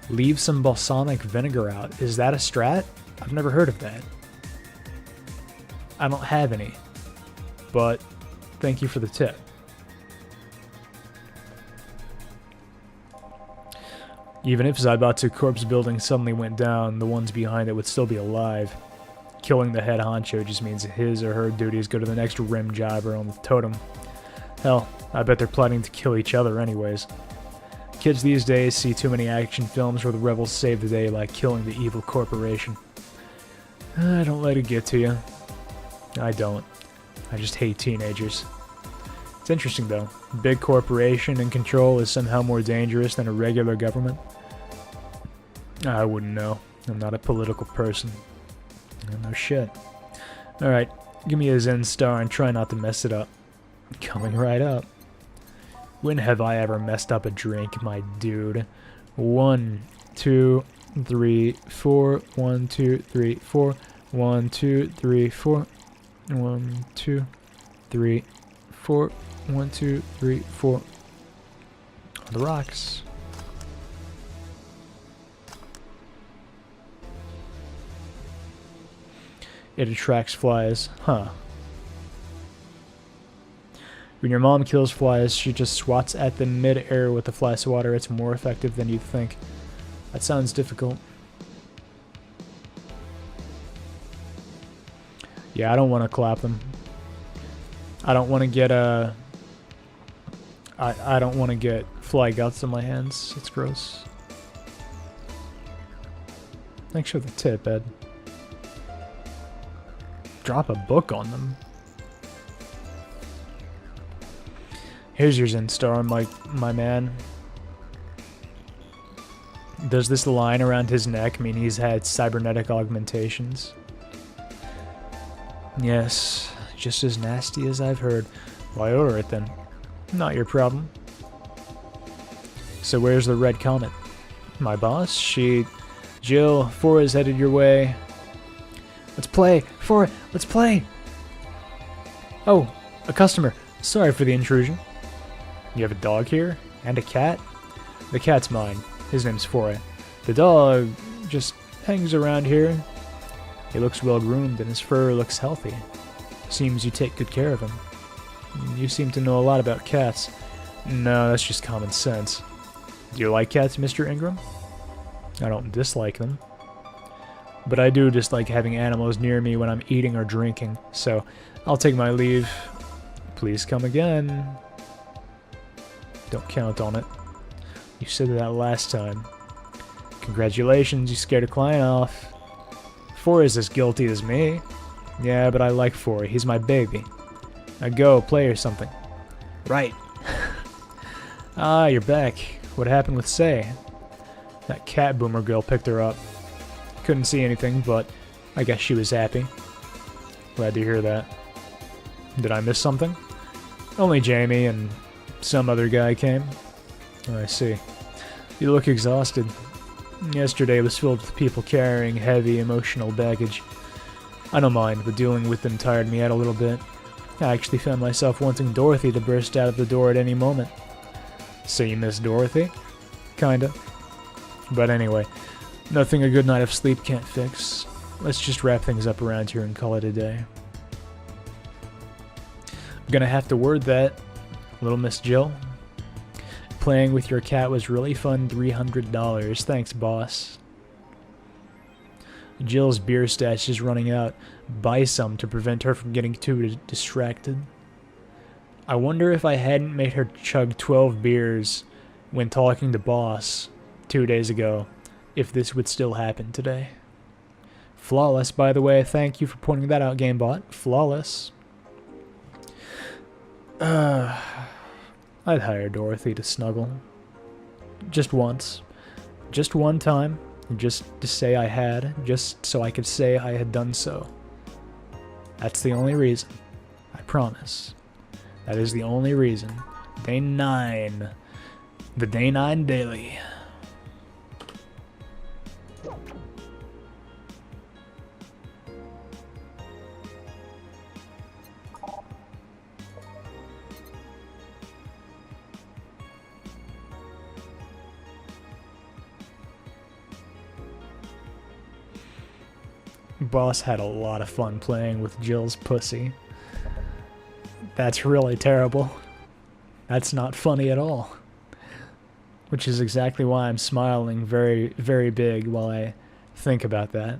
Leave some balsamic vinegar out. Is that a strat? I've never heard of that. I don't have any, but thank you for the tip. Even if Zaibatsu Corp's building suddenly went down, the ones behind it would still be alive. Killing the head honcho just means his or her duties go to the next rim jobber on the totem. Hell, I bet they're plotting to kill each other anyways. Kids these days see too many action films where the rebels save the day by killing the evil corporation. Don't let it get to you. I don't. I just hate teenagers. It's interesting though. Big corporation in control is somehow more dangerous than a regular government. I wouldn't know. I'm not a political person. No shit. Alright, give me a Zen star and try not to mess it up. Coming right up. When have I ever messed up a drink, my dude? 1, 2, 3, 4. 1, 2, 3, 4. 1, 2, 3, 4. 1, 2, 3, 4. 1, 2, 3, 4. On the rocks. It attracts flies. Huh. When your mom kills flies, she just swats at them mid-air with the fly swatter. It's more effective than you'd think. That sounds difficult. Yeah, I don't want to clap them. I don't want to get I don't want to get fly guts on my hands. It's gross. Thanks for the tip, Ed. Drop a book on them. Here's your Zen star, my man. Does this line around his neck mean he's had cybernetic augmentations? Yes, just as nasty as I've heard. Why order it then? Not your problem. So where's the red comet? My boss? Jill, Fora's headed your way. Let's play! Fora, let's play! Oh, a customer. Sorry for the intrusion. You have a dog here? And a cat? The cat's mine. His name's Fora. The dog just hangs around here. He looks well groomed and his fur looks healthy. Seems you take good care of him. You seem to know a lot about cats. No, that's just common sense. Do you like cats, Mr. Ingram? I don't dislike them. but I do just like having animals near me when I'm eating or drinking, so I'll take my leave. Please come again. Don't count on it. You said that last time. Congratulations, you scared a client off. 4 is as guilty as me. Yeah, but I like 4. He's my baby. Now go, play or something. Right. Ah, you're back. What happened with Say? That cat boomer girl picked her up. Couldn't see anything, but I guess she was happy. Glad to hear that. Did I miss something? Only Jamie and some other guy came. Oh, I see. You look exhausted. Yesterday was filled with people carrying heavy emotional baggage. I don't mind, but dealing with them tired me out a little bit. I actually found myself wanting Dorothy to burst out of the door at any moment. So you miss Dorothy? Kinda. But anyway, nothing a good night of sleep can't fix. Let's just wrap things up around here and call it a day. I'm gonna have to word that, little Miss Jill. Playing with your cat was really fun, $300. Thanks, boss. Jill's beer stash is running out. Buy some to prevent her from getting too distracted. I wonder if I hadn't made her chug 12 beers when talking to boss 2 days ago, if this would still happen today. Flawless, by the way. Thank you for pointing that out, GameBot. Flawless. I'd hire Dorothy to snuggle. Just once. Just one time. Just to say I had. Just so I could say I had done so. That's the only reason. I promise. That is the only reason. Day 9. The Day 9 Daily. Boss had a lot of fun playing with Jill's pussy. That's really terrible. That's not funny at all. Which is exactly why I'm smiling very, very big while I think about that.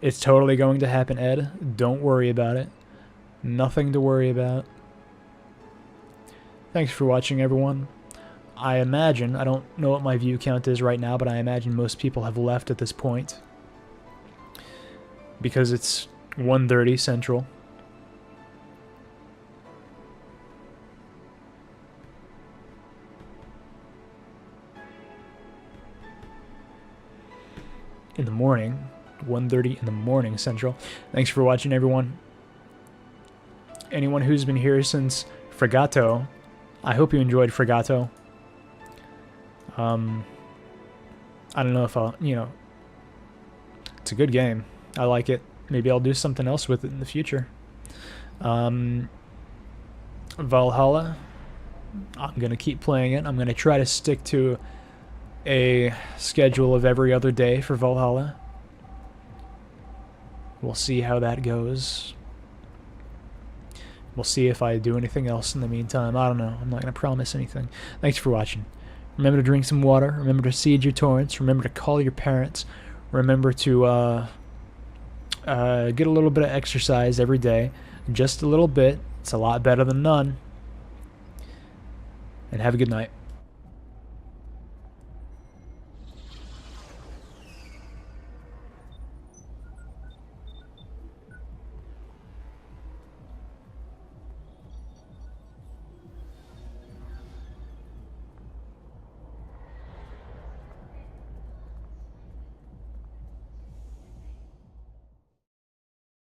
It's totally going to happen, Ed. Don't worry about it. Nothing to worry about. Thanks for watching, everyone. I imagine, I don't know what my view count is right now, but I imagine most people have left at this point. Because it's 1:30 Central. In the morning. 1:30 in the morning Central. Thanks for watching, everyone. Anyone who's been here since Fregato, I hope you enjoyed Fregato. I don't know if I'll, it's a good game. I like it. Maybe I'll do something else with it in the future. Valhalla, I'm going to keep playing it. I'm going to try to stick to a schedule of every other day for Valhalla. We'll see how that goes. We'll see if I do anything else in the meantime. I don't know. I'm not going to promise anything. Thanks for watching. Remember to drink some water. Remember to seed your torrents. Remember to call your parents. Remember to get a little bit of exercise every day. Just a little bit. It's a lot better than none. And have a good night.